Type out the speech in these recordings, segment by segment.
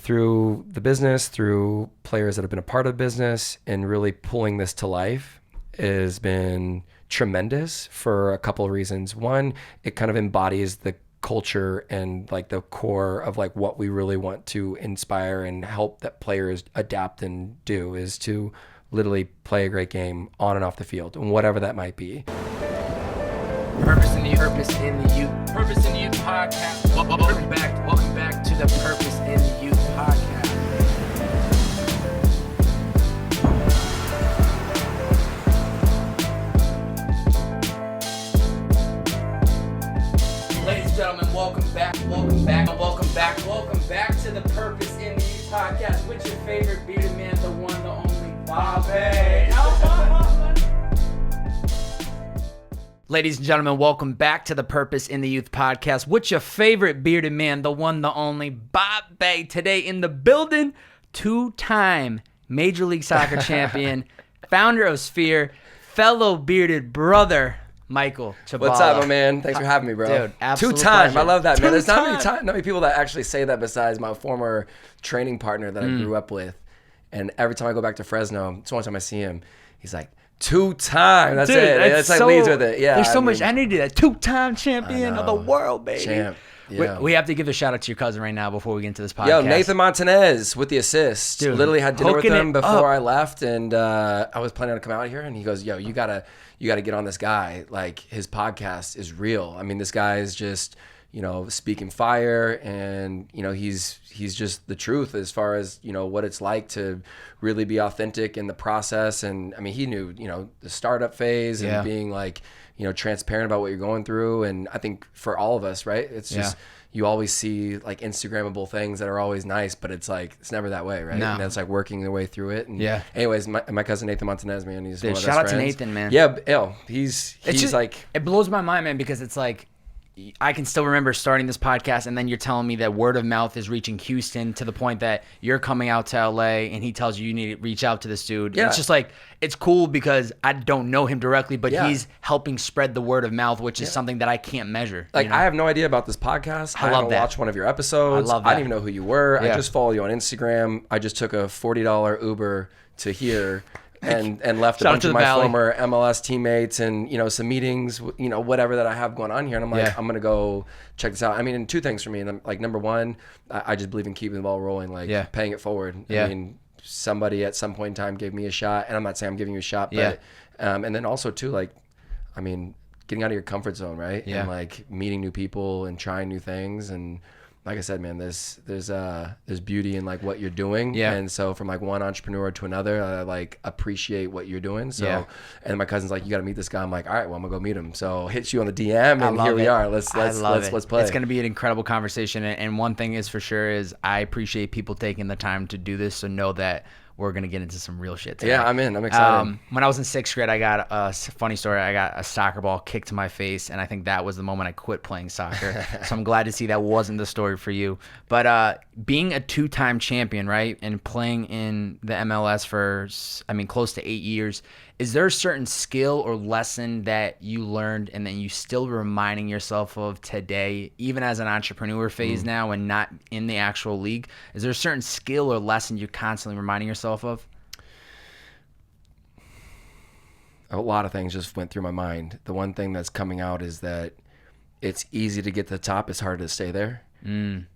through the business, through players that have been a part of the business, and really pulling this to life has been tremendous for a couple of reasons. One, it kind of embodies the culture and like the core of like what we really want to inspire and help that players adapt and do, is to literally play a great game on and off the field, and whatever that might be. Purpose in the Youth. Purpose in the Youth podcast. Welcome back to the Purpose in the Youth podcast. Ladies and gentlemen, welcome back to the Purpose in the Youth podcast with your favorite bearded man, the one, the only Bobbbaaaay. Ladies and gentlemen, welcome back to the Purpose in the Youth podcast with your favorite bearded man, the one, the only Bobbbaaaay. Today in the building, two-time Major League Soccer champion, founder of Sphere, fellow bearded brother, Michael Chabala. What's up, my man? Thanks for having me, bro. Dude, absolute Two-time. pleasure. I love that, man. There's not Two-time. many people that actually say that besides my former training partner that I grew up with. And every time I go back to Fresno, it's the only time I see him, he's like, two-time. That's Dude, it. That's like leads with it. Yeah. There's so much energy. That two-time champion of the world, baby. Champ. Yeah. We have to give a shout out to your cousin right now before we get into this podcast. Yo, Nathan Montanez with the assist. Dude, literally had dinner with hooking him it before up. I left, and I was planning to come out here, and he goes, "Yo, you gotta get on this guy. Like, his podcast is real. I mean, this guy is just, speaking fire, and he's just the truth as far as what it's like to really be authentic in the process. And I mean, he knew the startup phase and being like transparent about what you're going through. And I think for all of us, right, it's just you always see like Instagrammable things that are always nice, but it's like it's never that way, right? No. And that's like working their way through it. And anyways, my cousin Nathan Montanez, man, he's one of my shout out best to friends. Nathan, man. Yeah, he's just, like, it blows my mind, man, because it's like I can still remember starting this podcast, and then you're telling me that word of mouth is reaching Houston to the point that you're coming out to LA, and he tells you need to reach out to this dude. Yeah. It's just like, it's cool because I don't know him directly, but he's helping spread the word of mouth, which is something that I can't measure. Like, I have no idea about this podcast. I love haven't that. watched one of your episodes. I love I that. didn't even know who you were. Yeah. I just follow you on Instagram. I just took a $40 Uber to here. And left a Shout out bunch to of the my Valley. former MLS teammates and some meetings, whatever that I have going on here, and I'm like, I'm gonna go check this out. I mean, and two things for me. And like, number one, I just believe in keeping the ball rolling, like paying it forward. I mean, somebody at some point in time gave me a shot, and I'm not saying I'm giving you a shot, but and then also too, like, I mean, getting out of your comfort zone, right? And like meeting new people and trying new things. And like I said, man, there's beauty in like what you're doing. Yeah. And so from like one entrepreneur to another, I like appreciate what you're doing. So, and my cousin's like, you got to meet this guy. I'm like, all right, well, I'm gonna go meet him. So hits you on the DM, and here we are. Let's play. It's going to be an incredible conversation. And one thing is for sure is I appreciate people taking the time to do this. So know that we're going to get into some real shit today. Yeah, I'm in. I'm excited. When I was in sixth grade, I got a funny story. I got a soccer ball kicked to my face, and I think that was the moment I quit playing soccer. So I'm glad to see that wasn't the story for you. But being a two-time champion, right, and playing in the MLS for, close to 8 years, is there a certain skill or lesson that you learned and that you still reminding yourself of today, even as an entrepreneur phase now and not in the actual league? Is there a certain skill or lesson you're constantly reminding yourself of? A lot of things just went through my mind. The one thing that's coming out is that it's easy to get to the top. It's hard to stay there. And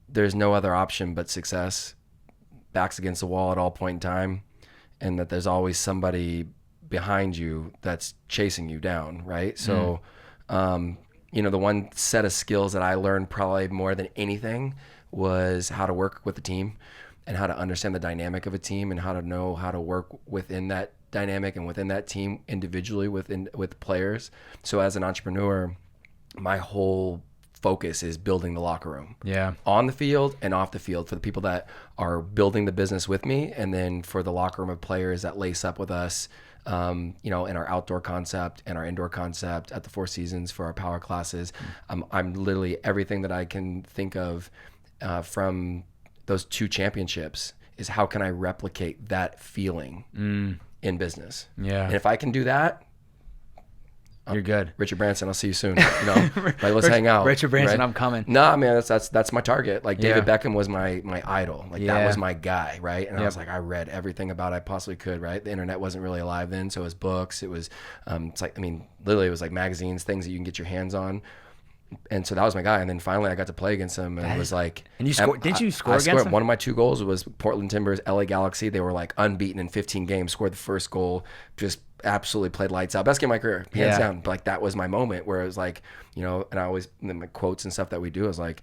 there's no other option but success. Backs against the wall at all point in time. And that there's always somebody behind you that's chasing you down, right? So, the one set of skills that I learned probably more than anything was how to work with a team and how to understand the dynamic of a team and how to know how to work within that dynamic and within that team individually with players. So as an entrepreneur, my whole focus is building the locker room. Yeah. On the field and off the field for the people that are building the business with me, and then for the locker room of players that lace up with us, in our outdoor concept and our indoor concept at the Four Seasons for our power classes. I'm literally everything that I can think of from those two championships is how can I replicate that feeling in business? Yeah. And if I can do that, You're good. Richard Branson, I'll see you soon. Like let's hang out. Richard Branson, right? I'm coming. No, man, that's my target. Like David Beckham was my idol. Like that was my guy, right? And I was like, I read everything about it I possibly could, right? The internet wasn't really alive then, so it was books. It was, it's like, I mean, literally it was like magazines, things that you can get your hands on. And so that was my guy. And then finally I got to play against him, and it was like, and you scored. Did you score against him? One of my 2 goals was Portland Timbers, LA Galaxy. They were like unbeaten in 15 games. Scored the first goal. Just absolutely played lights out. Best game of my career, hands down. But like that was my moment where it was like, and I always, my quotes and stuff that we do is like,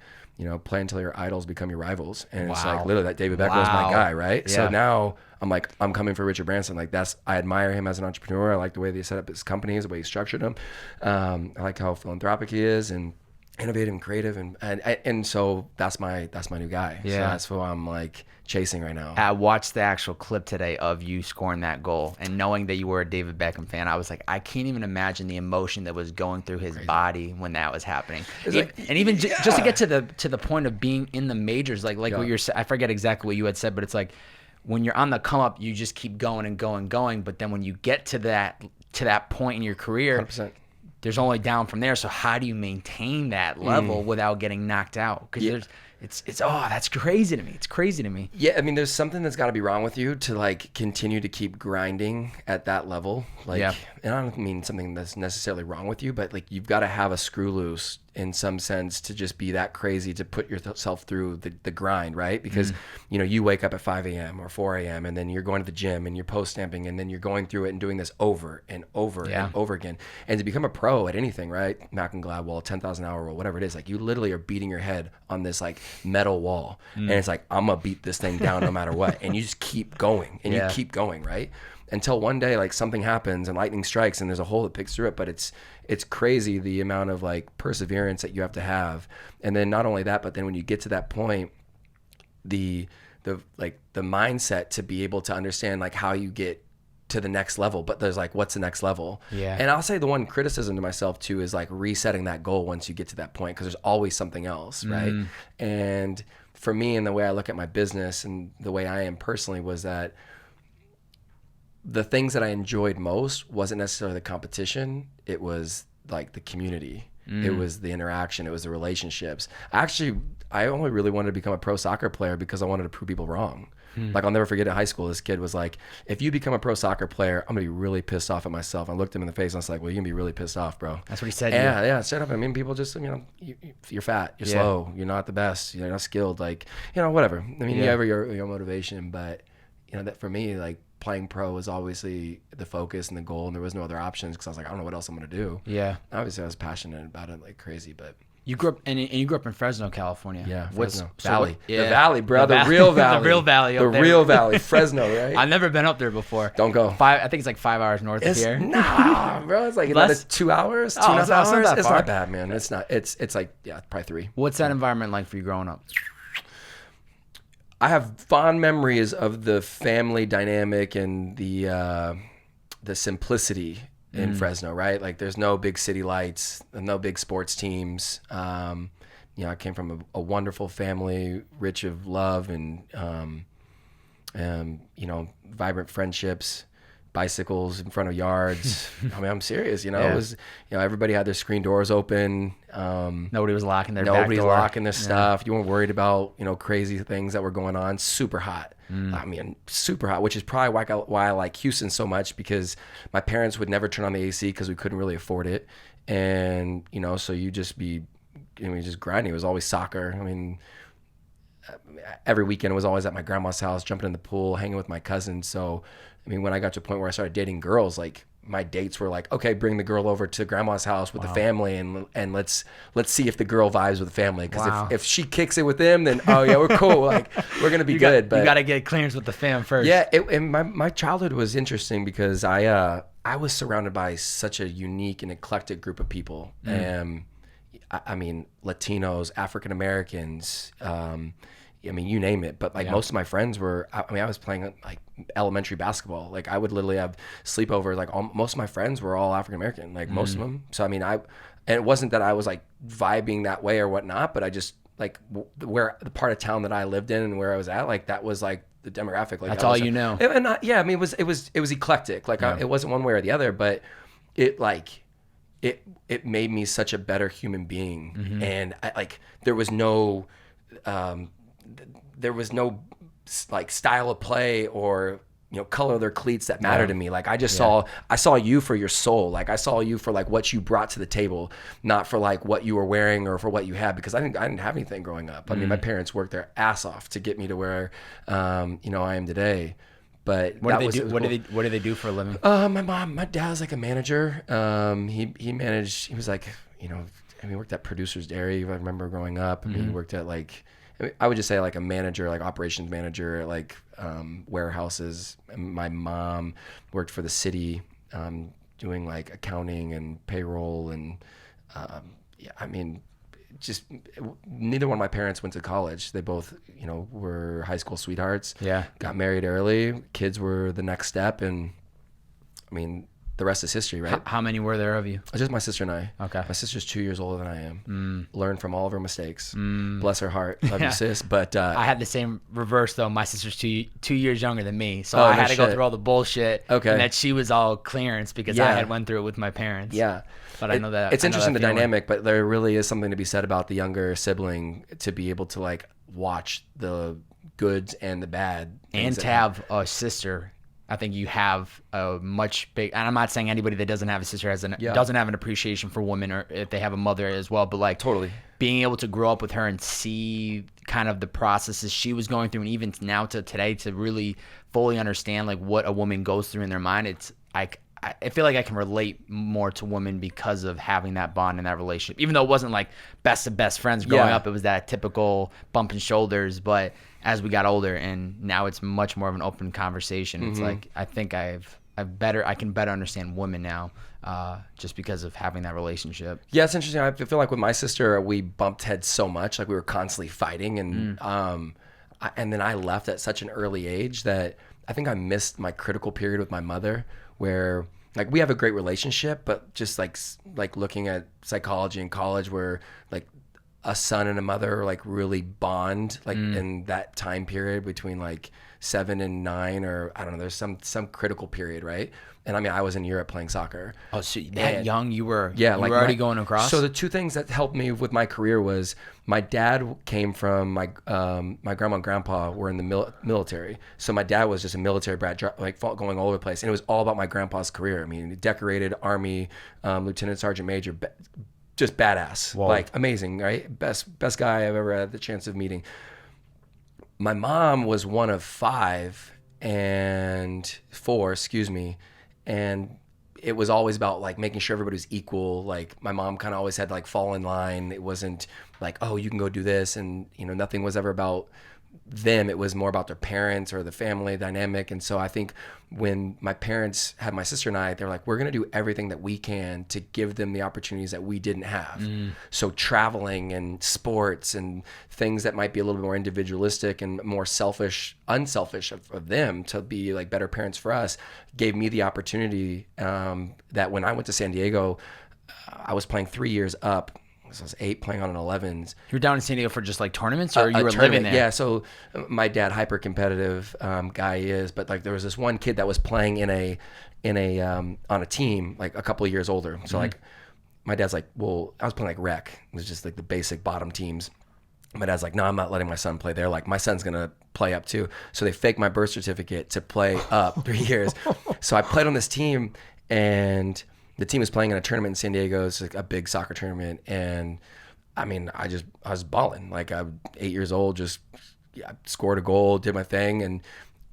play until your idols become your rivals. And it's like literally that David Beckham was my guy, right? Yeah. So now I'm like, I'm coming for Richard Branson. Like I admire him as an entrepreneur. I like the way they set up his companies, the way he structured them. I like how philanthropic he is and innovative and creative, and so that's my new guy. So that's who I'm like chasing right now. I watched the actual clip today of you scoring that goal, and knowing that you were a David Beckham fan, I was like, I can't even imagine the emotion that was going through his body when that was happening. And even just to get to the point of being in the majors, like what you're, I forget exactly what you had said, but it's like when you're on the come up, you just keep going and going. But then when you get to that point in your career, 100%. There's only down from there. So how do you maintain that level without getting knocked out? Because that's crazy to me. It's crazy to me. Yeah, I mean, there's something that's got to be wrong with you to like continue to keep grinding at that level. Like, and I don't mean something that's necessarily wrong with you, but like you've got to have a screw loose in some sense to just be that crazy to put yourself through the grind, right? Because you wake up at 5 a.m. or 4 a.m. and then you're going to the gym and you're post stamping and then you're going through it and doing this over and over and over again. And to become a pro at anything, right? Malcolm Gladwell, 10,000 hour rule, whatever it is, like you literally are beating your head on this like metal wall, and it's like, I'm gonna beat this thing down no matter what, and you just keep going and you keep going, right? Until one day like something happens and lightning strikes and there's a hole that picks through it. But it's crazy the amount of like perseverance that you have to have. And then not only that, but then when you get to that point, the mindset to be able to understand like how you get to the next level. But there's like, what's the next level? And I'll say the one criticism to myself too is like resetting that goal once you get to that point, because there's always something else, right? And for me, and the way I look at my business and the way I am personally, was that the things that I enjoyed most wasn't necessarily the competition. It was like the community. It was the interaction. It was the relationships. I only really wanted to become a pro soccer player because I wanted to prove people wrong. Like I'll never forget in high school, this kid was like, if you become a pro soccer player, I'm gonna be really pissed off at myself. I looked him in the face and I was like, well, you can be really pissed off, bro. That's what he said. Yeah, straight up. I mean, people just, you're fat, you're slow, you're not the best, you're not skilled, like, whatever. I mean, you have your motivation, but that for me, like, playing pro was obviously the focus and the goal, and there was no other options because I was like, I don't know what else I'm gonna do. Obviously I was passionate about it like crazy. But you grew up you grew up in Fresno, California. Fresno Valley. The Valley, bro. The real valley. The real valley. The real valley. Fresno, right? I've never been up there before. Don't go. I think it's like 5 hours north of here. Nah, bro. It's like another 2 hours, 2.5 hours. Not that it's far. Not bad, man. It's not. It's like probably 3. What's that environment like for you growing up? I have fond memories of the family dynamic and the simplicity in Fresno, right? Like there's no big city lights, no big sports teams. I came from a wonderful family, rich of love and vibrant friendships, bicycles in front of yards. I mean, I'm serious, It was, everybody had their screen doors open. Nobody was locking their back door. Nobody's locking their stuff. You weren't worried about, crazy things that were going on. Super hot. I mean, super hot, which is probably why I like Houston so much, because my parents would never turn on the AC because we couldn't really afford it. And, so you just be, just grinding. It was always soccer. I mean, every weekend was always at my grandma's house, jumping in the pool, hanging with my cousins. So, I mean, when I got to a point where I started dating girls, like my dates were like, okay, bring the girl over to grandma's house with the family, and let's see if the girl vibes with the family. Because if she kicks it with them, then we're cool. Like we're gonna be good. But you got to get clearance with the fam first. Yeah, and my childhood was interesting because I was surrounded by such a unique and eclectic group of people. I mean, Latinos, African Americans. I mean, you name it, but like most of my friends were, I was playing like elementary basketball. Like I would literally have sleepovers. Like most of my friends were all African-American, like most of them. So, I mean, and it wasn't that I was like vibing that way or whatnot, but I just like where the part of town that I lived in and where I was at, like that was like the demographic. Like that's all you know. And I mean, it was eclectic. Like it wasn't one way or the other, but it like, it made me such a better human being. And there was no like style of play or color of their cleats that mattered to me. Like I saw you for your soul. Like I saw you for like what you brought to the table, not for like what you were wearing or for what you had, because I didn't have anything growing up. I mean, my parents worked their ass off to get me to where I am today. But what do they do for a living? My dad was like a manager. He managed. He was like, he worked at Producer's Dairy. I remember growing up. I mean, he worked at I would just say like a manager, like operations manager at like warehouses. And my mom worked for the city, doing like accounting and payroll and I mean, just neither one of my parents went to college. They both, were high school sweethearts. Yeah. Got married early. Kids were the next step. And I mean, the rest is history, right? How many were there of you? Just my sister and I. Okay. My sister's 2 years older than I am. Learned from all of her mistakes. Bless her heart. Love you, sis. But I had the same reverse though. My sister's 2 years younger than me, so I had to go through all the bullshit. Okay. And that she was all clearance because I had went through it with my parents. Yeah. But I know that it's interesting the dynamic, but there really is something to be said about the younger sibling to be able to like watch the goods and the bad, and to have a sister. I think you have a much big, and I'm not saying anybody that doesn't have a sister doesn't have an appreciation for women, or if they have a mother as well, but like totally being able to grow up with her and see kind of the processes she was going through, and even now to today to really fully understand like what a woman goes through in their mind. It's I feel like I can relate more to women because of having that bond and that relationship. Even though it wasn't like best of best friends growing up, it was that typical bumping shoulders. But as we got older, and now it's much more of an open conversation. It's like I think I can better understand women now, just because of having that relationship. Yeah, it's interesting. I feel like with my sister, we bumped heads so much, like we were constantly fighting, and and then I left at such an early age that I think I missed my critical period with my mother, where like we have a great relationship, but just like looking at psychology in college, where like a son and a mother like really bond like in that time period between like 7 and 9, or I don't know, there's some critical period, right? And I mean, I was in Europe playing soccer. Oh, so that young you were already going across? So the two things that helped me with my career was my dad came from my grandma and grandpa were in the military. So my dad was just a military brat, like going all over the place. And it was all about my grandpa's career. I mean, decorated Army, lieutenant sergeant major, just badass. Whoa. Like amazing, right? Best guy I've ever had the chance of meeting. My mom was one of 4, and it was always about like making sure everybody was equal. Like my mom kind of always had to like fall in line. It wasn't like, oh, you can go do this, and nothing was ever about them. It was more about their parents or the family dynamic. And so I think when my parents had my sister and I, they're like, we're going to do everything that we can to give them the opportunities that we didn't have. So traveling and sports and things that might be a little bit more individualistic and more unselfish of them to be like better parents for us, gave me the opportunity that when I went to San Diego, I was playing 3 years up. So I was 8 playing on an 11s. You were down in San Diego for just like tournaments, or you were living there? Yeah. So my dad, hyper competitive guy is, but like there was this one kid that was playing on a team like a couple of years older. So like my dad's like, well, I was playing like rec. It was just like the basic bottom teams. My dad's like, no, I'm not letting my son play there. Like my son's gonna play up too. So they faked my birth certificate to play up 3 years. So I played on this team, and the team was playing in a tournament in San Diego. It's like a big soccer tournament. And I mean, I was balling. Like I'm 8 years old, just scored a goal, did my thing. And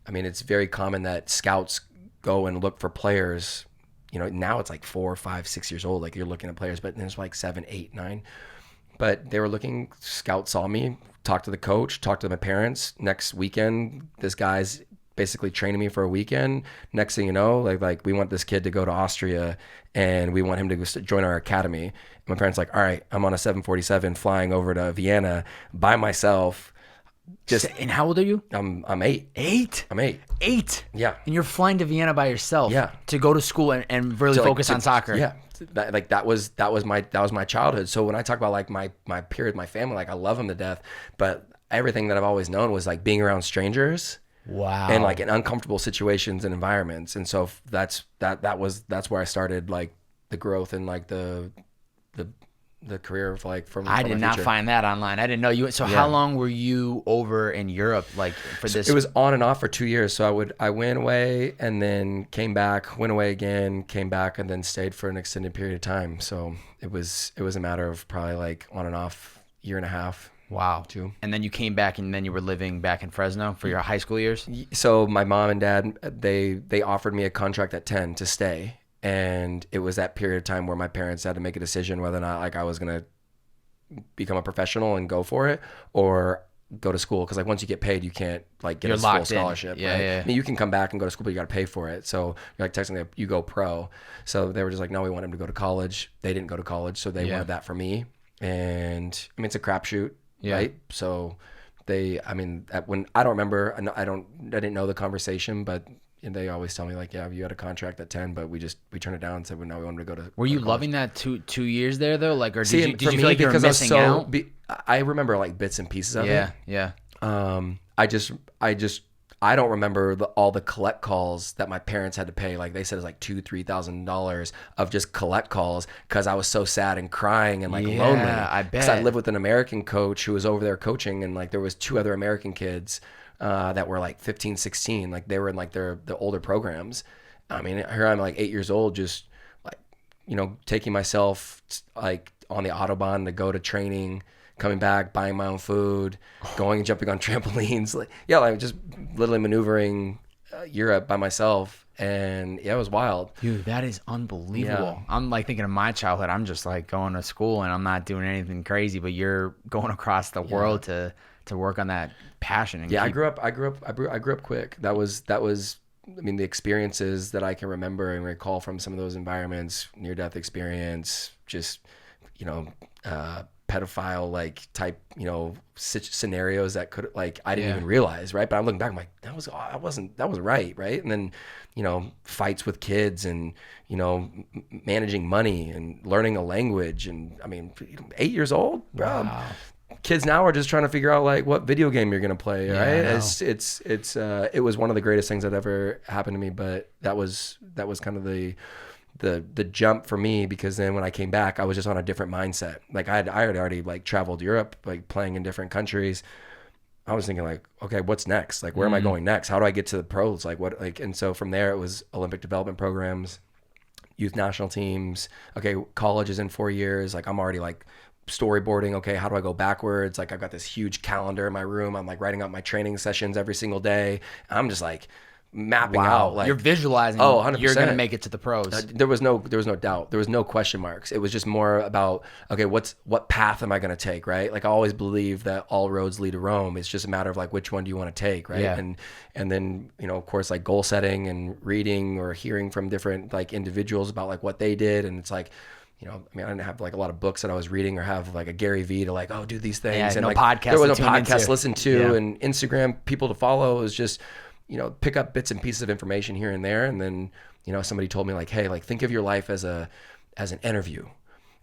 I mean, it's very common that scouts go and look for players. Now it's like 4, 5, 6 years old. Like you're looking at players, but then it's like 7, 8, 9. But they were looking, scouts saw me, talked to the coach, talked to my parents. Next weekend, this guy's basically training me for a weekend. Next thing you know, like we want this kid to go to Austria, and we want him to join our academy. And my parents like, all right, I'm on a 747 flying over to Vienna by myself. And how old are you? I'm 8. 8? I'm 8. 8? Yeah. And you're flying to Vienna by yourself? Yeah. To go to school and really focus on soccer? Yeah. That was my childhood. So when I talk about like my period, my family, like I love them to death, but everything that I've always known was like being around strangers. Wow. And like in uncomfortable situations and environments. And so that's where I started like the growth and like the career of like from I my did not future. find that online. I didn't know you. So Yeah. how long were you over in Europe, like for this? It was on and off for 2 years. So I went away and then came back, went away again, came back, and then stayed for an extended period of time. So it was a matter of probably like on and off year and a half. Wow. 2. And then you came back, and then you were living back in Fresno for your high school years? So my mom and dad, they offered me a contract at 10 to stay. And it was that period of time where my parents had to make a decision whether or not like I was going to become a professional and go for it or go to school. Cause like once you get paid, you can't like get a full scholarship. Yeah, right? yeah. I mean, you can come back and go to school, but you got to pay for it. So you're like technically you go pro. So they were just like, no, we want him to go to college. They didn't go to college. So they wanted that for me. And I mean, it's a crapshoot, right? So when I don't remember, I didn't know the conversation, but they always tell me like, yeah, you had a contract at 10, but we turned it down and said, well, no, we wanted to go to. Were you college. loving that 2 years there though? Like, or did you for feel me, like you were because missing out? I remember like bits and pieces of it. Yeah. I don't remember all the collect calls that my parents had to pay. Like they said, it was like $2,000-$3,000 of just collect calls because I was so sad and crying and like lonely. I bet. Because I lived with an American coach who was over there coaching, and like there was 2 other American kids that were like 15, 16. Like they were in like the older programs. I mean, here I'm like 8 years old, just like, taking myself like on the Autobahn to go to training, coming back, buying my own food, going and jumping on trampolines. Like just literally maneuvering Europe by myself. And yeah, it was wild. Dude, that is unbelievable. Yeah. I'm like thinking of my childhood. I'm just like going to school and I'm not doing anything crazy, but you're going across the world to work on that passion. And I grew up quick. That was, I mean, the experiences that I can remember and recall from some of those environments, near-death experience, just, pedophile like type, scenarios that could like, I didn't even realize. Right. But I'm looking back, I'm like, that was right. Right. And then, fights with kids and, managing money and learning a language. And I mean, 8 years old, bro. Wow. Kids now are just trying to figure out like what video game you're going to play. Right. It was one of the greatest things that ever happened to me, but that was kind of the jump for me, because then when I came back, I was just on a different mindset. Like I had already like traveled Europe, like playing in different countries. I was thinking like, okay, what's next? Like, where am I going next? How do I get to the pros? Like what, like, and so from there it was Olympic development programs, youth national teams. Okay. College is in 4 years. Like I'm already like storyboarding. Okay. How do I go backwards? Like I've got this huge calendar in my room. I'm like writing out my training sessions every single day. I'm just like mapping out, like you're visualizing. 100%. You're gonna make it to the pros. There was no doubt. There was no question marks. It was just more about, okay, what path am I going to take, right? Like I always believe that all roads lead to Rome. It's just a matter of like which one do you want to take, right? Yeah. And then of course like goal setting and reading or hearing from different like individuals about like what they did, and it's like, I mean, I didn't have like a lot of books that I was reading or have like a Gary Vee to like, do these things. Yeah, and no like podcast there was no to tune podcast into. to listen to, and Instagram people to follow. It was just, pick up bits and pieces of information here and there. And then, somebody told me like, hey, like think of your life as an interview.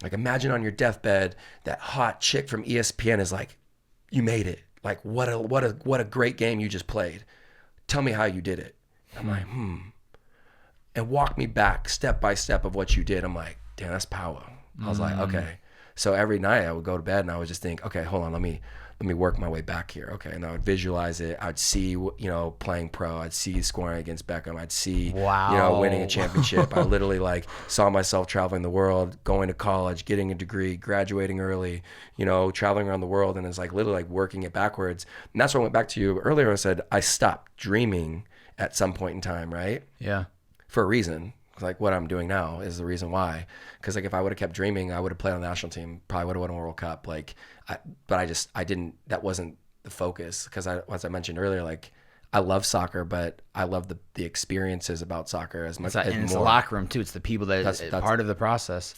Like imagine on your deathbed, that hot chick from ESPN is like, you made it. Like what a great game you just played. Tell me how you did it. I'm like, and walk me back step by step of what you did. I'm like, damn, that's power. I was like, okay. So every night I would go to bed and I would just think, okay, hold on, let me work my way back here. Okay. And I would visualize it. I'd see, playing pro. I'd see scoring against Beckham. I'd see, winning a championship. I literally like saw myself traveling the world, going to college, getting a degree, graduating early, traveling around the world. And it's like literally like working it backwards. And that's why I went back to you earlier and said, I stopped dreaming at some point in time, right? Yeah. For a reason. Like what I'm doing now is the reason why. Because like if I would have kept dreaming, I would have played on the national team. Probably would have won a World Cup. But I didn't. That wasn't the focus. Because as I mentioned earlier, like I love soccer, but I love the experiences about soccer as much. And it's the locker room too. It's the people that's part of the process.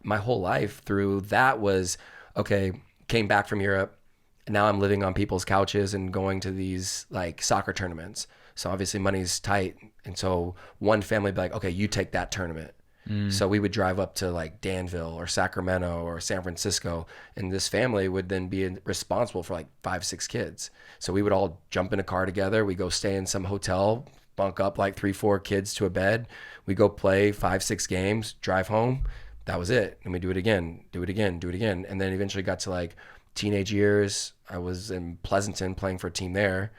My whole life through that was okay. Came back from Europe, and now I'm living on people's couches and going to these like soccer tournaments. So obviously money's tight. And so one family would be like, okay, you take that tournament. So we would drive up to like Danville or Sacramento or San Francisco. And this family would then be responsible for like 5-6 kids. So we would all jump in a car together. We go stay in some hotel bunk up like 3-4 kids to a bed. We go play 5-6 games, drive home. That was it. And we do it again. And then eventually got to like teenage years. I was in Pleasanton playing for a team there.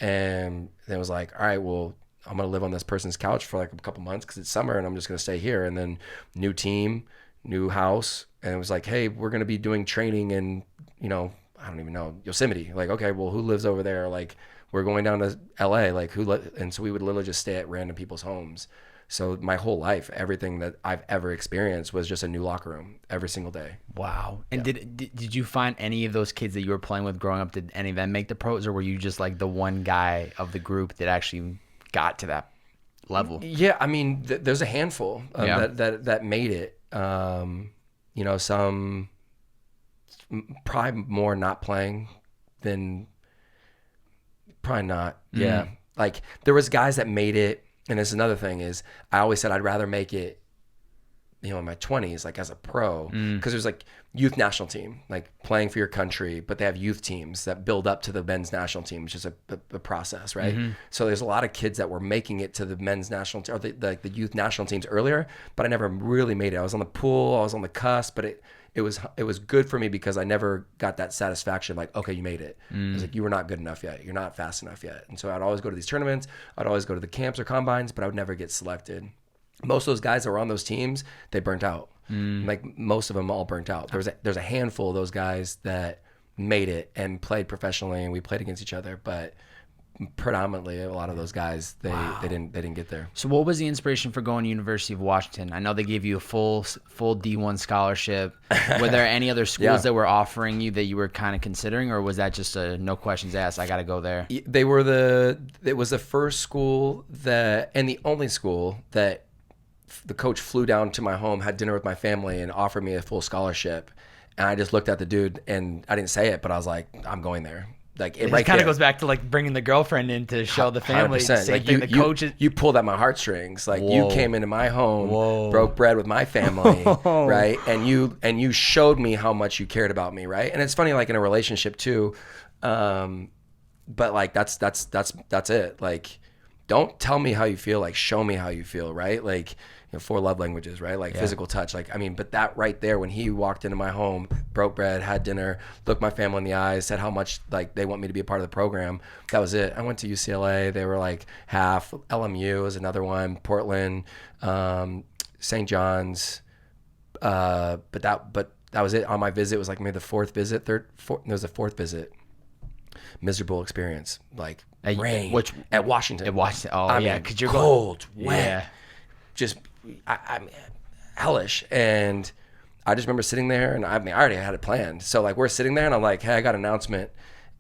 And then it was like, all right, well, I'm going to live on this person's couch for like a couple months because it's summer and I'm just going to stay here. And then new team, new house. And it was like, hey, we're going to be doing training in, I don't even know, Yosemite. Like, okay, well, who lives over there? Like, we're going down to LA. Like, and so we would literally just stay at random people's homes. So my whole life, everything that I've ever experienced was just a new locker room every single day. Wow. And did you find any of those kids that you were playing with growing up, did any of them make the pros, or were you just like the one guy of the group that actually got to that level? Yeah, I mean, there's a handful that made it. Some probably more not playing than probably not. Yeah, like there was guys that made it. And this is another thing is I always said I'd rather make it, in my 20s, like as a pro, because there's like youth national team, like playing for your country, but they have youth teams that build up to the men's national team, which is a process, right? So there's a lot of kids that were making it to the men's national team or the youth national teams earlier, but I never really made it. I was on the pool, I was on the cusp, but it was good for me because I never got that satisfaction like, okay, you made it. I was like, you were not good enough yet. You're not fast enough yet. And so I'd always go to these tournaments. I'd always go to the camps or combines, but I would never get selected. Most of those guys that were on those teams, they burnt out. Like most of them all burnt out. There's a handful of those guys that made it and played professionally, and we played against each other, but predominantly a lot of those guys they didn't get there. So what was the inspiration for going to University of Washington? I know they gave you a full D1 scholarship. Were there any other schools that were offering you that you were kind of considering, or was that just a no questions asked, I got to go there? It was the first school and the only school that the coach flew down to my home, had dinner with my family, and offered me a full scholarship. And I just looked at the dude, and I didn't say it, but I was like, I'm going there. Like it right kind of goes back to like bringing the girlfriend in to show the family. 100%. Same thing. The coaches. You pulled at my heartstrings. Like you came into my home, broke bread with my family, right? And you showed me how much you cared about me, right? And it's funny, like in a relationship too, but like that's it. Like, don't tell me how you feel. Like, show me how you feel, right? Like, 4 love languages, right? Like physical touch. Like, I mean, but that right there, when he walked into my home, broke bread, had dinner, looked my family in the eyes, said how much like they want me to be a part of the program. That was it. I went to UCLA. They were like half. LMU was another one. Portland, St. John's. But that was it on my visit. It was like maybe the fourth visit. There was the fourth visit. Miserable experience. Like rain. At Washington. At Washington. Oh, I mean, because you're cold, wet. Just I'm hellish. And I just remember sitting there, and I already had it planned. So like we're sitting there, and I'm like, hey, I got an announcement,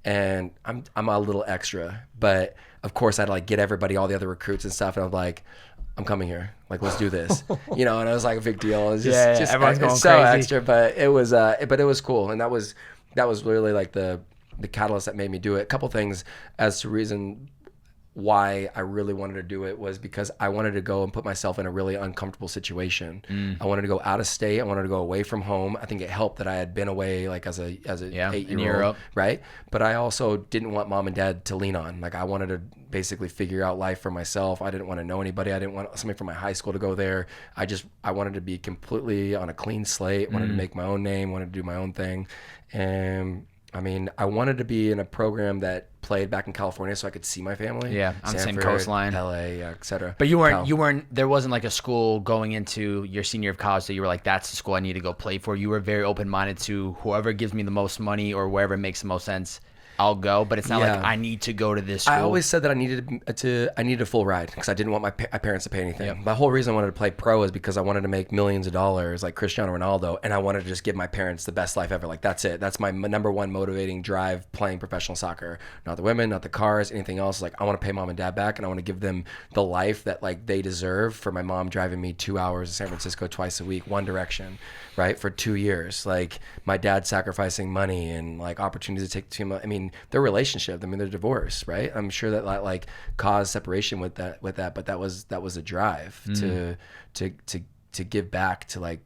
and I'm a little extra, but of course I'd like get everybody, all the other recruits and stuff, and I'm like, I'm coming here, like let's do this, and it was like a big deal. It was just everyone's going so crazy. Extra, but it was cool, and that was really like the catalyst that made me do it. A couple things as to reason why I really wanted to do it was because I wanted to go and put myself in a really uncomfortable situation. I wanted to go out of state. I wanted to go away from home. I think it helped that I had been away like as a 8-year-old, right? But I also didn't want mom and dad to lean on. Like I wanted to basically figure out life for myself. I didn't want to know anybody. I didn't want somebody from my high school to go there. I wanted to be completely on a clean slate. Wanted to make my own name. Wanted to do my own thing. And I mean, I wanted to be in a program that played back in California so I could see my family. Yeah, on the same coastline. LA, et cetera. But you weren't, there wasn't like a school going into your senior year of college that you were like, that's the school I need to go play for. You were very open-minded to whoever gives me the most money or wherever it makes the most sense, I'll go. But it's not like I need to go to this school. I always said that I needed a full ride because I didn't want my parents to pay anything. Yep. The whole reason I wanted to play pro is because I wanted to make millions of dollars like Cristiano Ronaldo, and I wanted to just give my parents the best life ever. Like that's it. That's my number one motivating drive playing professional soccer. Not the women, not the cars, anything else. Like I want to pay mom and dad back, and I want to give them the life that like they deserve. For my mom driving me 2 hours to San Francisco twice a week, one direction, right, for 2 years. Like my dad sacrificing money and like opportunities to take to him. I mean, their relationship. I mean, they're divorced, right? I'm sure that like caused separation with that, but that was a drive to give back to like,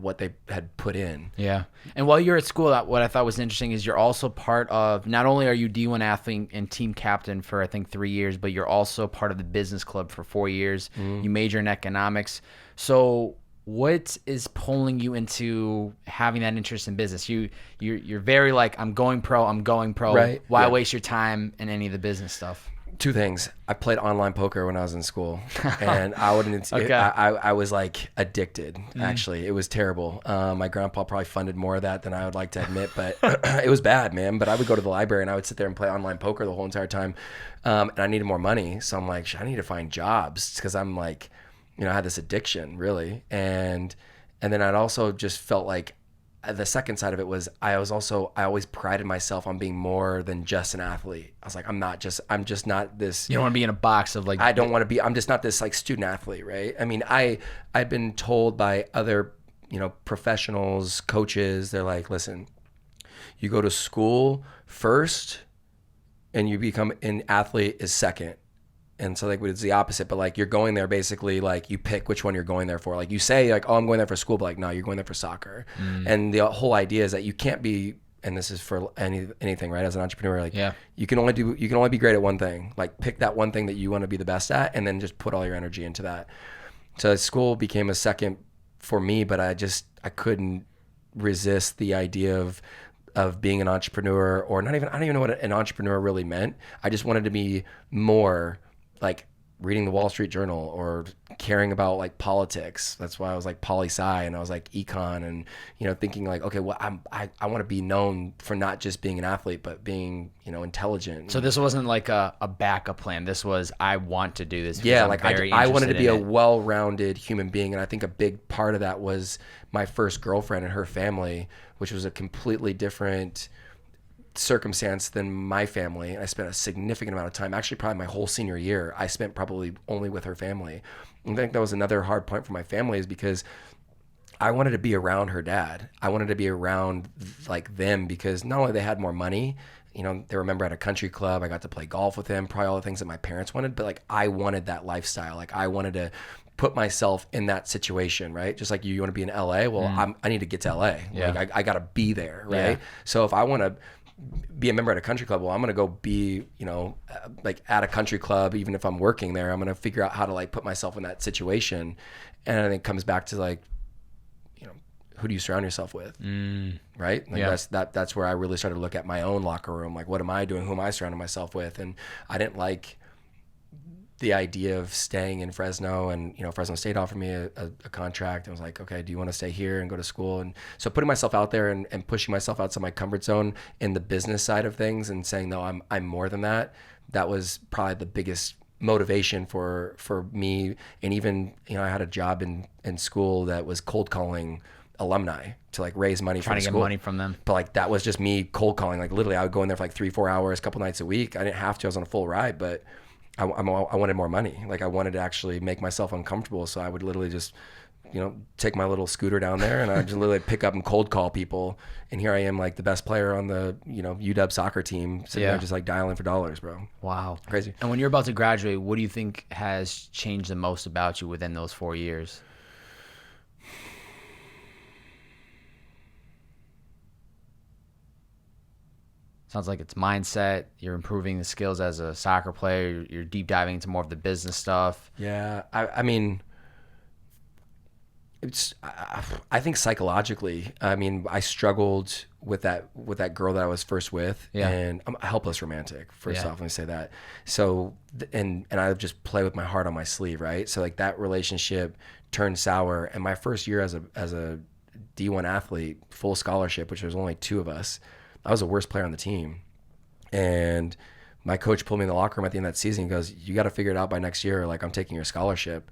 what they had put in. Yeah. And while you're at school, what I thought was interesting is you're also part of, not only are you D1 athlete and team captain for, I think, 3 years, but you're also part of the business club for 4 years. You major in economics. So what is pulling you into having that interest in business? You're very like, I'm going pro. Right. Why waste your time in any of the business stuff? Two things. I played online poker when I was in school, and I wouldn't. Okay. I was like addicted. Actually, it was terrible. My grandpa probably funded more of that than I would like to admit, but it was bad, man. But I would go to the library and I would sit there and play online poker the whole entire time, and I needed more money. So I'm like, I need to find jobs because I'm like, I had this addiction really, and then I'd also just felt like. The second side of it was I always prided myself on being more than just an athlete. I was like, I'm just not this. You don't want to be in a box of like. I don't want to be. I'm just not this like student athlete, right? I mean, I've been told by other, professionals, coaches. They're like, listen, you go to school first, and you become an athlete is second. And so like it's the opposite, but like you're going there basically like you pick which one you're going there for. Like you say like, oh, I'm going there for school, but like no, you're going there for soccer. And the whole idea is that you can't be, and this is for anything, right? As an entrepreneur, like you can only be great at one thing. Like pick that one thing that you want to be the best at, and then just put all your energy into that. So school became a second for me, but I couldn't resist the idea of being an entrepreneur, or I don't even know what an entrepreneur really meant. I just wanted to be more like reading the Wall Street Journal or caring about like politics. That's why I was like poli-sci and I was like econ and, thinking like, okay, well, I want to be known for not just being an athlete, but being, intelligent. So this wasn't like a backup plan. This was, I want to do this. Yeah. Like I wanted to be a well-rounded human being. And I think a big part of that was my first girlfriend and her family, which was a completely different circumstance than my family. I spent a significant amount of time, actually probably my whole senior year, I spent probably only with her family. And I think that was another hard point for my family, is because I wanted to be around her dad. I wanted to be around like them, because not only they had more money, they were a member at a country club, I got to play golf with them, probably all the things that my parents wanted, but like I wanted that lifestyle. Like I wanted to put myself in that situation, right? Just like you want to be in LA. Well, I need to get to LA. Yeah. Like I got to be there, right? Yeah. So if I want to be a member at a country club, well, I'm going to go be, like at a country club, even if I'm working there, I'm going to figure out how to like put myself in that situation. And I think it comes back to like, who do you surround yourself with? Right? Like that's where I really started to look at my own locker room. Like, what am I doing? Who am I surrounding myself with? And I didn't like the idea of staying in Fresno, and Fresno State offered me a contract. I was like, okay, do you want to stay here and go to school? And so putting myself out there and pushing myself outside my comfort zone in the business side of things and saying, no, I'm more than that. That was probably the biggest motivation for me. And even, I had a job in school that was cold calling alumni to like raise money trying for to school. Get money from them. But like that was just me cold calling. Like literally I would go in there for like 3-4 hours, a couple nights a week. I didn't have to, I was on a full ride, but I wanted more money. Like I wanted to actually make myself uncomfortable. So I would literally just, take my little scooter down there and I just literally pick up and cold call people. And here I am, like the best player on the, UW soccer team, sitting there just like dialing for dollars, bro. Wow. Crazy. And when you're about to graduate, what do you think has changed the most about you within those 4 years? Sounds like it's mindset. You're improving the skills as a soccer player. You're deep diving into more of the business stuff. Yeah, I mean, I think psychologically. I mean, I struggled with that girl that I was first with, and I'm a helpless romantic. First off, let me say that. So, and I just play with my heart on my sleeve, right? So like that relationship turned sour, and my first year as a D1 athlete, full scholarship, which was only 2 of us. I was the worst player on the team. And my coach pulled me in the locker room at the end of that season. He goes, you got to figure it out by next year. Like, I'm taking your scholarship.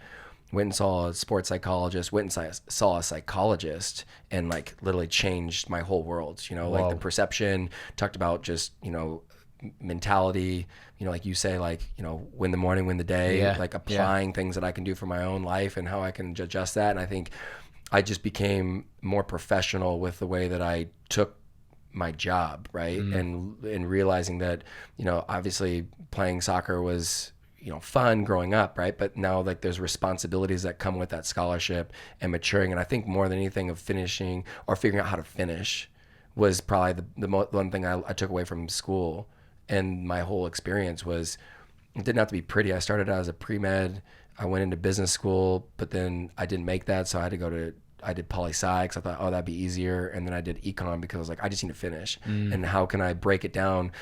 Went and saw a sports psychologist, went and saw a psychologist, and like literally changed my whole world. Like the perception, talked about just, mentality, like you say, like, win the morning, win the day, like applying things that I can do for my own life and how I can adjust that. And I think I just became more professional with the way that I took my job, right? And realizing that, obviously playing soccer was, fun growing up, right? But now like there's responsibilities that come with that scholarship and maturing. And I think more than anything of finishing or figuring out how to finish was probably the one thing I took away from school and my whole experience was it didn't have to be pretty. I started out as a pre-med. I went into business school, but then I didn't make that. So I did poli-sci because I thought, oh, that'd be easier. And then I did econ because I was like, I just need to finish. And how can I break it down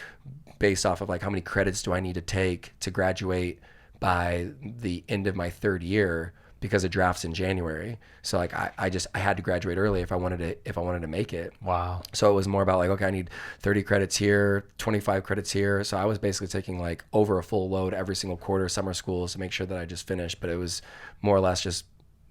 based off of like how many credits do I need to take to graduate by the end of my third year because it drafts in January. So like I had to graduate early if I wanted to make it. Wow. So it was more about like, okay, I need 30 credits here, 25 credits here. So I was basically taking like over a full load every single quarter summer schools to make sure that I just finished. But it was more or less just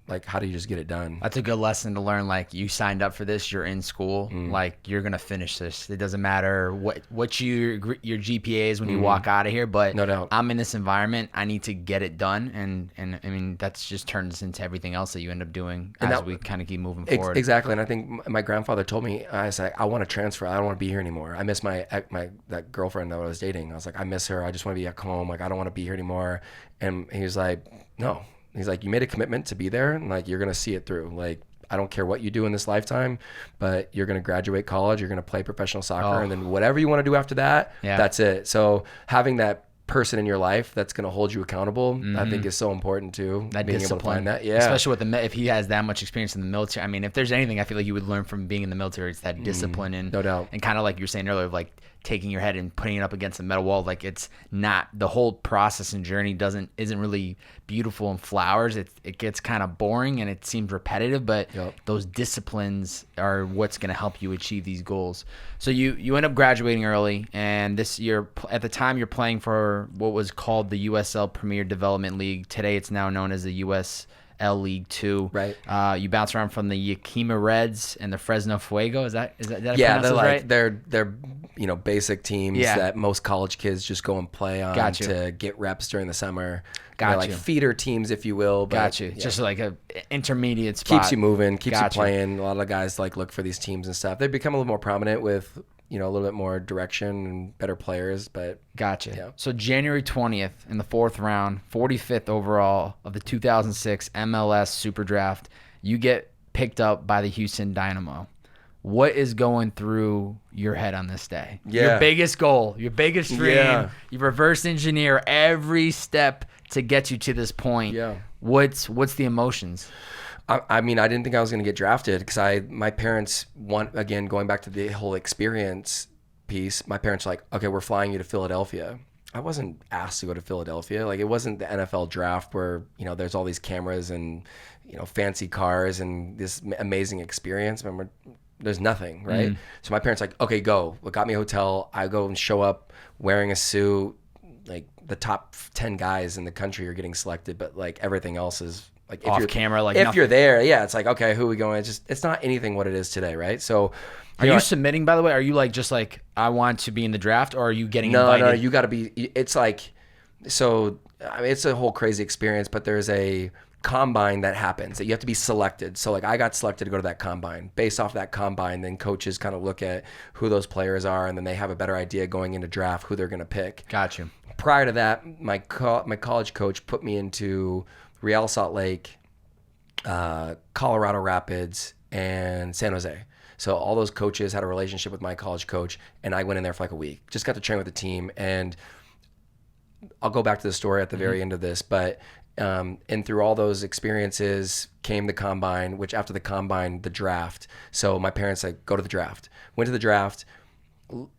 like, how do you just get it done? That's a good lesson to learn. Like, you signed up for this, you're in school, like you're gonna finish this. It doesn't matter what your GPA is when you walk out of here, but no doubt. I'm in this environment, I need to get it done, and I mean that's just turns into everything else that you end up doing as we kind of keep moving forward. Exactly, and I think my grandfather told me, I said, I want to transfer. I don't want to be here anymore. I miss that girlfriend that I was dating. I was like, I miss her. I just want to be at home. Like, I don't want to be here anymore. And he was like, no. He's like, you made a commitment to be there, and like you're gonna see it through. Like, I don't care what you do in this lifetime, but you're gonna graduate college, you're gonna play professional soccer, and then whatever you want to do after that, that's it. So having that person in your life that's gonna hold you accountable, I think is so important too. That being discipline, able to find that, especially with if he has that much experience in the military. I mean, if there's anything I feel like you would learn from being in the military, it's that discipline and no doubt, and kind of like you were saying earlier, like taking your head and putting it up against the metal wall. Like, it's not, the whole process and journey isn't really beautiful and flowers. It gets kind of boring and it seems repetitive, but those disciplines are what's going to help you achieve these goals. So you end up graduating early, and this year, at the time, you're playing for what was called the USL Premier Development League. Today it's now known as the USL League 2. Right. You bounce around from the Yakima Reds and the Fresno Fuego. Is that yeah, they're like right? they're basic teams that most college kids just go and play on to get reps during the summer. They're like feeder teams, if you will. But, just like a intermediate spot. Keeps you moving, keeps you playing. A lot of guys like look for these teams and stuff. They become a little more prominent with a little bit more direction and better players. But So January 20th in the 4th round, 45th overall of the 2006 MLS Super Draft, you get picked up by the Houston Dynamo. What is going through your head on this day? Your biggest goal, your biggest dream. You reverse engineer every step to get you to this point. What's the emotions? I mean, I didn't think I was going to get drafted because my parents again, going back to the whole experience piece, my parents were like, okay, we're flying you to Philadelphia. I wasn't asked to go to Philadelphia. Like, it wasn't the NFL draft where, there's all these cameras and, fancy cars and this amazing experience. Remember, there's nothing, right? So my parents like, okay, go. Got me a hotel. I go and show up wearing a suit. Like, the top 10 guys in the country are getting selected, but like everything else is like off camera. Like, if you're there, it's like, okay, who are we going? It's not anything what it is today, right? So, are you submitting, by the way? Are you like just like, I want to be in the draft, or are you getting invited? No, you got to be. It's like, so I mean, it's a whole crazy experience, but there's a combine that happens that you have to be selected. So like, I got selected to go to that combine. Based off that combine, then coaches kind of look at who those players are, and then they have a better idea going into draft who they're going to pick. Gotcha. Prior to that, my college coach put me into Real Salt Lake, Colorado Rapids, and San Jose. So all those coaches had a relationship with my college coach, and I went in there for like a week. Just got to train with the team, and I'll go back to the story at the very end of this, but and through all those experiences came the combine, which after the combine, the draft. So my parents like, go to the draft. Went to the draft.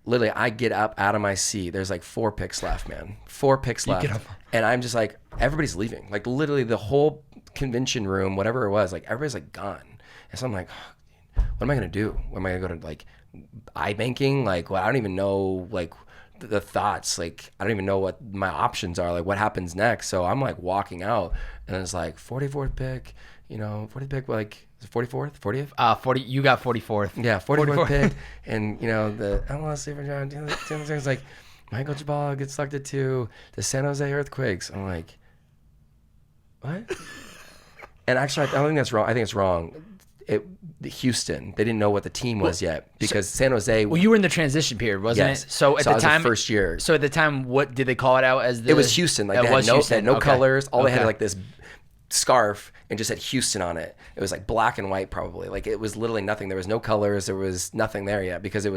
Literally, I get up out of my seat. There's like 4 picks left, man. 4 picks left. And I'm just like, everybody's leaving. Like, literally the whole convention room, whatever it was, like everybody's like gone. And so I'm like, what am I going to do? Am I going to go to like iBanking? Like, well, I don't even know, like, the thoughts. Like, I don't even know what my options are. Like, what happens next? So I'm like walking out, and it's like 44th pick, 40th pick, like, 44th, 40th? 40. You got 44th. Yeah, 44th pick. And, the MLS Super Draft, it's like, Michael Chabala gets selected to the San Jose Earthquakes. I'm like, what? And actually, I don't think that's wrong. I think it's wrong. Houston. They didn't know what the team was yet because San Jose. Well, you were in the transition period, wasn't it? So at the time, first year. So at the time, what did they call it out as? It was Houston. Like they had no colors. All they had like this scarf and just had Houston on it. It was like black and white probably. Like it was literally nothing. There was no colors. There was nothing there yet because it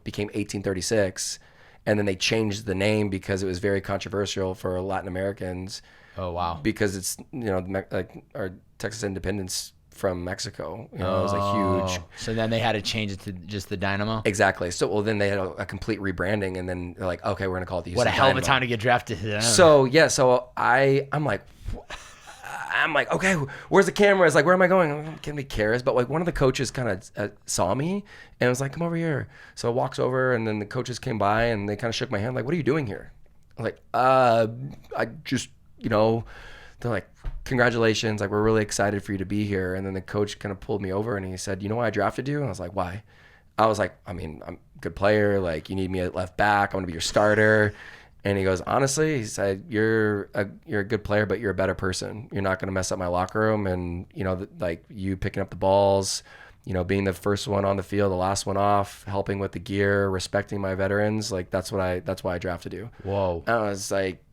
became 1836, and then they changed the name because it was very controversial for Latin Americans. Oh wow! Because it's like our Texas independence from Mexico. It was a huge. So then they had to change it to just the Dynamo. Exactly. So then they had a complete rebranding, and then they're like, okay, we're gonna call it the Houston What a hell Dynamo. of a time to get drafted. So I'm like, okay, where's the camera? It's like, where am I going? Can be cares, but like one of the coaches kind of saw me and was like, come over here. So I walks over, and then the coaches came by and they kind of shook my hand, like, what are you doing here? I'm like, I just. They're like, congratulations, like we're really excited for you to be here. And then the coach kind of pulled me over and he said, you know why I drafted you? And I was like, why? I was like, I mean, I'm a good player, like you need me at left back, I want to be your starter. And he goes, honestly, he said, you're a good player, but you're a better person. You're not going to mess up my locker room. And like you picking up the balls, being the first one on the field, the last one off, helping with the gear, respecting my veterans, like that's why I drafted you. Whoa. And I was like,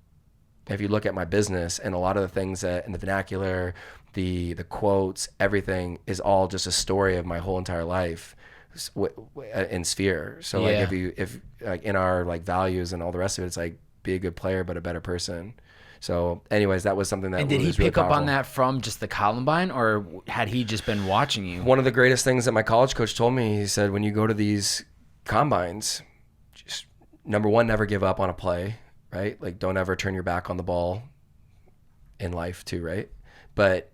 if you look at my business and a lot of the things that in the vernacular, the quotes, everything is all just a story of my whole entire life in Sphere. So like if like in our like values and all the rest of it, it's like be a good player but a better person. So anyways, that was something that and did he was really pick up powerful. on that from just the Columbine, or had he just been watching you? One of the greatest things that my college coach told me, he said, when you go to these combines, just number one, never give up on a play. Right? Like don't ever turn your back on the ball in life too, right? But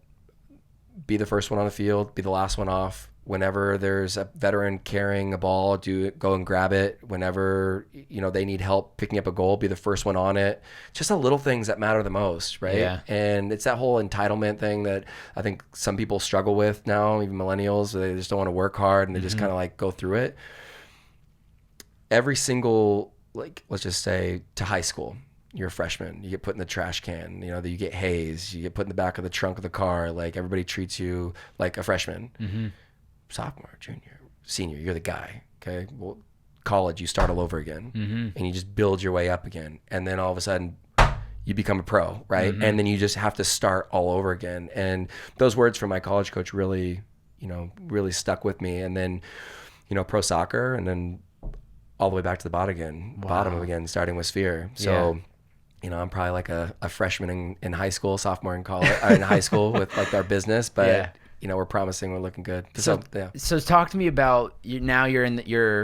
be the first one on the field, be the last one off. Whenever there's a veteran carrying a ball, go and grab it. Whenever, they need help picking up a goal, be the first one on it. Just the little things that matter the most, right? Yeah. And it's that whole entitlement thing that I think some people struggle with now, even millennials. They just don't want to work hard and they just kind of like go through it. Every single, like, let's just say to high school, you're a freshman, you get put in the trash can, you get hazed, you get put in the back of the trunk of the car, like everybody treats you like a freshman. Sophomore, junior, senior, you're the guy. Okay. Well, college, you start all over again and you just build your way up again. And then all of a sudden you become a pro, right? And then you just have to start all over again. And those words from my college coach really, really stuck with me. And then, pro soccer, and then all the way back to the bottom again, starting with Sphere. So, I'm probably like a freshman in high school, sophomore in college, or in high school with like our business, but we're promising, we're looking good. So talk to me about you're in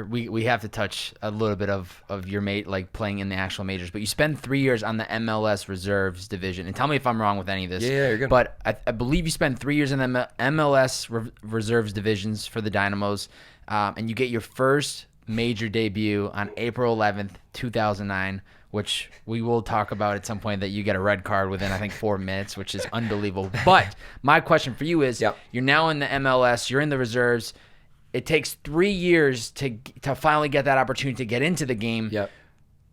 we have to touch a little bit of your like playing in the actual majors, but you spend 3 years on the MLS reserves division, and tell me if I'm wrong with any of this. Yeah, you're good. But I believe you spend 3 years in the MLS reserves divisions for the Dynamos, and you get your first major debut on April 11th, 2009, which we will talk about at some point, that you get a red card within, I think, 4 minutes, which is unbelievable. But my question for you is, you're now in the MLS, you're in the reserves. It takes 3 years to finally get that opportunity to get into the game. Yep.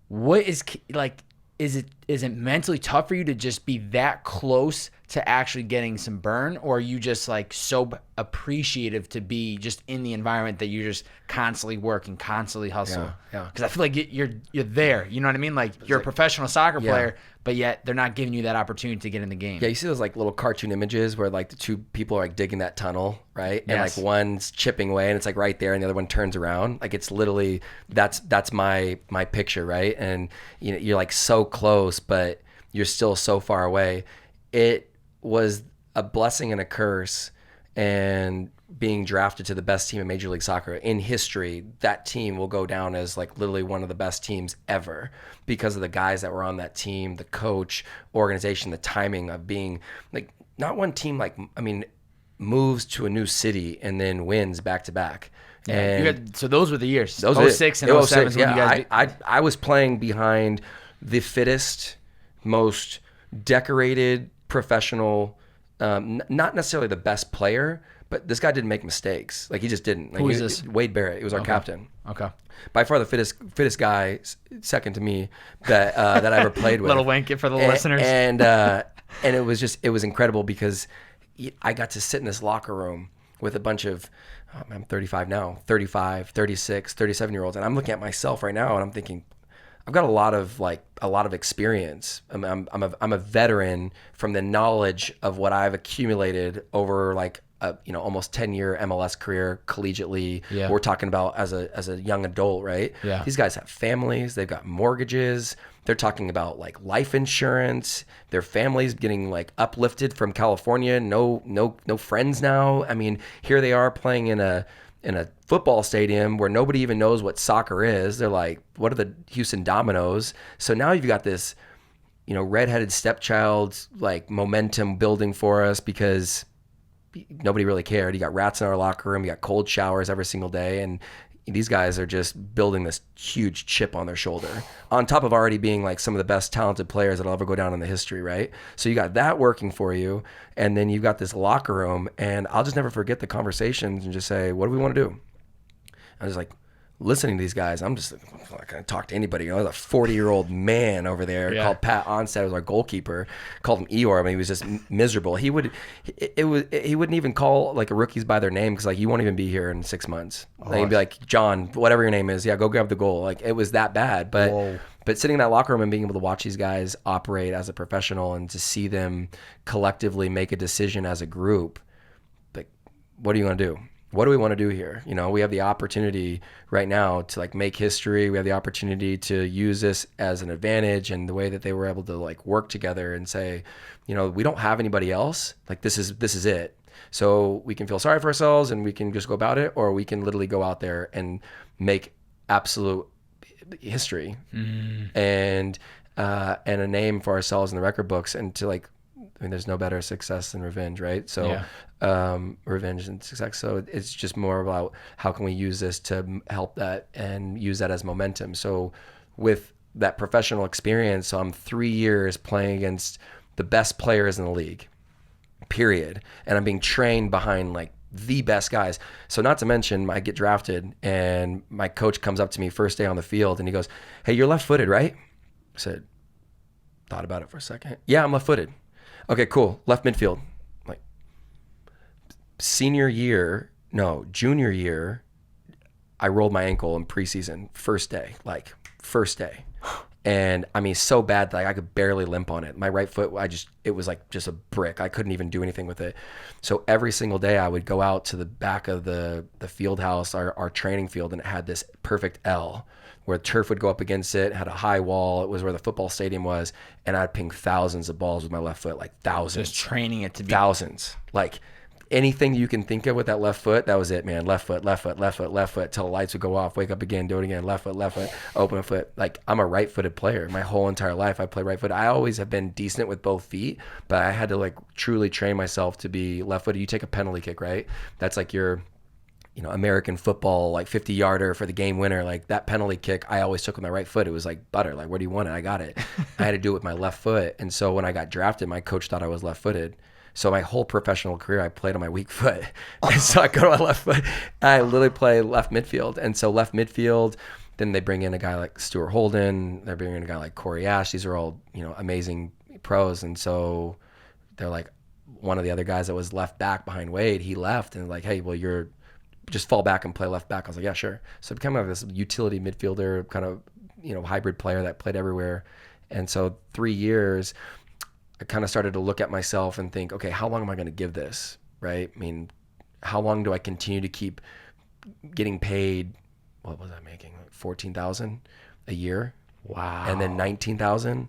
What is like? Is it mentally tough for you to just be that close to actually getting some burn, or are you just like so appreciative to be just in the environment that you're just constantly working, constantly hustle? Yeah. Because I feel like you're there. You know what I mean? Like you're a professional soccer player, but yet they're not giving you that opportunity to get in the game. Yeah, you see those like little cartoon images where like the two people are like digging that tunnel, right? And Yes. like one's chipping away and it's like right there, and the other one turns around. Like it's literally that's my picture, right? And you're like so close, but you're still so far away. It was a blessing and a curse, and being drafted to the best team in Major League Soccer in history. That team will go down as like literally one of the best teams ever because of the guys that were on that team, the coach, organization, the timing of being like not one team like, I mean, moves to a new city and then wins back to back. And so those were the years. Those 06 and 07 when you guys I was playing behind the fittest, most decorated professional, not necessarily the best player, but this guy didn't make mistakes. Like he just didn't. Like, Who is this? Wade Barrett. He was our captain. Okay. By far the fittest guy, second to me, that I ever played with. Little wink for the listeners. And it was incredible because I got to sit in this locker room with a bunch of, I'm 35 now, 35, 36, 37-year-olds. And I'm looking at myself right now and I'm thinking, I've got a lot of experience. I'm a veteran from the knowledge of what I've accumulated over like a, almost 10-year MLS career collegiately. Yeah. We're talking about as a young adult, right? Yeah. These guys have families, they've got mortgages. They're talking about like life insurance. Their families getting like uplifted from California. No friends now. I mean, here they are playing in a football stadium where nobody even knows what soccer is. They're like, what are the Houston Dominoes? So now you've got this, redheaded stepchild like momentum building for us because nobody really cared. You got rats in our locker room. You got cold showers every single day. And these guys are just building this huge chip on their shoulder on top of already being like some of the best talented players that'll ever go down in the history, right? So you got that working for you. And then you've got this locker room, and I'll just never forget the conversations and just say, what do we want to do? I was like, listening to these guys, I'm just not going to talk to anybody. There's a 40-year-old man over there called Pat Onstad, was our goalkeeper. Called him Eeyore. I mean, he was just miserable. He wouldn't even call like rookies by their name because like you won't even be here in 6 months. Like, he'd be like, John, whatever your name is, go grab the goal. Like it was that bad. But sitting in that locker room and being able to watch these guys operate as a professional and to see them collectively make a decision as a group, like, what do you want to do? What do we want to do here? We have the opportunity right now to like make history. We have the opportunity to use this as an advantage, and the way that they were able to like work together and say, we don't have anybody else. Like this is it. So we can feel sorry for ourselves and we can just go about it, or we can literally go out there and make absolute history and a name for ourselves in the record books, and to like, there's no better success than revenge, right? So revenge and success. So it's just more about how can we use this to help that and use that as momentum. So with that professional experience, so I'm 3 years playing against the best players in the league, period. And I'm being trained behind like the best guys. So not to mention, I get drafted and my coach comes up to me first day on the field and he goes, "Hey, you're left-footed, right?" I said, thought about it for a second. "Yeah, I'm left-footed." "Okay, cool. Left midfield." Like junior year, I rolled my ankle in preseason, first day. And I mean, so bad that I could barely limp on it. My right foot, it was like just a brick. I couldn't even do anything with it. So every single day I would go out to the back of the field house, our training field, and it had this perfect L where turf would go up against it, had a high wall. It was where the football stadium was. And I'd ping thousands of balls with my left foot, like thousands. Just training it to be. Thousands. Like anything you can think of with that left foot, that was it, man. Left foot, till the lights would go off, wake up again, do it again, left foot, open foot. Like I'm a right-footed player. My whole entire life I played right foot. I always have been decent with both feet, but I had to like truly train myself to be left-footed. You take a penalty kick, right? That's like your American football, like 50-yarder for the game winner. Like that penalty kick, I always took with my right foot. It was like butter. Like, where do you want it? I got it. I had to do it with my left foot. And so when I got drafted, my coach thought I was left-footed. So my whole professional career, I played on my weak foot. And so I go to my left foot. I literally play left midfield. And so left midfield, then they bring in a guy like Stuart Holden. They're bringing in a guy like Corey Ash. These are all, amazing pros. And so they're like, one of the other guys that was left back behind Wade, he left and like, "Hey, well, you're just fall back and play left back." I was like, "Yeah, sure." So I became like this utility midfielder kind of, hybrid player that played everywhere. And so 3 years, I kind of started to look at myself and think, okay, how long am I going to give this, right? I mean, how long do I continue to keep getting paid? What was I making? Like $14,000 a year. Wow. And then $19,000.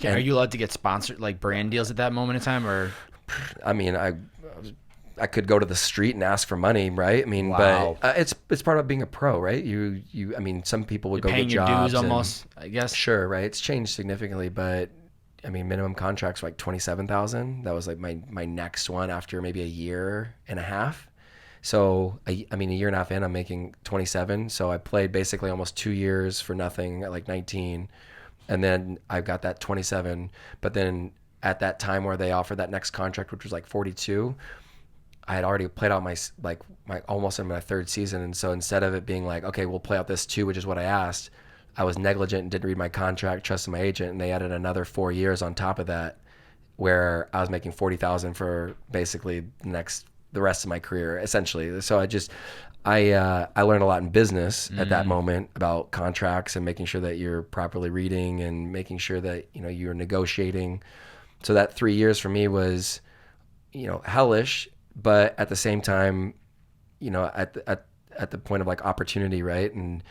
Are you allowed to get sponsored, like brand deals at that moment in time, or? I mean, I could go to the street and ask for money, right? I mean, wow. But it's part of being a pro, right? I mean, some people would go get jobs. Paying your dues almost, I guess. Sure, right? It's changed significantly, but I mean, minimum contracts were like $27,000. That was like my next one after maybe a year and a half. So I mean, a year and a half in, I'm making 27. So I played basically almost 2 years for nothing at like 19, and then I got that 27. But then at that time where they offered that next contract, which was like 42. I had already played out my almost in my third season. And so instead of it being like, okay, we'll play out this 2, which is what I asked, I was negligent and didn't read my contract, trusted my agent, and they added another 4 years on top of that, where I was making $40,000 for basically the next the rest of my career, essentially. So I learned a lot in business at that moment about contracts and making sure that you're properly reading and making sure that, you're negotiating. So that 3 years for me was, hellish, but at the same time, at the point of like opportunity, right? And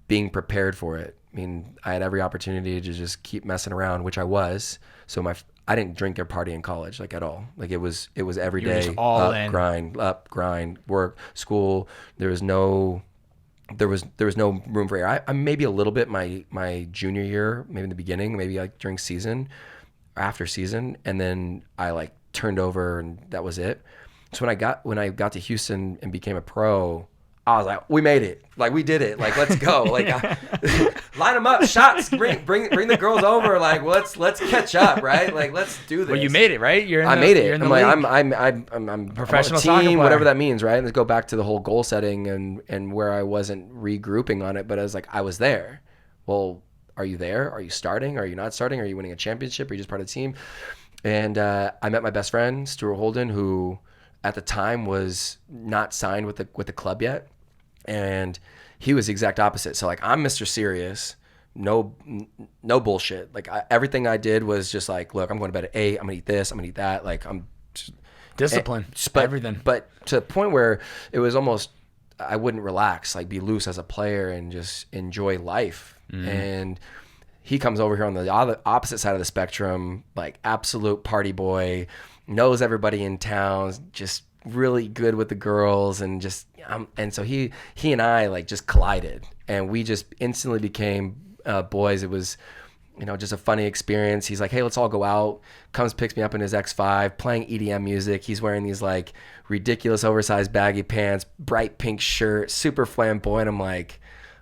being prepared for it. I mean, I had every opportunity to just keep messing around, which I was. So I didn't drink or party in college, like at all. Like it was every You were day, just all up, in. grind, work, school. There was no room for error. I maybe a little bit my junior year, maybe in the beginning, maybe like during season, after season, and then I like turned over and that was it. So when I got to Houston and became a pro, I was like, we made it. Like we did it. Like let's go. Like line them up, shots. Bring the girls over. Like let's catch up, right? Like let's do this. Well, you made it, right? I made it. You're in the league. I'm professional I'm on a soccer team, player. whatever that means, right? Let's go back to the whole goal setting and where I wasn't regrouping on it, but I was like, I was there. Well, are you there? Are you starting? Are you not starting? Are you winning a championship? Are you just part of the team? And I met my best friend, Stuart Holden, who at the time was not signed with the club yet. And he was the exact opposite. So like, I'm Mr. Serious, no bullshit. Like everything I did was just like, look, I'm going to bed at 8. I'm gonna eat this. I'm gonna eat that. Like I'm just, discipline, everything. But to the point where it was almost, I wouldn't relax, like be loose as a player and just enjoy life. And he comes over here on the opposite side of the spectrum, like absolute party boy, knows everybody in town, just really good with the girls, and just and so he and I like just collided, and we just instantly became boys. It was just a funny experience. He's like, hey, let's all go out. Comes, picks me up in his X5, playing EDM music. He's wearing these like ridiculous oversized baggy pants, bright pink shirt, super flamboyant. I'm like,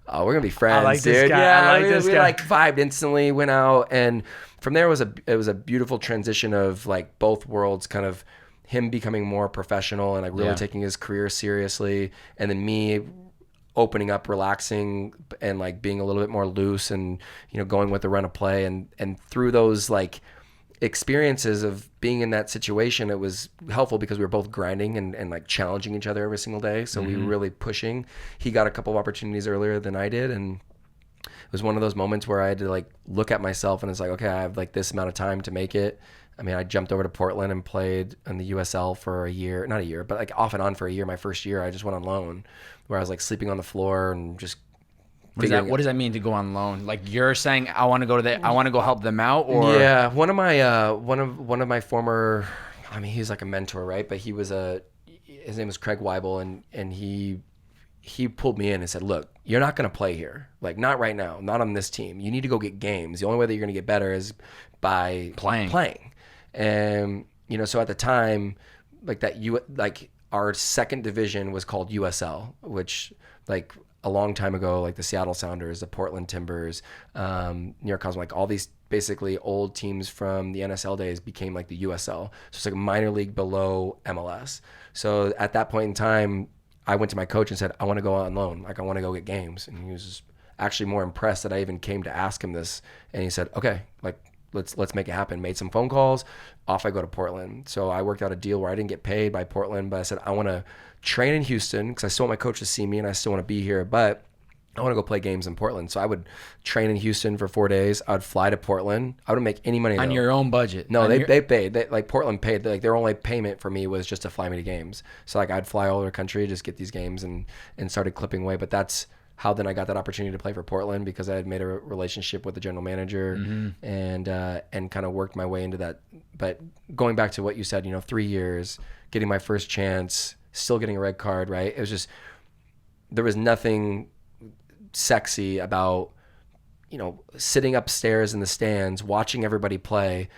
oh, we're gonna be friends, I like dude. this guy. Yeah, I like this we guy. like vibed instantly, went out, and from there it was a beautiful transition of like both worlds, kind of him becoming more professional and like really taking his career seriously, and then me opening up, relaxing, and like being a little bit more loose and going with the run of play, and through those like experiences of being in that situation, it was helpful because we were both grinding and like challenging each other every single day. So we were really pushing. He got a couple of opportunities earlier than I did, and it was one of those moments where I had to like look at myself and it's like, okay, I have like this amount of time to make it. I mean, I jumped over to Portland and played in the USL for a year, not a year, but like off and on for a year. My first year, I just went on loan, where I was like sleeping on the floor and just. What does that mean to go on loan? Like you're saying, I want to go help them out, or yeah, one of my former, I mean, he's like a mentor, right? But his name was Craig Weibel, and he pulled me in and said, look, you're not going to play here, like not right now, not on this team. You need to go get games. The only way that you're going to get better is by playing. And so at the time, like our second division was called USL, which like a long time ago, like the Seattle Sounders, the Portland Timbers, New York Cosmos, like all these basically old teams from the NSL days became like the USL. So it's like a minor league below MLS. So at that point in time, I went to my coach and said, I want to go on loan. Like I want to go get games. And he was actually more impressed that I even came to ask him this. And he said, okay, like let's make it happen. Made some phone calls, off I go to Portland. So I worked out a deal where I didn't get paid by Portland, but I said, I want to train in Houston because I still want my coach to see me and I still want to be here, but I want to go play games in Portland. So I would train in Houston for 4 days. I would fly to Portland. I wouldn't make any money on your own budget. No, they paid. Like Portland paid. Like their only payment for me was just to fly me to games. So like I'd fly all over the country, just get these games and started clipping away. But that's how then I got that opportunity to play for Portland, because I had made a relationship with the general manager and kind of worked my way into that. But going back to what you said, 3 years, getting my first chance, still getting a red card, right? It was just, there was nothing sexy about, sitting upstairs in the stands, watching everybody play,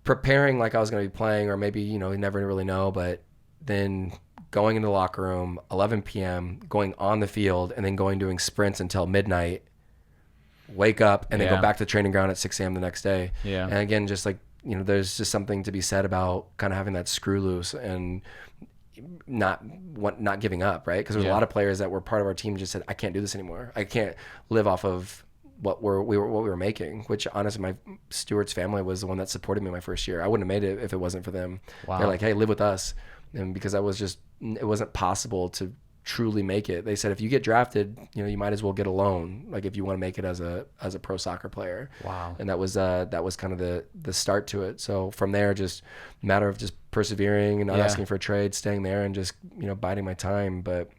preparing like I was going to be playing, or maybe, you never really know, but then going into the locker room, 11 p.m., going on the field, and then doing sprints until midnight, wake up, and then go back to the training ground at 6 a.m. the next day. Yeah. And again, just like, there's just something to be said about kind of having that screw loose and not giving up, right? Because there's a lot of players that were part of our team just said, I can't do this anymore. I can't live off of what we were making, which honestly, my Stewart's family was the one that supported me my first year. I wouldn't have made it if it wasn't for them. Wow. They're like, hey, live with us. And because it wasn't possible to truly make it. They said, if you get drafted, you might as well get a loan. Like if you want to make it as a pro soccer player. Wow. And that was kind of the start to it. So from there, just a matter of just persevering and not asking for a trade, staying there and just, biding my time. But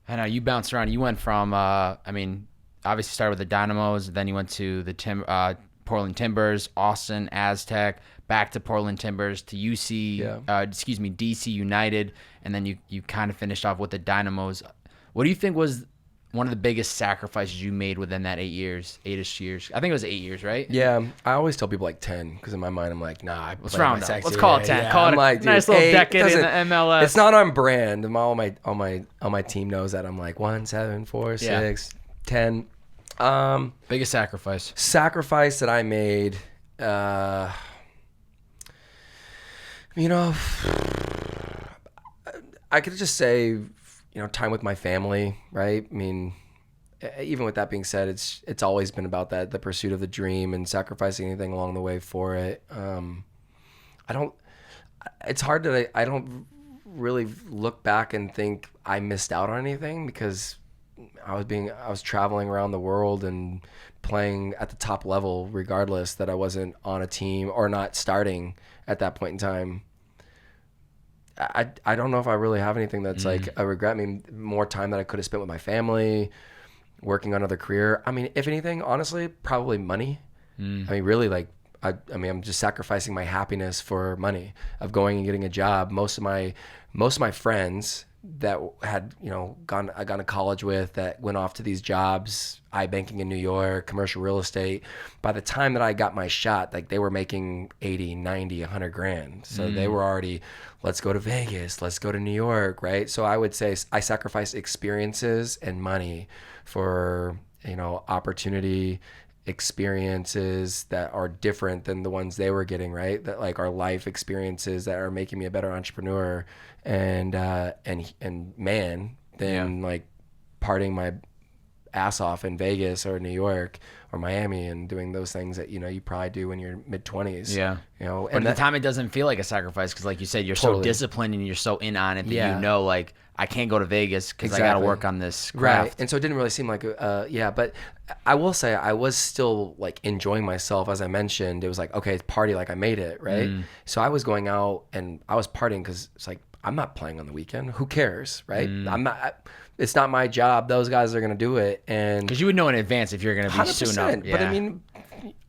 I know you bounced around. You went from, obviously started with the Dynamos, then you went to the Portland Timbers, Austin Aztec, back to Portland Timbers, to DC United, and then you kind of finished off with the Dynamos. What do you think was one of the biggest sacrifices you made within that 8-ish years? I think it was 8 years, right? Yeah, I always tell people like 10 because in my mind I'm like, nah. Let's round up. Let's call it 10. Yeah, call it like, nice little decade in the MLS. It's not on brand. All my team knows that I'm like 1, 7, 4, 6, 10. Biggest sacrifice that I made. I could just say, time with my family, right? I mean, even with that being said, it's always been about that, the pursuit of the dream and sacrificing anything along the way for it. It's hard I don't really look back and think I missed out on anything because I was traveling around the world and playing at the top level regardless that I wasn't on a team or not starting at that point in time. I don't know if I really have anything that's like a regret. I mean, more time that I could have spent with my family, working on another career. I mean, if anything, honestly, probably money. I mean, really, like, I'm just sacrificing my happiness for money of going and getting a job. Most of my friends that had, gone to college with that went off to these jobs, iBanking in New York, commercial real estate. By the time that I got my shot, like they were making 80, 90, 100 grand. So they were already, let's go to Vegas, let's go to New York, right? So I would say I sacrificed experiences and money for, opportunity, experiences that are different than the ones they were getting, right? That like are life experiences that are making me a better entrepreneur and man than like partying my ass off in Vegas or New York or Miami and doing those things that you probably do when you're mid-20s. Yeah. And but at the time it doesn't feel like a sacrifice because like you said, you're totally. So disciplined and you're so in on it that like I can't go to Vegas because exactly. I got to work on this craft. Right. And so it didn't really seem like but I will say I was still like enjoying myself. As I mentioned, it was like, okay, it's party, like I made it, right? So I was going out and I was partying because it's like, I'm not playing on the weekend. Who cares, right? It's not my job. Those guys are going to do it. And because you would know in advance if you're going to be soon up. Yeah. But I mean,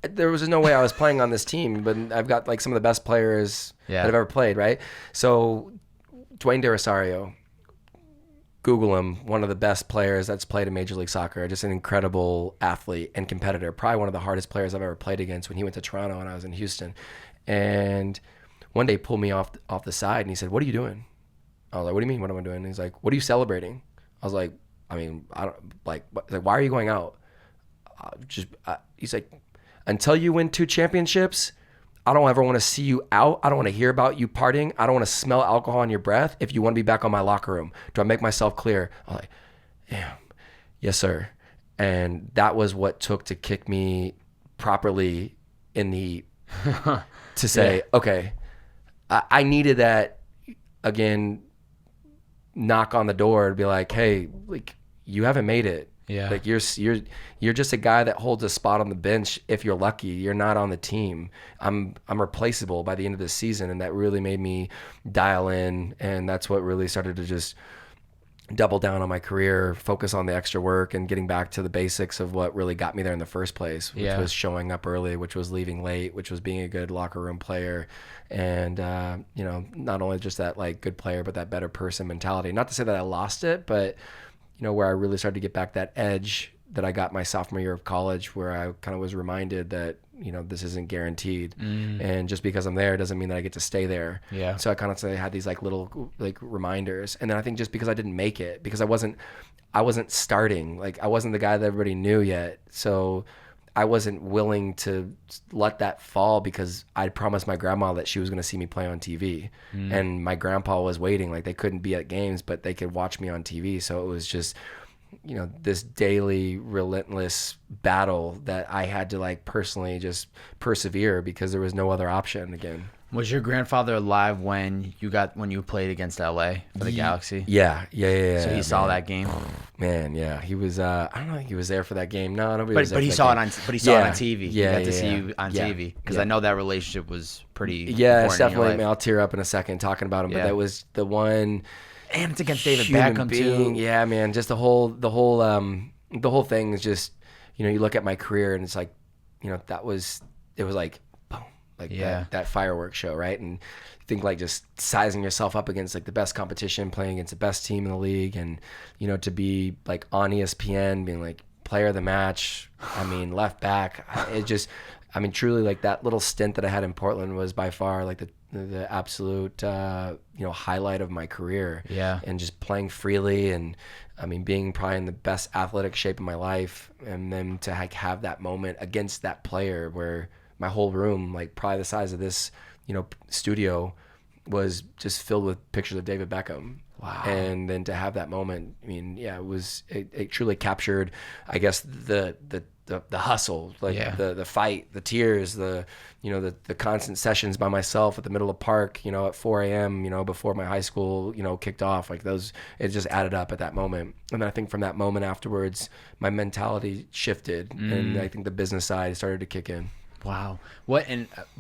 there was no way I was playing on this team, but I've got like some of the best players that I've ever played, right? So Dwayne De Rosario, Google him, one of the best players that's played in Major League Soccer, just an incredible athlete and competitor, probably one of the hardest players I've ever played against when he went to Toronto and I was in Houston. And one day he pulled me off the side and he said, "What are you doing?" I was like, "What do you mean, what am I doing?" And he's like, "What are you celebrating?" I was like, "I mean, I don't like why are you going out?" He's like, "Until you win 2 championships, I don't ever want to see you out. I don't want to hear about you partying. I don't want to smell alcohol in your breath if you want to be back on my locker room. Do I make myself clear?" I was like, "Damn, yes, sir." And that was what took to kick me properly in the to say, okay, I needed that, again, knock on the door to be like, hey, like, you haven't made it. Yeah. Like you're just a guy that holds a spot on the bench if you're lucky. You're not on the team. I'm replaceable by the end of the season, and that really made me dial in, and that's what really started to just double down on my career, focus on the extra work and getting back to the basics of what really got me there in the first place, which was showing up early, which was leaving late, which was being a good locker room player. And, not only just that like good player, but that better person mentality. Not to say that I lost it, but where I really started to get back that edge that I got my sophomore year of college, where I kind of was reminded that, this isn't guaranteed. And just because I'm there doesn't mean that I get to stay there. Yeah. So I kind of had these like little like reminders. And then I think just because I didn't make it, because I wasn't starting, like I wasn't the guy that everybody knew yet. So I wasn't willing to let that fall because I'd promised my grandma that she was going to see me play on TV. And my grandpa was waiting, like they couldn't be at games, but they could watch me on TV. So it was just, this daily relentless battle that I had to like personally just persevere because there was no other option again. Was your grandfather alive when you played against LA for the Galaxy? Yeah. So he saw that game. Man, yeah, he was. I don't think he was there for that game. No, nobody was there. But he saw it on. But he saw it on TV. Yeah, he got to see you on TV because I know that relationship was pretty. Yeah, it's important in your definitely. life. I'll tear up in a second talking about him. But that was the one. And it's against David human Beckham being. too. Yeah, man. Just the whole thing is just, you look at my career and it's like, it was like, boom, like that fireworks show, right? And I think like just sizing yourself up against like the best competition, playing against the best team in the league, and to be like on ESPN, being like player of the match. I mean, left back. Truly like that little stint that I had in Portland was by far like the absolute highlight of my career. Yeah. And just playing freely, and being probably in the best athletic shape of my life, and then to have that moment against that player where my whole room, like probably the size of this studio, was just filled with pictures of David Beckham. Wow. And then to have that moment, it truly captured, I guess, the hustle, like the fight, the tears, the constant sessions by myself at the middle of park, at 4 a.m., before my high school, kicked off. Like those, it just added up at that moment. And then I think from that moment afterwards, my mentality shifted, and I think the business side started to kick in. Wow. What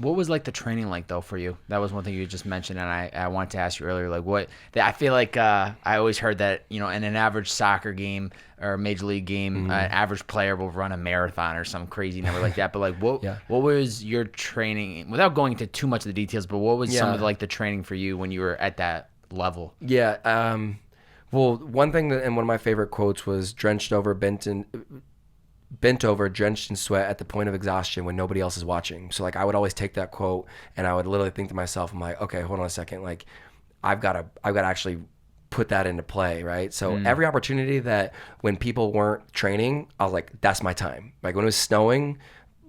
was like the training like though for you? That was one thing you just mentioned, and I wanted to ask you earlier. Like I feel like I always heard that in an average soccer game or major league game, an average player will run a marathon or some crazy number like that. But like what was your training? Without going into too much of the details, but what was some of like the training for you when you were at that level? Yeah. Well, one thing and one of my favorite quotes was bent over, drenched in sweat at the point of exhaustion when nobody else is watching. So like I would always take that quote and I would literally think to myself, I'm like, okay, hold on a second. Like I've got to actually put that into play, right? So every opportunity that when people weren't training, I was like, that's my time. Like when it was snowing,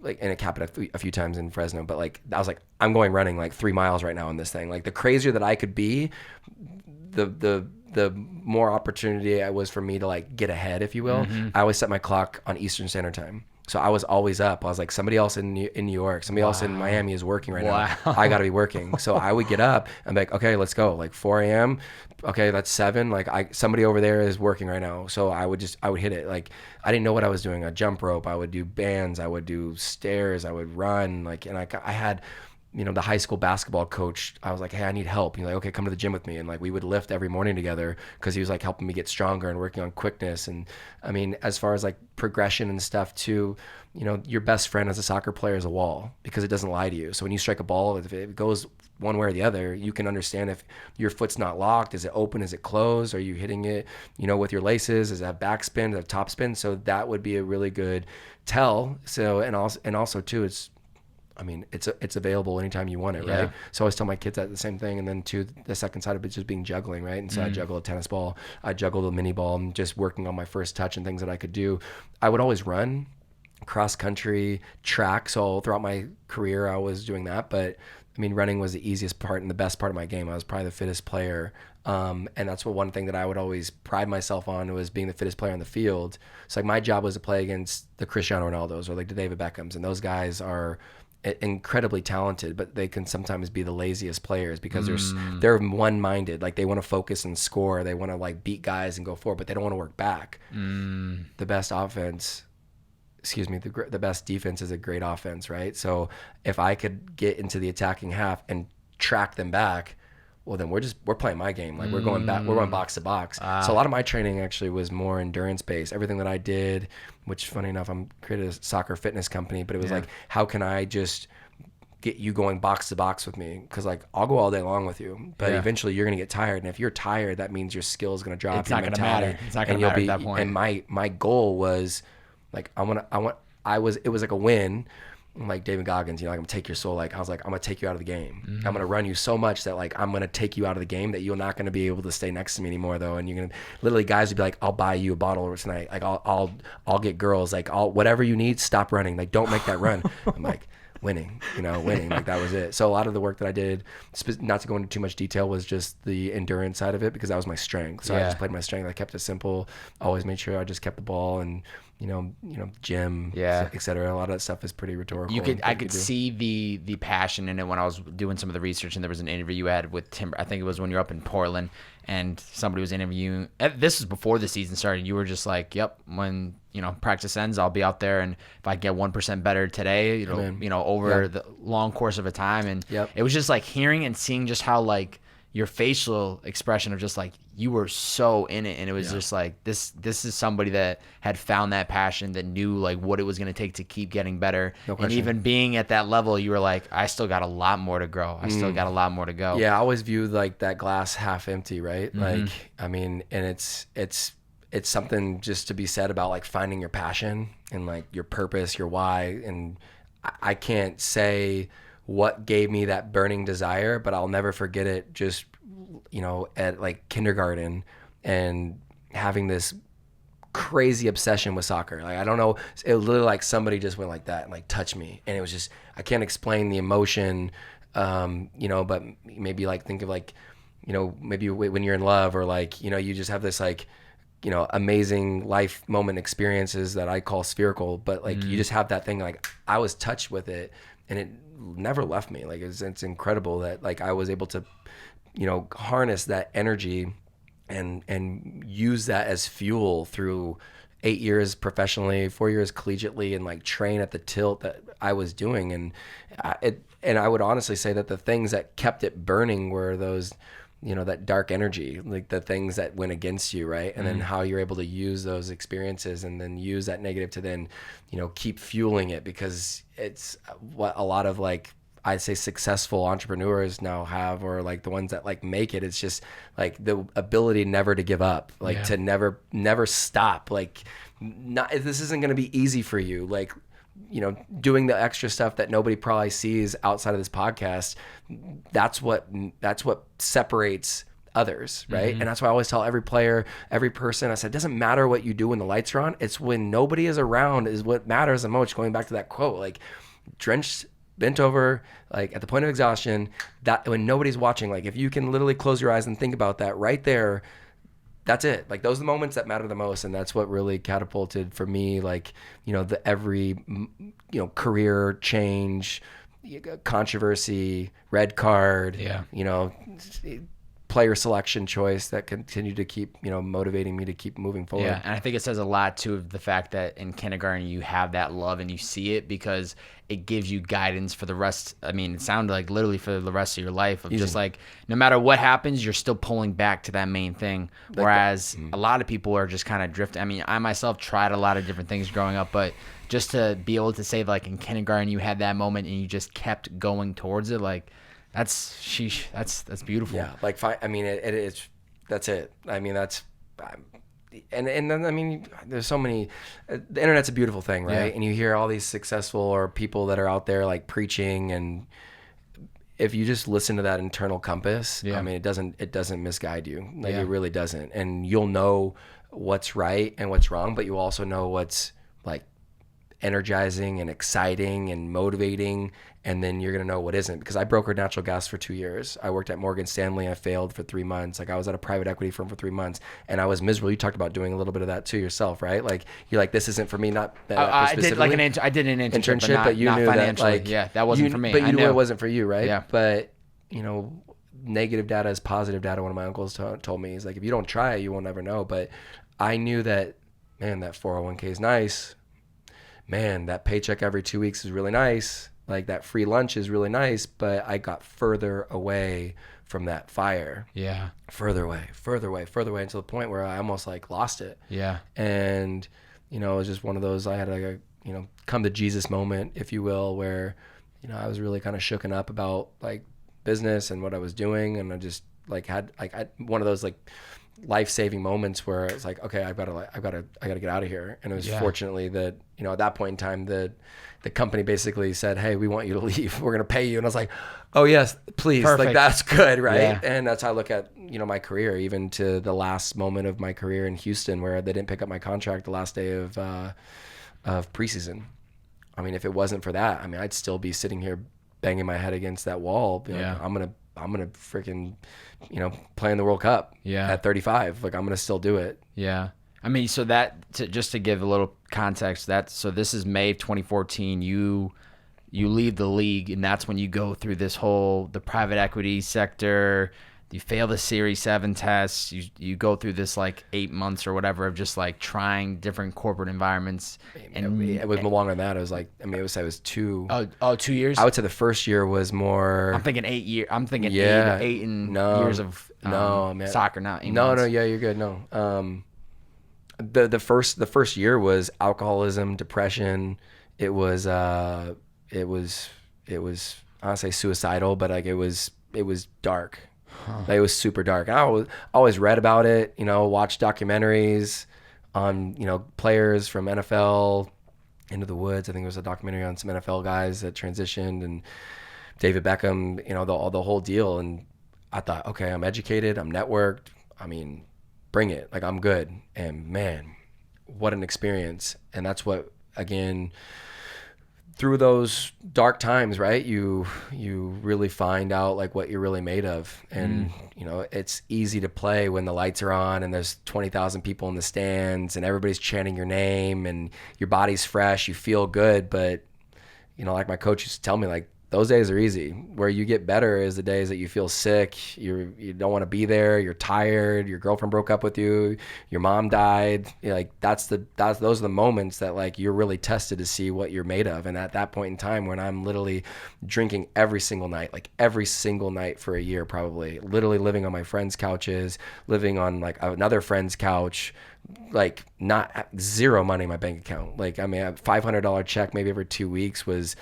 like, and it happened a few times in Fresno, but like I was like, I'm going running like 3 miles right now in this thing. Like the crazier that I could be, the more opportunity it was for me to like get ahead, if you will. I always set my clock on Eastern Standard Time. So I was always up. I was like, somebody else in New York, somebody else in Miami is working right now. I got to be working. So I would get up and be like, okay, let's go. Like 4 a.m. Okay, that's 7. Like somebody over there is working right now. So I would hit it. Like I didn't know what I was doing. A jump rope. I would do bands. I would do stairs. I would run. Like, and I had, the high school basketball coach, I was like, hey, I need help. He's like, okay, come to the gym with me. And like, we would lift every morning together because he was like helping me get stronger and working on quickness. And as far as like progression and stuff too, your best friend as a soccer player is a wall because it doesn't lie to you. So when you strike a ball, if it goes one way or the other, you can understand if your foot's not locked, is it open, is it closed? Are you hitting it, with your laces? Is that backspin, is that topspin? So that would be a really good tell. So, and also too, it's available anytime you want it, right? So I always tell my kids that the same thing. And then too, the second side of it just being juggling, right? And so I juggle a tennis ball, I juggled a mini ball, and just working on my first touch and things that I could do. I would always run, cross country, track. So throughout my career, I was doing that. But running was the easiest part and the best part of my game. I was probably the fittest player. And that's one thing that I would always pride myself on, was being the fittest player on the field. So like my job was to play against the Cristiano Ronaldos or like the David Beckhams. And those guys are incredibly talented, but they can sometimes be the laziest players because they're one-minded. Like they want to focus and score. They want to like beat guys and go forward, but they don't want to work back. The best the best defense is a great offense, right? So if I could get into the attacking half and track them back, well, then we're playing my game. Like we're going back, we're going box to box. So a lot of my training actually was more endurance based. Everything that I did, which funny enough, I'm created a soccer fitness company, but it was like, how can I just get you going box to box with me? Because like I'll go all day long with you, but eventually you're gonna get tired, and if you're tired, that means your skill is gonna drop. It's not gonna matter. It's not gonna matter at that point. And my goal was like it was like a win. Like David Goggins, like I'm gonna take your soul. Like I was like, I'm gonna take you out of the game. I'm gonna run you so much that like I'm gonna take you out of the game that you're not gonna be able to stay next to me anymore though. And you're gonna literally, guys would be like, I'll buy you a bottle tonight. Like I'll get girls. Like whatever you need, stop running. Like don't make that run. I'm like, winning. Like that was it. So a lot of the work that I did, not to go into too much detail, was just the endurance side of it because that was my strength. So I just played my strength. I kept it simple. Always made sure I just kept the ball and gym, Yeah. et cetera. A lot of that stuff is pretty rhetorical. I could see the passion in it when I was doing some of the research, and there was an interview you had with Tim. I think it was when you're up in Portland, and somebody was interviewing. This was before the season started. You were just like, "Yep, when practice ends, I'll be out there, and if I get 1% better today, over the long course of a time." And it was just like hearing and seeing just how like your facial expression of just like you were so in it, and it was just like this is somebody that had found that passion, that knew like what it was going to take to keep getting better. And even being at that level, you were like, I still got a lot more to grow. I still got a lot more to go. Yeah, I always view like that glass half empty, right? Like, I mean, and it's something just to be said about like finding your passion and like your purpose, your why. And I can't say what gave me that burning desire, but I'll never forget it. Just, at like kindergarten and having this crazy obsession with soccer. Like, I don't know, it was literally like somebody just went like that and like touched me. And it was just, I can't explain the emotion, but maybe like think of like, maybe when you're in love or like, you just have this like, amazing life moment experiences that I call spherical, but like you just have that thing. Like I was touched with it and it never left me. Like it's incredible that like I was able to, harness that energy and use that as fuel through 8 years professionally, 4 years collegiately, and like train at the tilt that I was doing. And I would honestly say that the things that kept it burning were those, that dark energy, like the things that went against you, right? And then how you're able to use those experiences and then use that negative to then, keep fueling it, because it's what a lot of like, I'd say successful entrepreneurs now have, or like the ones that like make it. It's just like the ability never to give up, like to never stop. Like this isn't going to be easy for you. Like, doing the extra stuff that nobody probably sees outside of this podcast, that's what separates others, right? And that's why I always tell every player, every person, I said, it doesn't matter what you do when the lights are on. It's when nobody is around is what matters the most. Going back to that quote, like drenched, bent over, like at the point of exhaustion, that when nobody's watching, like if you can literally close your eyes and think about that right there, that's it. Like those are the moments that matter the most. And that's what really catapulted for me, like, every, career change, controversy, red card, player selection choice that continued to keep, motivating me to keep moving forward. Yeah, and I think it says a lot too of the fact that in kindergarten you have that love and you see it, because it gives you guidance for the rest. I mean, it sounded like literally for the rest of your life of just like, no matter what happens, you're still pulling back to that main thing. Like whereas a lot of people are just kind of drifting. I mean, I myself tried a lot of different things growing up, but just to be able to say like in kindergarten you had that moment and you just kept going towards it, like, that's beautiful. Yeah, like I mean, it's that's it. I mean, that's and then I mean, there's so many. The internet's a beautiful thing, right? Yeah. And you hear all these successful or people that are out there like preaching, and if you just listen to that internal compass, I mean, it doesn't misguide you. Like it really doesn't, and you'll know what's right and what's wrong, but you also know what's like energizing and exciting and motivating, and then you're gonna know what isn't. Because I brokered natural gas for 2 years. I worked at Morgan Stanley. I failed for 3 months. Like I was at a private equity firm for 3 months, and I was miserable. You talked about doing a little bit of that too yourself, right? Like you're like, this isn't for me. Not I did like I did an internship, but you knew that like that wasn't for me. But you knew it wasn't for you, right? Yeah. But negative data is positive data. One of my uncles told me, he's like, if you don't try it, you will never know. But I knew that, man, that 401k is nice. Man, that paycheck every 2 weeks is really nice. Like that free lunch is really nice, but I got further away from that fire. Yeah. Further away until the point where I almost like lost it. Yeah. And, it was just one of those, I had like a, come to Jesus moment, if you will, where, I was really kind of shooken up about like business and what I was doing. And I just like had like one of those like life-saving moments where it's like, okay, I gotta get out of here. And it was fortunately that, at that point in time, the company basically said, hey, we want you to leave. We're going to pay you. And I was like, oh yes, please. Perfect. Like that's good. Right. Yeah. And that's how I look at, my career, even to the last moment of my career in Houston, where they didn't pick up my contract the last day of preseason. I mean, if it wasn't for that, I mean, I'd still be sitting here banging my head against that wall. I'm going to freaking, play in the World Cup at 35. Like I'm going to still do it. Yeah. I mean, so just to give a little context, so this is May of 2014. You leave the league, and that's when you go through the private equity sector. You fail the Series 7 tests. You go through this like 8 months or whatever of just like trying different corporate environments. And it was longer than that. It was like, I mean, it was 2. 2 years. I would say the first year was more. I'm thinking 8 years. I'm thinking Yeah. eight years of man. soccer, not 8 No, months. no, yeah, you're good. No, the first year was alcoholism, depression. It was I don't say suicidal, but like it was dark. Like, it was super dark. I always read about it, watched documentaries on, players from NFL, Into the Woods. I think it was a documentary on some NFL guys that transitioned, and David Beckham, the whole deal. And I thought, okay, I'm educated, I'm networked. I mean, bring it. Like, I'm good. And man, what an experience. And that's what, again, through those dark times, right, you really find out like what you're really made of. And it's easy to play when the lights are on and there's 20,000 people in the stands and everybody's chanting your name and your body's fresh, you feel good. But like my coach used to tell me, like, those days are easy. Where you get better is the days that you feel sick, you don't want to be there, you're tired, your girlfriend broke up with you, your mom died. Like, those are the moments that like you're really tested to see what you're made of. And at that point in time, when I'm literally drinking every single night for a year, probably literally living on my friends' couches, living on like another friend's couch, like not zero money in my bank account. Like, I mean, a $500 check maybe every 2 weeks was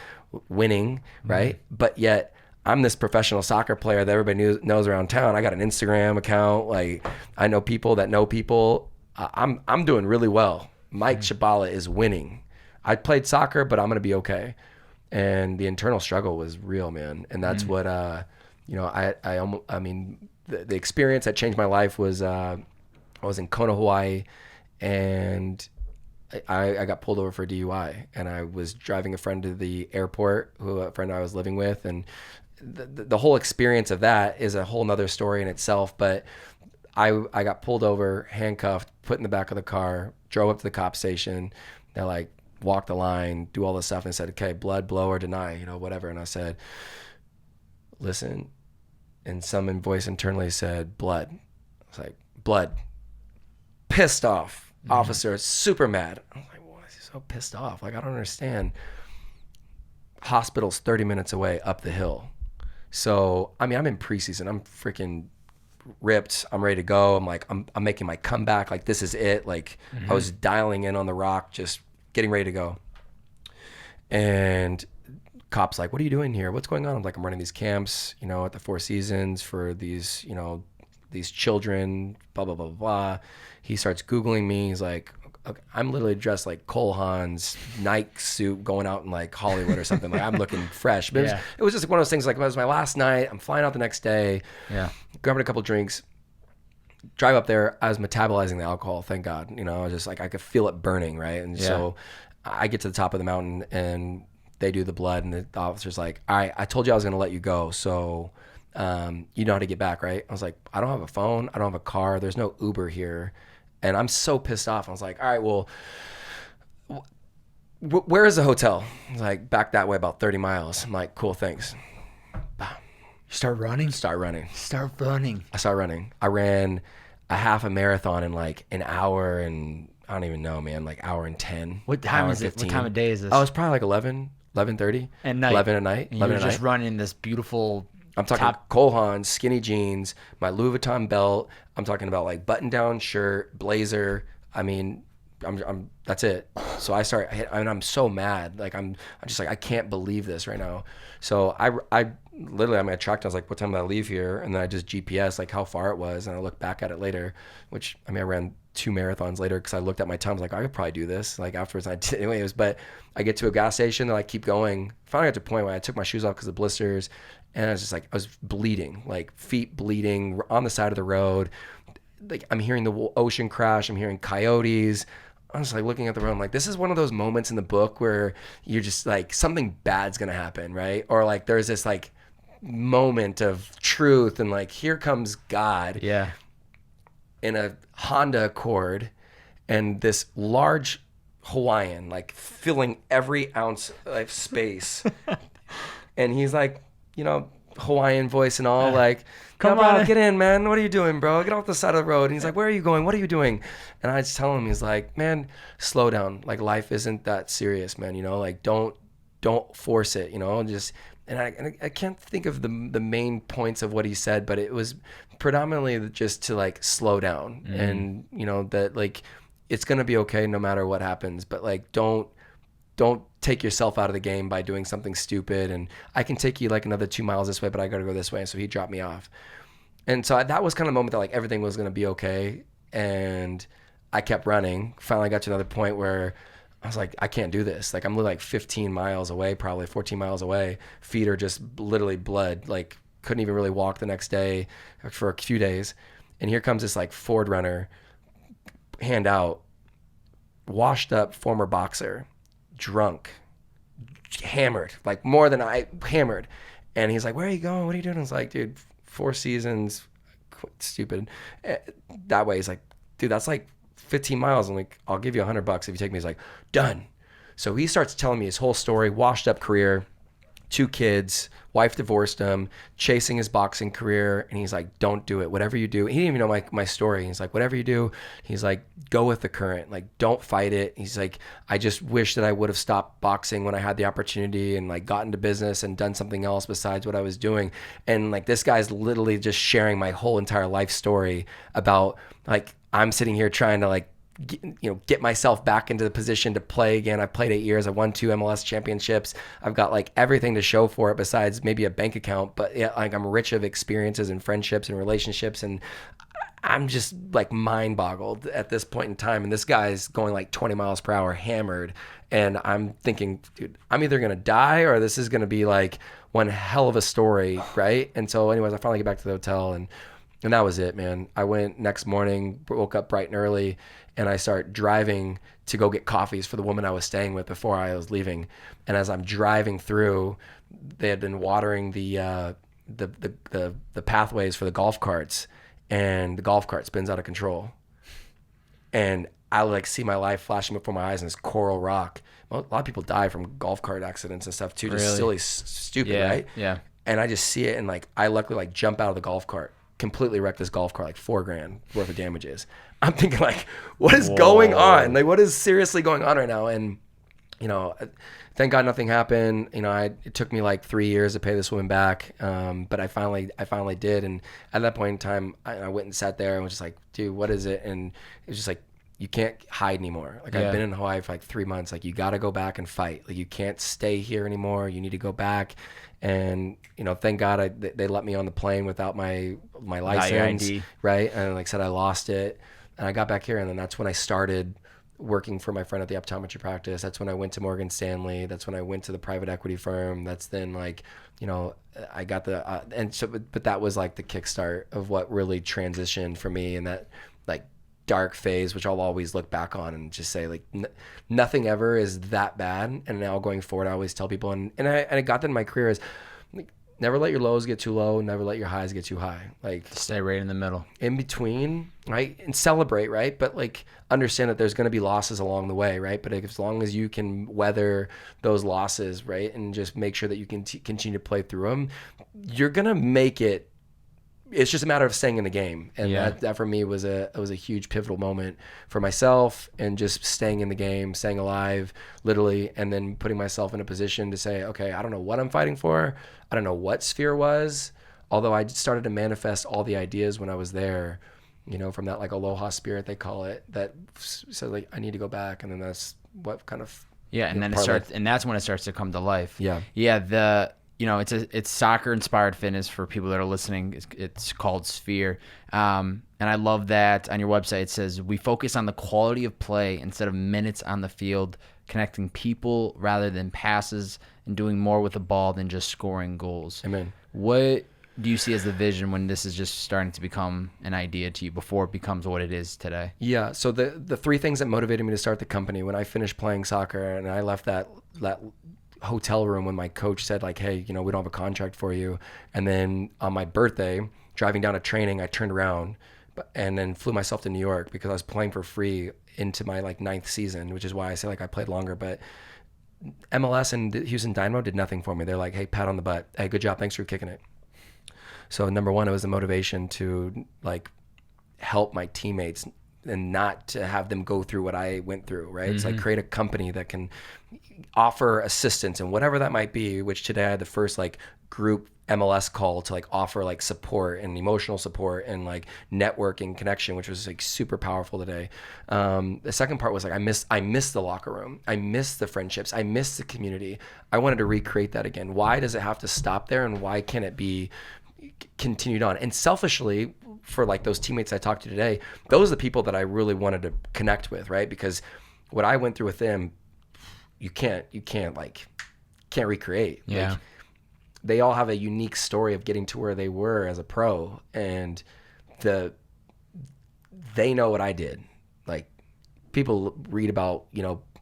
winning, right? Mm-hmm. But yet I'm this professional soccer player that everybody knows around town. I got an Instagram account. Like, I know people that know people. I'm doing really well. Mike Chabala is winning. I played soccer, but I'm going to be okay. And the internal struggle was real, man. And that's what, I mean, the experience that changed my life was, I was in Kona, Hawaii, and I got pulled over for a DUI, and I was driving a friend to the airport, a friend I was living with, and the whole experience of that is a whole nother story in itself. But I got pulled over, handcuffed, put in the back of the car, drove up to the cop station. They like walk the line, do all this stuff, and said, okay, blood, blow, or deny, whatever. And I said, listen, and some voice internally said, blood. I was like, blood. Pissed off. Officer, super mad. I'm like, why is he so pissed off? Like, I don't understand. Hospital's 30 minutes away up the hill. So, I mean, I'm in preseason. I'm freaking ripped. I'm ready to go. I'm like, I'm making my comeback. Like, this is it. Like, I was dialing in on the rock, just getting ready to go. And cop's like, what are you doing here? What's going on? I'm like, I'm running these camps, at the Four Seasons for these, these children, blah, blah, blah, blah. He starts Googling me. He's like, okay, I'm literally dressed like Cole Haan's Nike suit going out in like Hollywood or something. Like, I'm looking fresh. But it was just one of those things, like, it was my last night. I'm flying out the next day. Yeah. Grabbing a couple drinks. Drive up there. I was metabolizing the alcohol, thank God. I was just like, I could feel it burning, right? And so I get to the top of the mountain and they do the blood, and the officer's like, all right, I told you I was going to let you go. So you know how to get back, right? I was like, I don't have a phone. I don't have a car. There's no Uber here. And I'm so pissed off. I was like, all right, well, where is the hotel? He's like, back that way about 30 miles. I'm like, cool, thanks. Start running? I start running. I ran a half a marathon in like an hour and, I don't even know, man, like hour and 10. What time is it? What time of day is this? Oh, it's probably like 11:30. At night? 11 at night. And you're just running this beautiful... I'm talking Cole Haan, skinny jeans, my Louis Vuitton belt. I'm talking about like button-down shirt, blazer. I mean, I'm that's it. So I'm so mad. Like, I'm just like, I can't believe this right now. So I literally, I tracked. I was like, what time did I leave here? And then I just GPS like how far it was, and I looked back at it later. Which, I mean, I ran 2 marathons later because I looked at my time. I was like, I could probably do this. Like, afterwards, I did anyways. But I get to a gas station, and I keep going. Finally got to a point where I took my shoes off because of blisters. And I was just like, I was bleeding, like feet bleeding on the side of the road. Like, I'm hearing the ocean crash. I'm hearing coyotes. I was like looking at the road. I'm like, this is one of those moments in the book where you're just like, something bad's going to happen, right? Or like, there's this like moment of truth. And like, here comes God in a Honda Accord. and this large Hawaiian, like filling every ounce of space. And he's like, Hawaiian voice and all, like, come on, get in, man. What are you doing, bro? Get off the side of the road. And he's like, where are you going? What are you doing? And I just tell him, he's like, man, slow down. Like, life isn't that serious, man. Like, don't force it, just. And I can't think of the main points of what he said, but it was predominantly just to like slow down and that like it's gonna be okay no matter what happens, but like don't take yourself out of the game by doing something stupid. And I can take you like another 2 miles this way, but I gotta go this way. And so he dropped me off, and so that was kind of the moment that like everything was gonna be okay. And I kept running. Finally got to another point where I was like, I can't do this. Like, I'm like 15 miles away, probably 14 miles away. Feet are just literally bled. Like, couldn't even really walk the next day for a few days. And here comes this like Ford runner, hand out, washed up former boxer, drunk, hammered, like more than I hammered. And he's like, where are you going? What are you doing? I was like, dude, 4 seasons, stupid. That way, he's like, dude, that's like 15 miles. I'm like, I'll give you $100 if you take me. He's like, done. So he starts telling me his whole story, washed up career, 2 kids, wife divorced him, chasing his boxing career. And he's like, don't do it. Whatever you do. He didn't even know my story. He's like, whatever you do, he's like, go with the current. Like, don't fight it. He's like, I just wish that I would have stopped boxing when I had the opportunity and like got into business and done something else besides what I was doing. And like, this guy's literally just sharing my whole entire life story about like, I'm sitting here trying to like, get myself back into the position to play again. I played 8 years. I won 2 MLS championships. I've got like everything to show for it besides maybe a bank account. But yeah, like I'm rich of experiences and friendships and relationships. And I'm just like mind boggled at this point in time. And this guy's going like 20 miles per hour hammered. And I'm thinking, dude, I'm either going to die or this is going to be like one hell of a story. Right. And so anyways, I finally get back to the hotel and that was it, man. I went next morning, woke up bright and early, and I start driving to go get coffees for the woman I was staying with before I was leaving. And as I'm driving through, they had been watering the pathways for the golf carts, and the golf cart spins out of control. And I like see my life flashing before my eyes in this coral rock. A lot of people die from golf cart accidents and stuff too, just silly, stupid, right? Yeah. And I just see it, and like I luckily like jump out of the golf cart. Completely wrecked this golf cart, like $4,000 worth of damages. I'm thinking like, what is going on? Like, what is seriously going on right now? And, thank God nothing happened. It took me like 3 years to pay this woman back. But I finally did. And at that point in time, I went and sat there and was just like, dude, what is it? And it was just like, you can't hide anymore. Like I've been in Hawaii for like 3 months. Like you got to go back and fight. Like you can't stay here anymore. You need to go back. And thank God they let me on the plane without my license, ID. right? And like I said, I lost it, and I got back here, and then that's when I started working for my friend at the optometry practice. That's when I went to Morgan Stanley. That's when I went to the private equity firm. That's then like I got the and so, but that was like the kickstart of what really transitioned for me, and that like dark phase, which I'll always look back on and just say like nothing ever is that bad. And now going forward, I always tell people, and I got that in my career is like, never let your lows get too low, never let your highs get too high. Like stay right in the middle, in between, right? And celebrate, right? But like understand that there's going to be losses along the way, right? But as long as you can weather those losses, right, and just make sure that you can continue to play through them, you're gonna make it. It's just a matter of staying in the game. And that for me was a huge pivotal moment for myself, and just staying in the game, staying alive, literally, and then putting myself in a position to say, okay, I don't know what I'm fighting for. I don't know what sphere was, although I started to manifest all the ideas when I was there, from that like aloha spirit, they call it, that said like, I need to go back. And then that's what kind of, and then it starts, and that's when it starts to come to life. Yeah. It's soccer inspired fitness for people that are listening. It's called Sphere. And I love that on your website it says, we focus on the quality of play instead of minutes on the field, connecting people rather than passes, and doing more with the ball than just scoring goals. Amen. What do you see as the vision when this is just starting to become an idea to you before it becomes what it is today? Yeah. So the 3 things that motivated me to start the company, when I finished playing soccer and I left that hotel room when my coach said like, hey, we don't have a contract for you. And then on my birthday, driving down to training, I turned around and then flew myself to New York because I was playing for free into my like 9th season, which is why I say like I played longer. But MLS and the Houston Dynamo did nothing for me. They're like, hey, pat on the butt. Hey, good job. Thanks for kicking it. So number one, it was the motivation to like help my teammates and not to have them go through what I went through, right? It's like create a company that can offer assistance and whatever that might be, which today I had the first like group MLS call to like offer like support and emotional support and like networking connection, which was like super powerful today. The second part was like I missed the locker room. I missed the friendships. I missed the community. I wanted to recreate that again. Why does it have to stop there, and why can't it be continued on? And selfishly, for like those teammates I talked to today, those are the people that I really wanted to connect with, right? Because what I went through with them, you can't recreate. Yeah. Like, they all have a unique story of getting to where they were as a pro, and they know what I did. Like, people read about,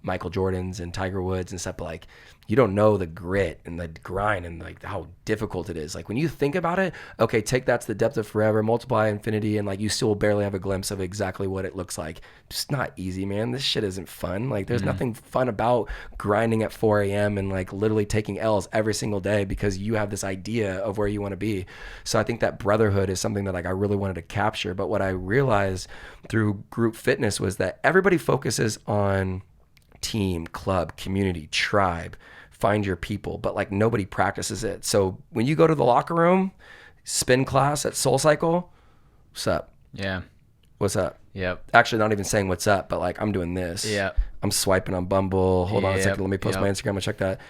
Michael Jordan's and Tiger Woods and stuff, but like, you don't know the grit and the grind and like how difficult it is. Like when you think about it, okay, take that to the depth of forever, multiply infinity, and like you still barely have a glimpse of exactly what it looks like. It's not easy, man. This shit isn't fun. Like there's nothing fun about grinding at 4 a.m. and like literally taking L's every single day because you have this idea of where you want to be. So I think that brotherhood is something that like I really wanted to capture. But what I realized through group fitness was that everybody focuses on team, club, community, tribe, find your people, but like nobody practices it. So when you go to the locker room, spin class at Soul Cycle, what's up? Yeah. What's up? Yep. Actually, not even saying what's up, but like I'm doing this. Yeah. I'm swiping on Bumble. Hold on a Yep. second. Let me post my Instagram. I'll check that.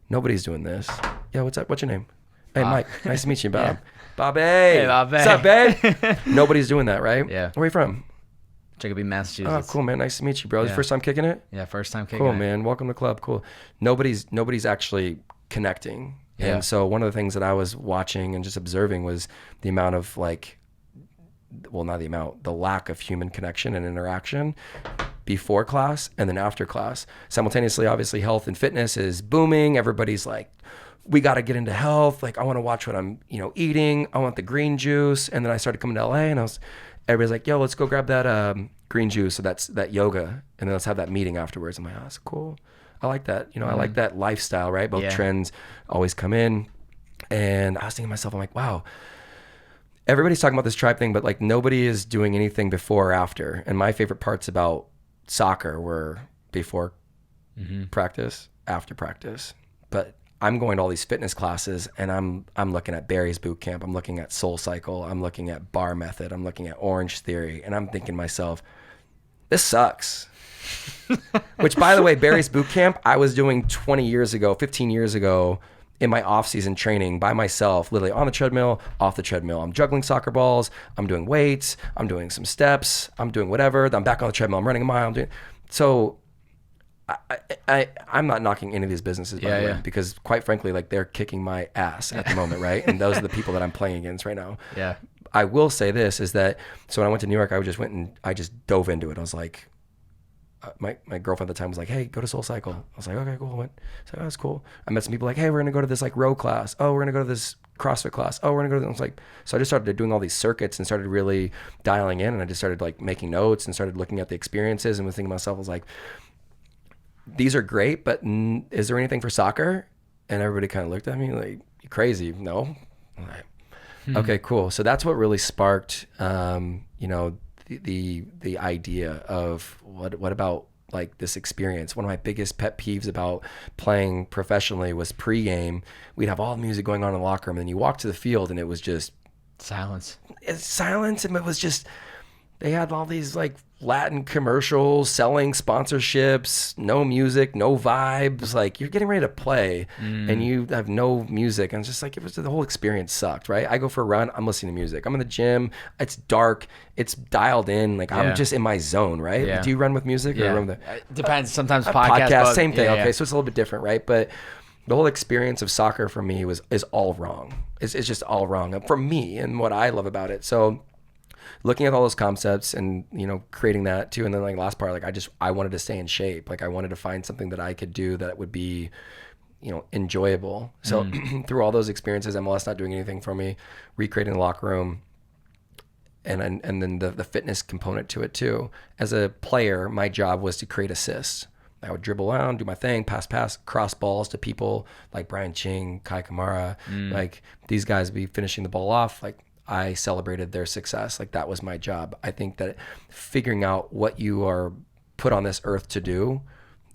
Nobody's doing this. Yeah, what's up? What's your name? Hey, Mike. Nice to meet you, Bob. Bobbbaaaay. Hey, Bobbbaaaay. What's up, babe? Nobody's doing that, right? Yeah. Where are you from? Jacoby, Massachusetts. Oh, cool, man. Nice to meet you, bro. Yeah. First time kicking it? Yeah, first time kicking Cool, it. man. Welcome to the club. Cool. Nobody's actually connecting. Yeah. And so one of the things that I was watching and just observing was the amount of like, well, not the amount, the lack of human connection and interaction before class and then after class. Simultaneously, obviously, health and fitness is booming. Everybody's like, we got to get into health. Like, I want to watch what I'm, eating. I want the green juice. And then I started coming to LA and everybody's like, yo, let's go grab that green juice. So that's that yoga. And then let's have that meeting afterwards. I'm like, oh, that's cool. I like that. I like that lifestyle, right? Both trends always come in. And I was thinking to myself, I'm like, wow, everybody's talking about this tribe thing, but like nobody is doing anything before or after. And my favorite parts about soccer were before practice, after practice. But I'm going to all these fitness classes and I'm looking at Barry's boot camp. I'm looking at Soul Cycle. I'm looking at Bar Method. I'm looking at Orange Theory. And I'm thinking to myself, this sucks. Which, by the way, Barry's boot camp, I was doing 15 years ago in my off-season training by myself, literally on the treadmill, off the treadmill. I'm juggling soccer balls. I'm doing weights. I'm doing some steps. I'm doing whatever. I'm back on the treadmill. I'm running a mile. So I'm not knocking any of these businesses, by the way, because quite frankly, like they're kicking my ass at the moment, right? And those are the people that I'm playing against right now. Yeah. I will say this is that, so when I went to New York, I just dove into it. I was like, my girlfriend at the time was like, hey, go to Soul Cycle. I was like, okay, cool. I went. So that's cool. I met some people like, hey, we're going to go to this like row class. Oh, we're going to go to this CrossFit class. Oh, we're going to go to this. I was like, so I just started doing all these circuits and started really dialing in. And I just started like making notes and started looking at the experiences and was thinking to myself, I was like, these are great, but is there anything for soccer? And everybody kind of looked at me like, you crazy. No. I'm like, okay, cool. So that's what really sparked, the idea of what about like this experience. One of my biggest pet peeves about playing professionally was pregame. We'd have all the music going on in the locker room, and then you walk to the field, and it was just silence. It's silence, and it was just they had all these like Latin commercials selling sponsorships, no music, no vibes. Like you're getting ready to play and you have no music. And it's just like, the whole experience sucked, right? I go for a run, I'm listening to music. I'm in the gym, it's dark, it's dialed in. Like I'm just in my zone, right? Yeah. Do you run with music or run with depends. Sometimes podcast, same thing. Okay. So it's a little bit different, right? But the whole experience of soccer for me is all wrong. It's just all wrong for me and what I love about it. So looking at all those concepts and, creating that too. And then like last part, like I wanted to stay in shape. Like I wanted to find something that I could do that would be, enjoyable. So through all those experiences, MLS not doing anything for me, recreating the locker room, and then the fitness component to it too. As a player, my job was to create assists. I would dribble around, do my thing, pass, cross balls to people like Brian Ching, Kai Kamara. Like these guys would be finishing the ball off. Like I celebrated their success. Like that was my job. I think that figuring out what you are put on this earth to do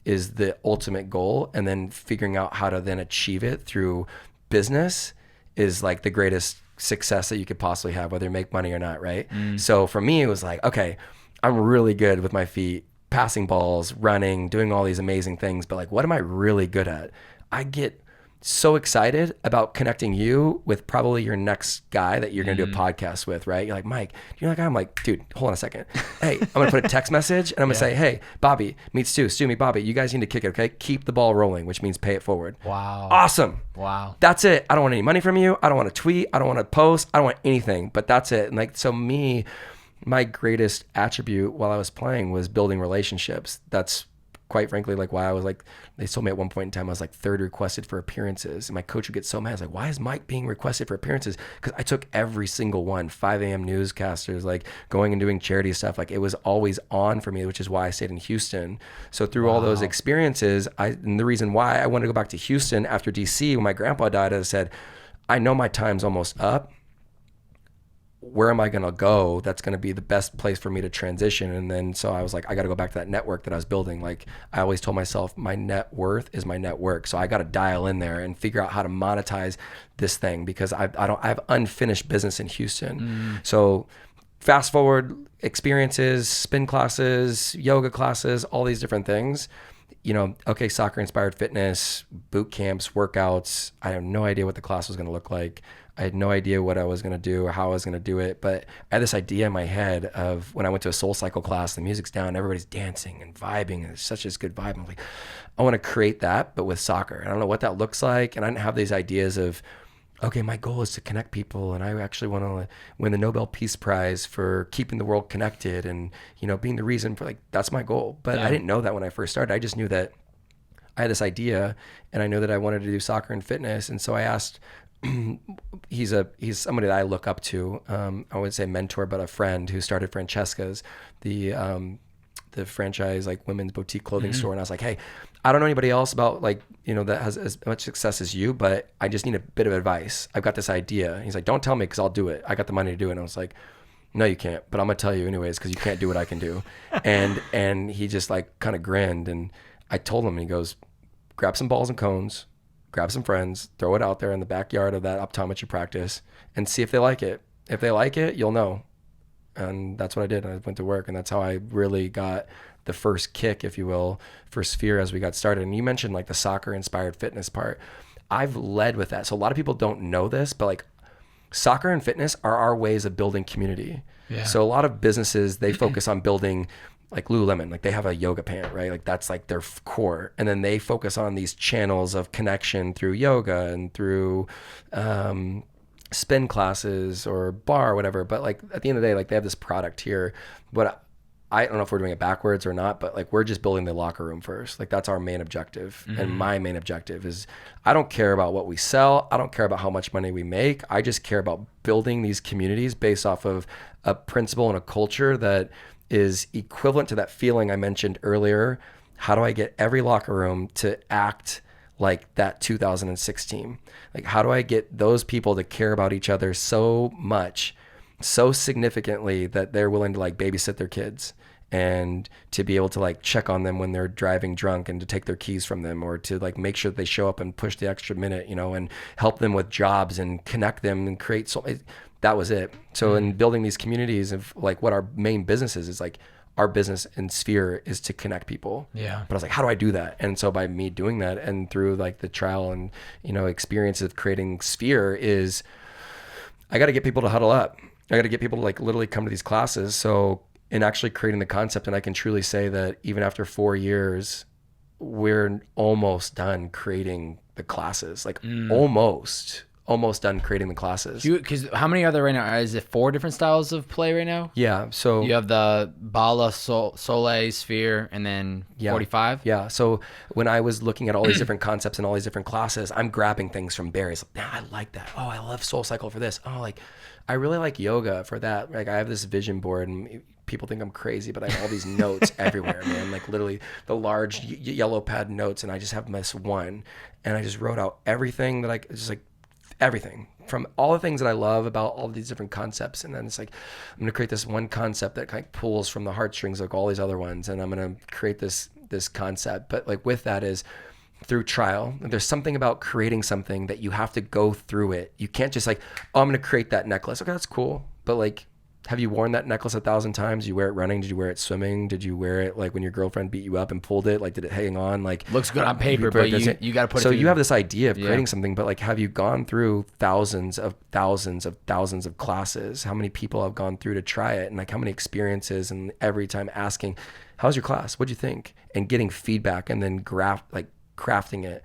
is the ultimate goal. And then figuring out how to then achieve it through business is like the greatest success that you could possibly have, whether you make money or not, right? So for me, it was like, okay, I'm really good with my feet, passing balls, running, doing all these amazing things, but like, what am I really good at? I get so excited about connecting you with probably your next guy that you're going to do a podcast with, right? You're like, Mike, you're like, I'm like, dude, hold on a second. Hey, I'm going to put a text message and I'm going to say, hey, Bobby, meet Stu, meet Bobby. You guys need to kick it, okay? Keep the ball rolling, which means pay it forward. Wow. Awesome. Wow. That's it. I don't want any money from you. I don't want to tweet. I don't want to post. I don't want anything, but that's it. And like, so my greatest attribute while I was playing was building relationships. That's quite frankly like why I was like, they told me at one point in time I was like third requested for appearances, and my coach would get so mad. I was like, why is Mike being requested for appearances? Because I took every single one. 5 a.m. newscasters, like going and doing charity stuff, like it was always on for me, which is why I stayed in Houston. So through all those experiences, and the reason why I wanted to go back to Houston after DC when my grandpa died, I said, I know my time's almost up. Where am I going to go that's going to be the best place for me to transition? And then so I was like, I got to go back to that network that I was building. Like I always told myself, my net worth is my network. So I got to dial in there and figure out how to monetize this thing, because I have unfinished business in Houston. So fast forward, experiences, spin classes, yoga classes, all these different things. You know, okay, soccer inspired fitness, boot camps, workouts. I have no idea what the class was going to look like. I had no idea what I was going to do or how I was going to do it. But I had this idea in my head of when I went to a Soul Cycle class, the music's down, everybody's dancing and vibing, and it's such a good vibe. I'm like, I want to create that, but with soccer. I don't know what that looks like. And I didn't have these ideas of, okay, my goal is to connect people, and I actually want to win the Nobel Peace Prize for keeping the world connected and, you know, being the reason for, like, that's my goal. But I didn't know that when I first started. I just knew that I had this idea, and I knew that I wanted to do soccer and fitness. And so I asked, he's somebody that I look up to. I wouldn't say mentor, but a friend who started Francesca's, the franchise, like women's boutique clothing store. And I was like, hey, I don't know anybody else about, like, you know, that has as much success as you, but I just need a bit of advice. I've got this idea. He's like, don't tell me, because I'll do it. I got the money to do it. And I was like, no, you can't, but I'm gonna tell you anyways, because you can't do what I can do. And he just like kind of grinned, and I told him, and he goes, grab some balls and cones, grab some friends, throw it out there in the backyard of that optometry practice, and see if they like it. If they like it, you'll know. And that's what I did. I went to work, and that's how I really got the first kick, if you will, for Sphere as we got started. And you mentioned like the soccer inspired fitness part. I've led with that. So a lot of people don't know this, but like soccer and fitness are our ways of building community. Yeah. So a lot of businesses, they focus on building, like Lululemon, like they have a yoga pant, right? Like that's like their core. And then they focus on these channels of connection through yoga and through spin classes or bar or whatever. But like at the end of the day, like they have this product here. But I don't know if we're doing it backwards or not, but like we're just building the locker room first. Like that's our main objective. And my main objective is, I don't care about what we sell. I don't care about how much money we make. I just care about building these communities based off of a principle and a culture that is equivalent to that feeling I mentioned earlier. How do I get every locker room to act like that 2006 team? Like, how do I get those people to care about each other so much, so significantly, that they're willing to like babysit their kids and to be able to like check on them when they're driving drunk and to take their keys from them, or to like make sure that they show up and push the extra minute, you know, and help them with jobs and connect them and create that was it. So in building these communities of like what our main business is like our business in Sphere is to connect people. Yeah. But I was like, how do I do that? And so by me doing that, and through like the trial and, you know, experience of creating Sphere, is I got to get people to huddle up. I got to get people to like literally come to these classes. So in actually creating the concept, and I can truly say that even after 4 years, we're almost done creating the classes, like almost almost done creating the classes. Because how many are there right now? Is it 4 different styles of play right now? Yeah. So you have the Bala, Soleil, Sphere, and then 45? Yeah. So when I was looking at all these different concepts and all these different classes, I'm grabbing things from Barry's. Like, I like that. Oh, I love Soul Cycle for this. Oh, like I really like yoga for that. Like I have this vision board and people think I'm crazy, but I have all these notes everywhere, man. Like literally the large yellow pad notes, and I just have this one, and I just wrote out everything that just like everything from all the things that I love about all these different concepts. And then it's like, I'm going to create this one concept that kind of pulls from the heartstrings like all these other ones. And I'm going to create this concept. But like with that is through trial, there's something about creating something that you have to go through it. You can't just like, oh, I'm going to create that necklace. Okay, that's cool. But like, have you worn that necklace 1,000 times? Did you wear it running? Did you wear it swimming? Did you wear it like when your girlfriend beat you up and pulled it? Like, did it hang on? Like, looks good on paper, but you got to put it. So you have this idea of creating something, but like, have you gone through thousands of classes? How many people have gone through to try it, and like how many experiences? And every time asking, "How's your class? What'd you think?" and getting feedback, and then crafting it.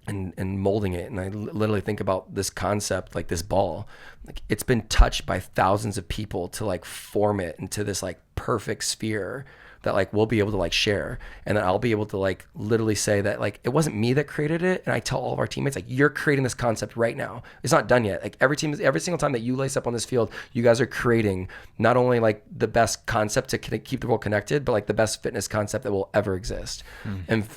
And molding it. And I literally think about this concept, like this ball, like it's been touched by thousands of people to like form it into this like perfect sphere that like we'll be able to like share. And then I'll be able to like literally say that like it wasn't me that created it. And I tell all of our teammates, like, you're creating this concept right now. It's not done yet. Like every single time that you lace up on this field, you guys are creating not only like the best concept to keep the world connected, but like the best fitness concept that will ever exist. And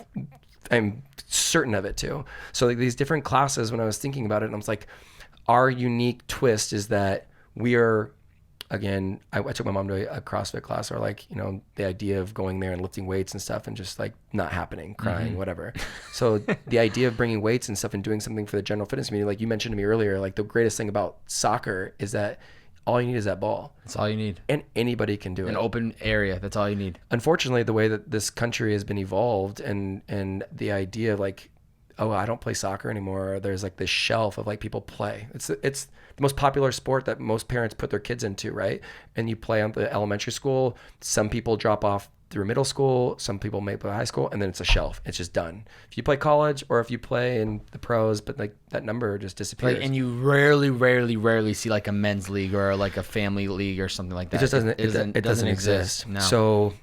I'm certain of it too. So like these different classes, when I was thinking about it, and I was like, our unique twist is that we are, again, I took my mom to a CrossFit class, or like, you know, the idea of going there and lifting weights and stuff and just like not happening, crying, whatever. So the idea of bringing weights and stuff and doing something for the general fitness community, like you mentioned to me earlier, like the greatest thing about soccer is that all you need is that ball. That's all you need. And anybody can do it. An open area. That's all you need. Unfortunately, the way that this country has been evolved and the idea of like, oh, I don't play soccer anymore. There's like this shelf of like people play. It's the most popular sport that most parents put their kids into, right? And you play on the elementary school. Some people drop off through middle school. Some people may play high school, and then it's a shelf. It's just done. If you play college or if you play in the pros, but like that number just disappears. Like, and you rarely see like a men's league or like a family league or something like that. It just doesn't. It doesn't exist. No. So,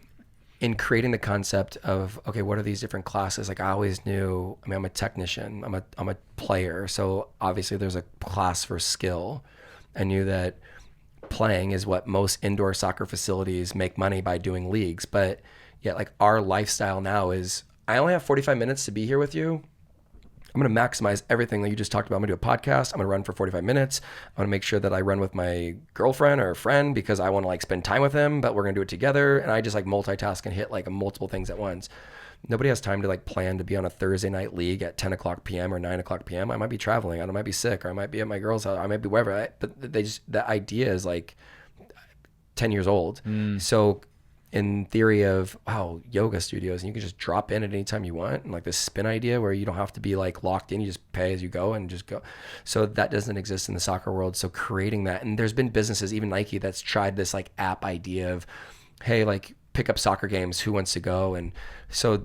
in creating the concept of, okay, what are these different classes? Like I always knew. I mean, I'm a technician. I'm a player. So obviously, there's a class for skill. I knew that playing is what most indoor soccer facilities make money by doing leagues. But yeah, like our lifestyle now is, I only have 45 minutes to be here with you. I'm going to maximize everything that you just talked about. I'm going to do a podcast. I'm going to run for 45 minutes. I'm going to make sure that I run with my girlfriend or a friend because I want to like spend time with them, but we're going to do it together. And I just like multitask and hit like multiple things at once. Nobody has time to like plan to be on a Thursday night league at 10 o'clock PM or 9 o'clock PM. I might be traveling. I might be sick, or I might be at my girl's house. I might be wherever. But the idea is like 10 years old. So in theory of, wow, yoga studios, and you can just drop in at any time you want, and like this spin idea where you don't have to be like locked in, you just pay as you go and just go. So that doesn't exist in the soccer world. So creating that, and there's been businesses, even Nike, that's tried this like app idea of, hey, like pick up soccer games, who wants to go? And so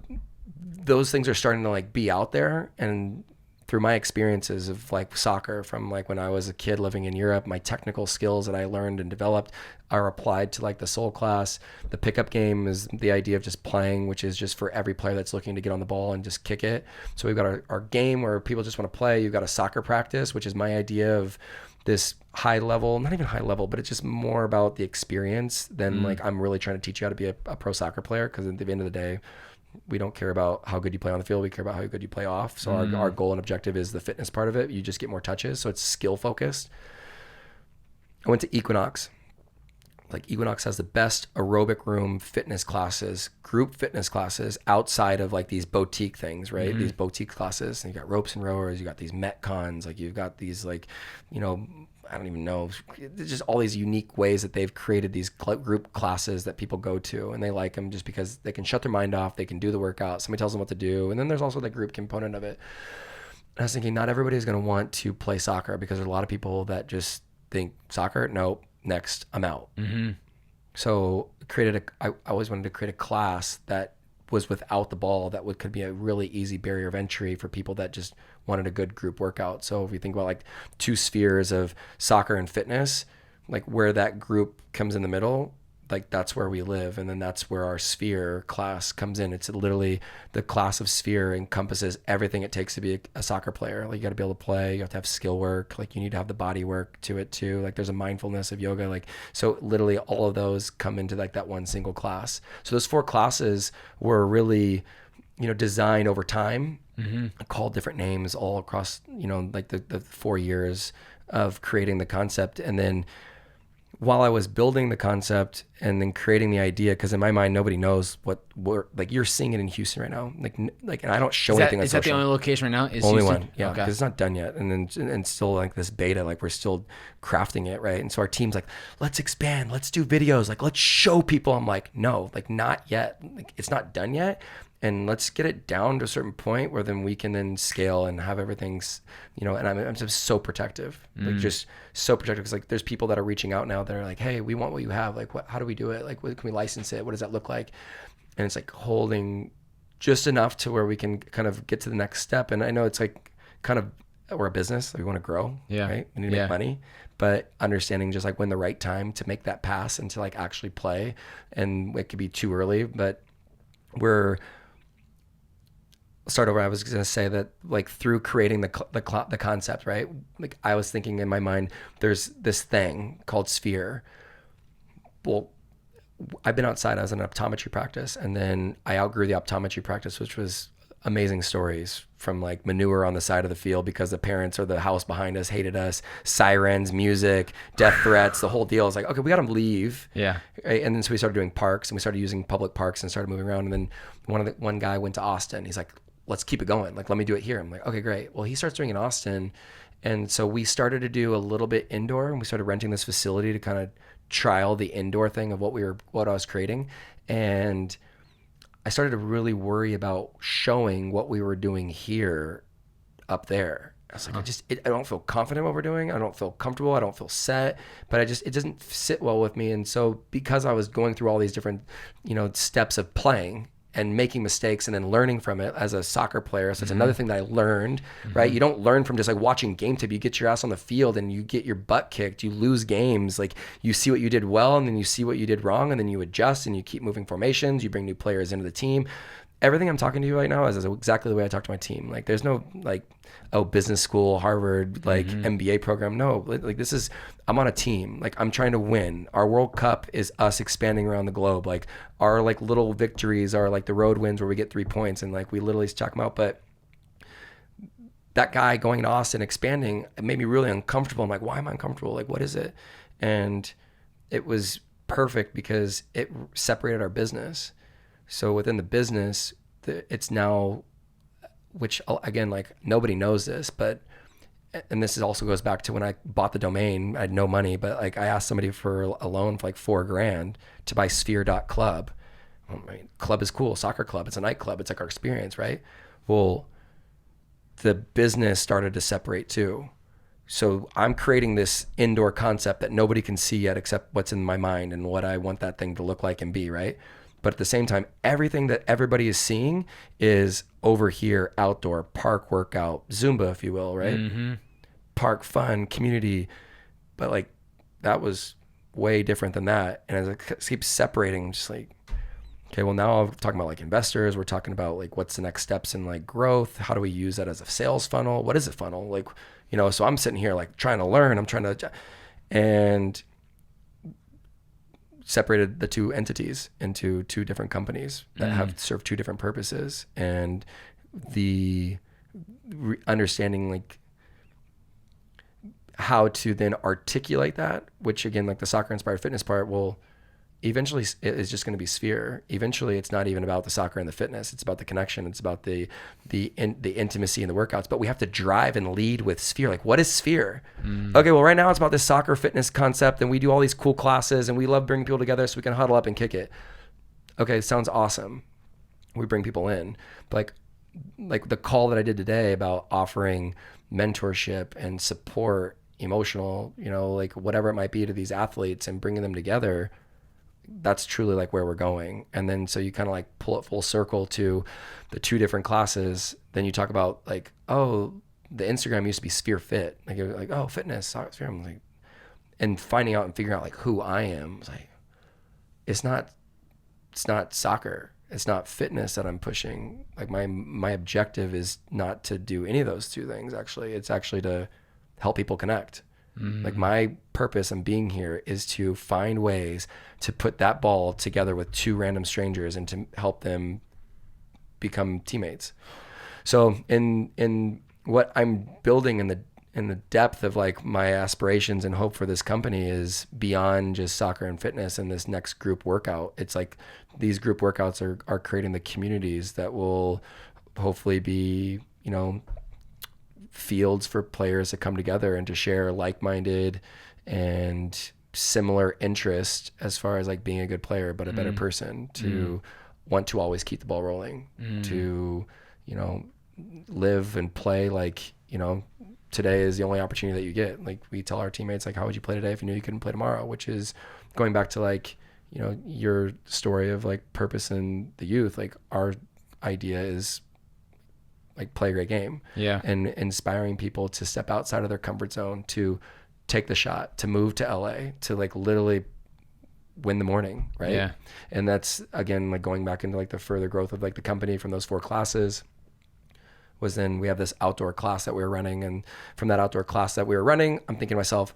those things are starting to like be out there. And through my experiences of like soccer from like when I was a kid living in Europe, my technical skills that I learned and developed are applied to like the soul class. The pickup game is the idea of just playing, which is just for every player that's looking to get on the ball and just kick it. So we've got our game where people just want to play. You've got a soccer practice, which is my idea of this high level, not even high level, but it's just more about the experience than like I'm really trying to teach you how to be a pro soccer player. Because at the end of the day, we don't care about how good you play on the field. We care about how good you play off. So our goal and objective is the fitness part of it. You just get more touches. So it's skill focused. I went to Equinox. Like Equinox has the best aerobic room fitness classes, group fitness classes outside of like these boutique things, right? These boutique classes. And you got ropes and rowers. You got these Metcons. Like you've got these like, you know, I don't even know. There's just all these unique ways that they've created these group classes that people go to, and they like them just because they can shut their mind off. They can do the workout. Somebody tells them what to do. And then there's also the group component of it. And I was thinking, not everybody is going to want to play soccer because there's a lot of people that just think soccer. Nope. Next, I'm out. So I always wanted to create a class that was without the ball that could be a really easy barrier of entry for people that just wanted a good group workout. So if you think about like two spheres of soccer and fitness, like where that group comes in the middle, like that's where we live. And then that's where our sphere class comes in. It's literally the class of sphere encompasses everything it takes to be a soccer player. Like you got to be able to play, you have to have skill work, like you need to have the body work to it too. Like there's a mindfulness of yoga. Like, so literally all of those come into like that one single class. So those 4 classes were really, designed over time, called different names all across, like the 4 years of creating the concept. And then while I was building the concept and then creating the idea, because in my mind nobody knows what we're like. You're seeing it in Houston right now, like, and I don't show anything on social. Is that the only location right now? Is only Houston? One, yeah, because it's not done yet, and still like this beta, like we're still crafting it, right? And so our team's like, let's expand, let's do videos, like let's show people. I'm like, no, like not yet, like it's not done yet. And let's get it down to a certain point where then we can then scale and have everything's, and I'm just so protective, like just so protective. Cause like there's people that are reaching out now that are like, hey, we want what you have. Like, how do we do it? Like, can we license it? What does that look like? And it's like holding just enough to where we can kind of get to the next step. And I know it's like kind of, we're a business, like we want to grow, right? We need to make money, but understanding just like when the right time to make that pass and to like actually play. And it could be too early, but start over. I was going to say that like through creating the concept, right? Like I was thinking in my mind, there's this thing called sphere. Well, I've been outside. I was in an optometry practice, and then I outgrew the optometry practice, which was amazing stories from like manure on the side of the field because the parents or the house behind us hated us, sirens, music, death threats, the whole deal. It's like, okay, we got to leave. Yeah. Right? And then so we started doing parks, and we started using public parks and started moving around. And then one guy went to Austin. He's like, let's keep it going. Like, let me do it here. I'm like, okay, great. Well, he starts doing it in Austin. And so we started to do a little bit indoor, and we started renting this facility to kind of trial the indoor thing of what I was creating. And I started to really worry about showing what we were doing here up there. I was like, I don't feel confident in what we're doing. I don't feel comfortable. I don't feel set, but it doesn't sit well with me. And so because I was going through all these different, steps of playing and making mistakes and then learning from it as a soccer player. So it's another thing that I learned, right? You don't learn from just like watching game tape. You get your ass on the field and you get your butt kicked. You lose games. Like you see what you did well, and then you see what you did wrong, and then you adjust and you keep moving formations. You bring new players into the team. Everything I'm talking to you right now is exactly the way I talk to my team. Like there's no like, business school, Harvard, like MBA program. No, like this is, I'm on a team. Like I'm trying to win. Our World Cup is us expanding around the globe. Like our like little victories are like the road wins where we get 3 points and like we literally talk them out. But that guy going to Austin expanding, it made me really uncomfortable. I'm like, why am I uncomfortable? Like, what is it? And it was perfect because it separated our business. So within the business, it's now, which again, like nobody knows this, but, and this also goes back to when I bought the domain, I had no money, but like I asked somebody for a loan for like $4,000 to buy sphere.club. Well, I mean, club is cool, soccer club, it's a nightclub, it's like our experience, right? Well, the business started to separate too. So I'm creating this indoor concept that nobody can see yet except what's in my mind and what I want that thing to look like and be, right? But at the same time, everything that everybody is seeing is over here, outdoor, park workout, Zumba, if you will, right? Park fun, community. But like, that was way different than that. And as I keep separating, just like, okay, well now I'm talking about like investors. We're talking about like, what's the next steps in like growth? How do we use that as a sales funnel? What is a funnel? Like, so I'm sitting here like trying to learn. And separated the two entities into 2 different companies that have served 2 different purposes. And the understanding like how to then articulate that, which again, like the soccer inspired fitness part will eventually it is just going to be sphere. Eventually it's not even about the soccer and the fitness. It's about the connection. It's about the intimacy and the workouts, but we have to drive and lead with sphere. Like what is sphere? Okay. Well, right now it's about this soccer fitness concept and we do all these cool classes and we love bringing people together so we can huddle up and kick it. Okay. Sounds awesome. We bring people in, but like the call that I did today about offering mentorship and support, emotional, like whatever it might be to these athletes and bringing them together. that's truly like where we're going. And then so you kind of like pull it full circle to the 2 different classes. Then you talk about like, oh, the Instagram used to be Sphere Fit, like it was like, oh, fitness, Sphere. I'm like, and finding out and figuring out like who I am. I was like, it's not soccer, it's not fitness that I'm pushing. Like my objective is not to do any of those 2 things. Actually, it's actually to help people connect. Like my purpose in being here is to find ways to put that ball together with 2 random strangers and to help them become teammates. So in what I'm building in the depth of like my aspirations and hope for this company is beyond just soccer and fitness and this next group workout. It's like these group workouts are creating the communities that will hopefully be, you know, fields for players to come together and to share like-minded and similar interest as far as like being a good player, but a better person, to want to always keep the ball rolling, to, you know, live and play like, you know, today is the only opportunity that you get. Like we tell our teammates, like, how would you play today if you knew you couldn't play tomorrow? Which is going back to like, you know, your story of like purpose in the youth. Like our idea is like play a great game, and inspiring people to step outside of their comfort zone, to take the shot, to move to LA, to like literally win the morning, right? Yeah. And that's again like going back into like the further growth of like the company from those 4 classes. Was then we have this outdoor class that we were running, and from that outdoor class that we were running, I'm thinking to myself,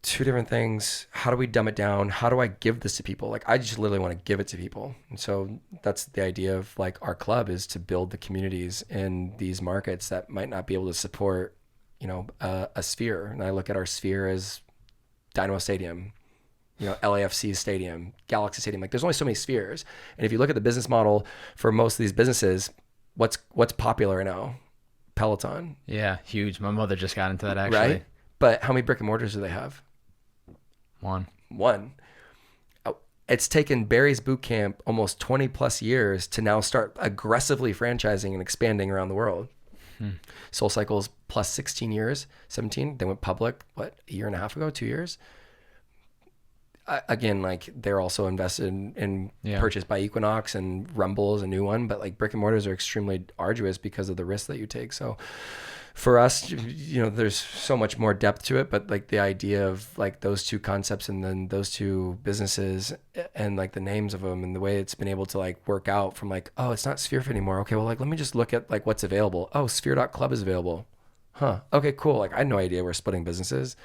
2 different things. How do we dumb it down? How do I give this to people? Like I just literally want to give it to people. And so that's the idea of like our club, is to build the communities in these markets that might not be able to support, you know, a sphere. And I look at our sphere as Dynamo Stadium, you know, LAFC Stadium, Galaxy Stadium. Like there's only so many spheres. And if you look at the business model for most of these businesses, what's popular right now? Peloton. Yeah, huge. My mother just got into that actually. Right? But how many brick and mortars do they have? One. It's taken Barry's boot camp almost 20 plus years to now start aggressively franchising and expanding around the world. Soul Cycle's plus 16 years, 17. They went public, a year and a half ago, 2 years? Again, like they're also invested in purchased by Equinox, and Rumble's a new one, but like brick and mortars are extremely arduous because of the risk that you take. So for us, you know, there's so much more depth to it, but like the idea of like those 2 concepts and then those 2 businesses and like the names of them and the way it's been able to like work out from like, oh, it's not Sphere anymore. Okay, well, like let me just look at like what's available. Oh, Sphere.club is available. Huh. Okay, cool. Like I had no idea we're splitting businesses.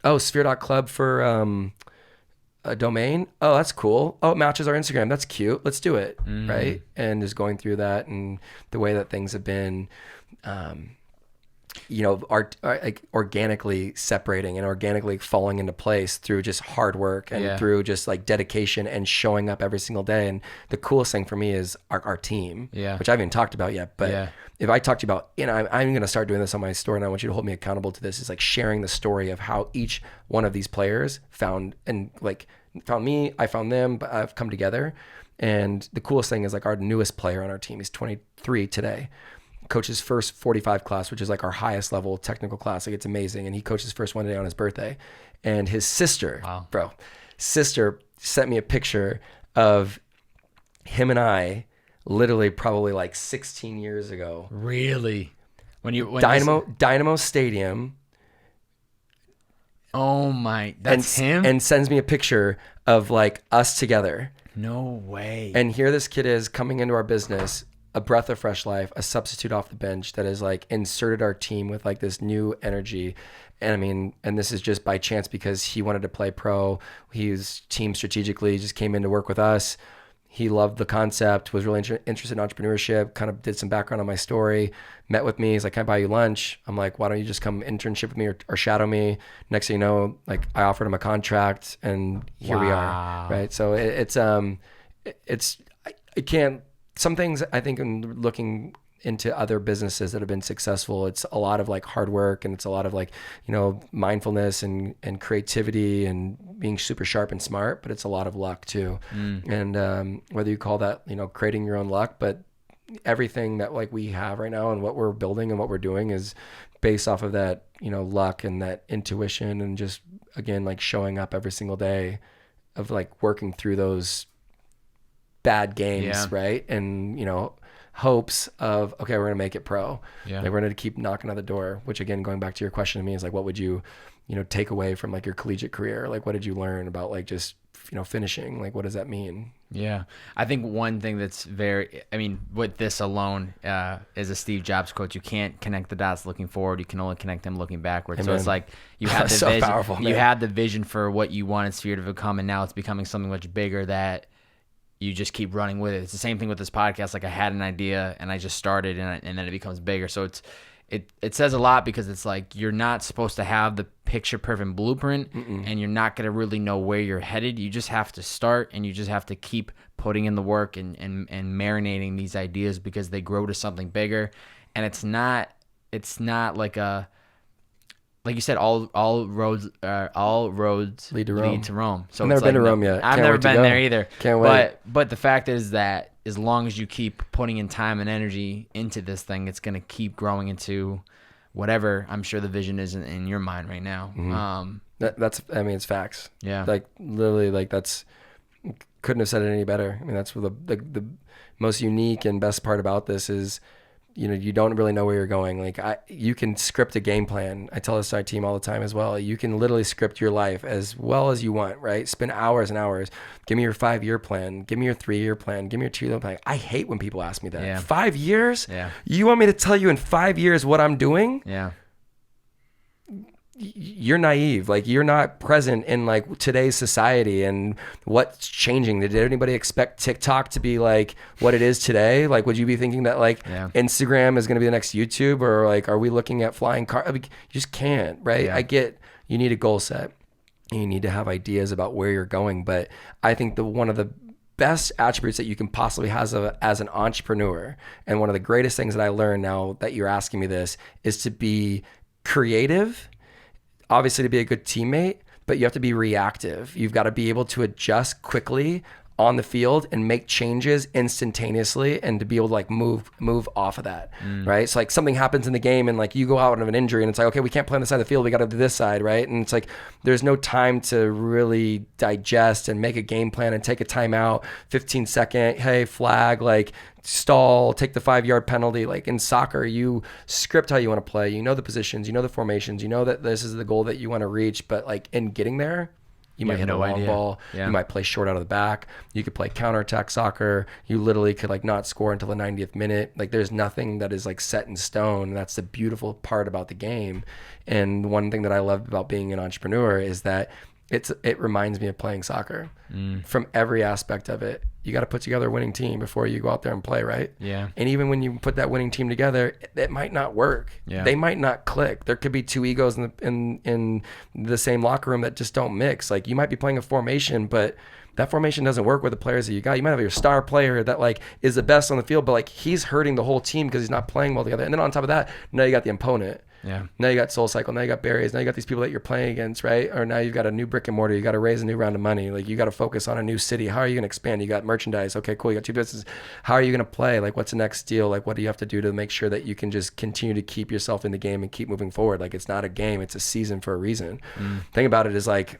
Oh, Sphere.club for a domain. Oh, that's cool. Oh, it matches our Instagram. That's cute. Let's do it. Right. And just going through that and the way that things have been, you know, like organically separating and organically falling into place through just hard work and through just like dedication and showing up every single day. And the coolest thing for me is our team, which I haven't even talked about yet. But if I talk to you about, you know, I'm going to start doing this on my story, and I want you to hold me accountable to this, is like sharing the story of how each one of these players found me, I found them, but I've come together. And the coolest thing is like our newest player on our team, he's 23 today. Coaches first 45 class, which is like our highest level technical class. Like it's amazing. And he coached his first one today on his birthday. And his sister, sister sent me a picture of him and I literally probably like 16 years ago. Really? When Dynamo Stadium. Oh my, that's him? And sends me a picture of like us together. No way. And here this kid is coming into our business, a breath of fresh life, a substitute off the bench that has like inserted our team with like this new energy. And I mean, and this is just by chance because he wanted to play pro. He's team strategically, just came in to work with us. He loved the concept, was really interested in entrepreneurship, kind of did some background on my story, met with me. He's like, can I buy you lunch? I'm like, why don't you just come internship with me or shadow me? Next thing you know, like I offered him a contract and here we are. Right. So I can't, some things I think in looking into other businesses that have been successful, it's a lot of like hard work and it's a lot of like, you know, mindfulness and creativity and being super sharp and smart, but it's a lot of luck too. And whether you call that, you know, creating your own luck, but everything that like we have right now and what we're building and what we're doing is based off of that, you know, luck and that intuition and just, again, like showing up every single day like working through those bad games, right? And, you know, hopes of, okay, we're going to make it pro. Yeah. Like we're going to keep knocking on the door, which again, going back to your question to me is like, what would you know, take away from like your collegiate career? Like, what did you learn about like just, you know, finishing? Like, what does that mean? Yeah. I think one thing that's with this alone, as a Steve Jobs quote, you can't connect the dots looking forward. You can only connect them looking backwards. Amen. So it's like you have the So vision, powerful, man. you had the vision for what you wanted Sphere to become, and now it's becoming something much bigger that you just keep running with it. It's the same thing with this podcast. Like I had an idea and I just started and then it becomes bigger. So it says a lot because it's like you're not supposed to have the picture perfect blueprint and you're not going to really know where you're headed. You just have to start and you just have to keep putting in the work and marinating these ideas because they grow to something bigger. And it's not like you said, all roads lead to Rome. So I've never been to Rome yet. I've never been there either. Can't wait. But the fact is that as long as you keep putting in time and energy into this thing, it's going to keep growing into whatever I'm sure the vision is in your mind right now. Mm-hmm. It's facts. Yeah. Like literally, like couldn't have said it any better. I mean, that's what the most unique and best part about this is, you know, you don't really know where you're going. Like you can script a game plan. I tell this to our team all the time as well. You can literally script your life as well as you want, right? Spend hours and hours. Give me your 5-year plan. Give me your 3-year plan. Give me your 2-year plan. I hate when people ask me that. Yeah. 5 years? Yeah. You want me to tell you in 5 years what I'm doing? Yeah. You're naive. Like you're not present in like today's society and what's changing. Did anybody expect TikTok to be like what it is today? Like, would you be thinking that like Instagram is going to be the next YouTube, or like, are we looking at flying cars? I mean, you just can't, right? Yeah. I get you need a goal set and you need to have ideas about where you're going. But I think one of the best attributes that you can possibly have as an entrepreneur, and one of the greatest things that I learned now that you're asking me this, is to be creative. Obviously to be a good teammate, but you have to be reactive. You've got to be able to adjust quickly on the field and make changes instantaneously, and to be able to like move off of that, right? So like something happens in the game and like you go out of an injury and it's like, okay, we can't play on this side of the field, we got to do this side, right? And it's like there's no time to really digest and make a game plan and take a timeout, 15-second, hey, flag, like stall, take the 5-yard penalty. Like in soccer, you script how you want to play, you know the positions, you know the formations, you know that this is the goal that you want to reach, but like in getting there, you might hit a long ball. Yeah. You might play short out of the back. You could play counterattack soccer. You literally could like not score until the 90th minute. Like there's nothing that is like set in stone. And that's the beautiful part about the game. And one thing that I love about being an entrepreneur is that it reminds me of playing soccer from every aspect of it. You got to put together a winning team before you go out there and play, right? Yeah. And even when you put that winning team together, it might not work. Yeah. They might not click. There could be two egos in the same locker room that just don't mix. Like you might be playing a formation, but that formation doesn't work with the players that you got. You might have your star player that like is the best on the field, but like he's hurting the whole team because he's not playing well together. And then on top of that, now you got the opponent. Yeah. Now you got Soul Cycle. Now you got Berries. Now you got these people that you're playing against, right? Or now you've got a new brick and mortar. You got to raise a new round of money. Like you got to focus on a new city. How are you going to expand? You got merchandise. Okay, cool. You got 2 businesses. How are you going to play? Like what's the next deal? Like what do you have to do to make sure that you can just continue to keep yourself in the game and keep moving forward? Like it's not a game. It's a season for a reason. Thing about it is like,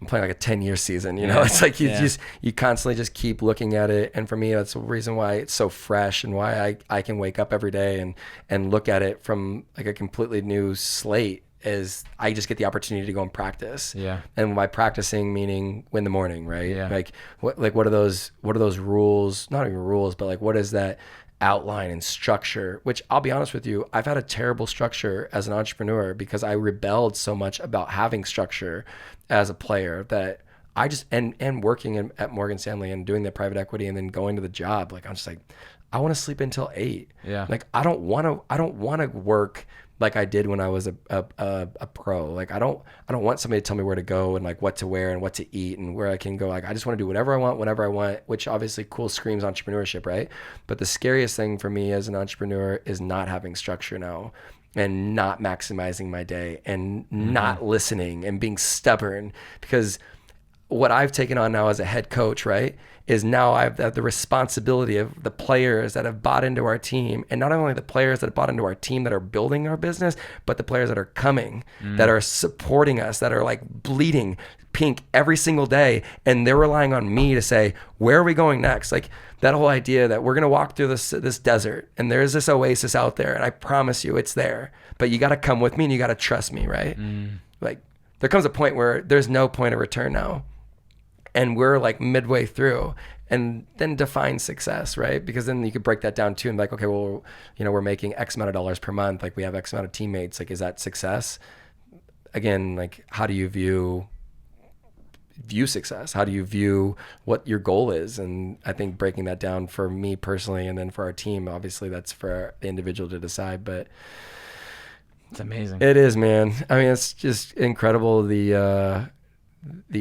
I'm playing like a 10-year season, you know. It's like you constantly just keep looking at it, and for me that's the reason why it's so fresh and why I can wake up every day and look at it from like a completely new slate. Is I just get the opportunity to go and practice. Yeah. And by practicing meaning win the morning, right? Yeah. Like what are those rules? Not even rules, but like what is that outline and structure? Which I'll be honest with you, I've had a terrible structure as an entrepreneur because I rebelled so much about having structure as a player that I just and working at Morgan Stanley and doing the private equity and then going to the job, like I'm just like, I want to sleep until 8. Yeah. Like I don't want to work like I did when I was a pro. Like I don't want somebody to tell me where to go and like what to wear and what to eat and where I can go. Like I just want to do whatever I want, whenever I want, which obviously cool screams entrepreneurship, right? But the scariest thing for me as an entrepreneur is not having structure now and not maximizing my day and not listening and being stubborn, because what I've taken on now as a head coach, right, is now I've had the responsibility of the players that have bought into our team, and not only the players that have bought into our team that are building our business, but the players that are coming, that are supporting us, that are like bleeding pink every single day, and they're relying on me to say, where are we going next? Like that whole idea that we're gonna walk through this desert, and there's this oasis out there, and I promise you it's there, but you got to come with me and you got to trust me, right? Like there comes a point where there's no point of return now, and we're like midway through, and then define success, right? Because then you could break that down too and be like, okay, well, we're making X amount of dollars per month, like we have X amount of teammates, like is that success? Again, like how do you view success? How do you view what your goal is? And I think breaking that down for me personally, and then for our team, obviously that's for the individual to decide, but it's amazing. It is, man. I mean, it's just incredible the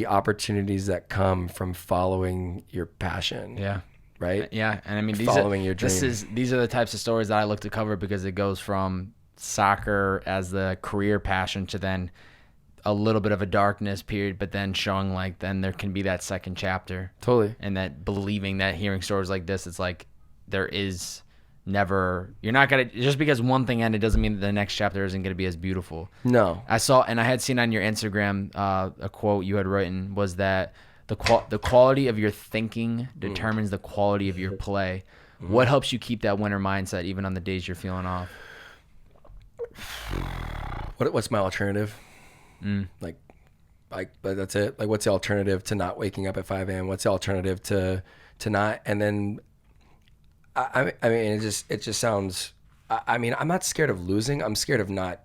opportunities that come from following your passion. Yeah. Right? Yeah. And I mean, following your dream. These are the types of stories that I look to cover, because it goes from soccer as the career passion to then a little bit of a darkness period, but then showing like then there can be that second chapter. Totally. And that believing that hearing stories like this, it's like there is never, you're not going to, just because one thing ended doesn't mean that the next chapter isn't going to be as beautiful. No. I saw, and I had seen on your Instagram, a quote you had written was that the quality of your thinking determines the quality of your play. What helps you keep that winner mindset even on the days you're feeling off? What's my alternative? Like, that's it. Like, what's the alternative to not waking up at 5 a.m.? What's the alternative to not? And then, I mean, it just sounds, I mean, I'm not scared of losing. I'm scared of not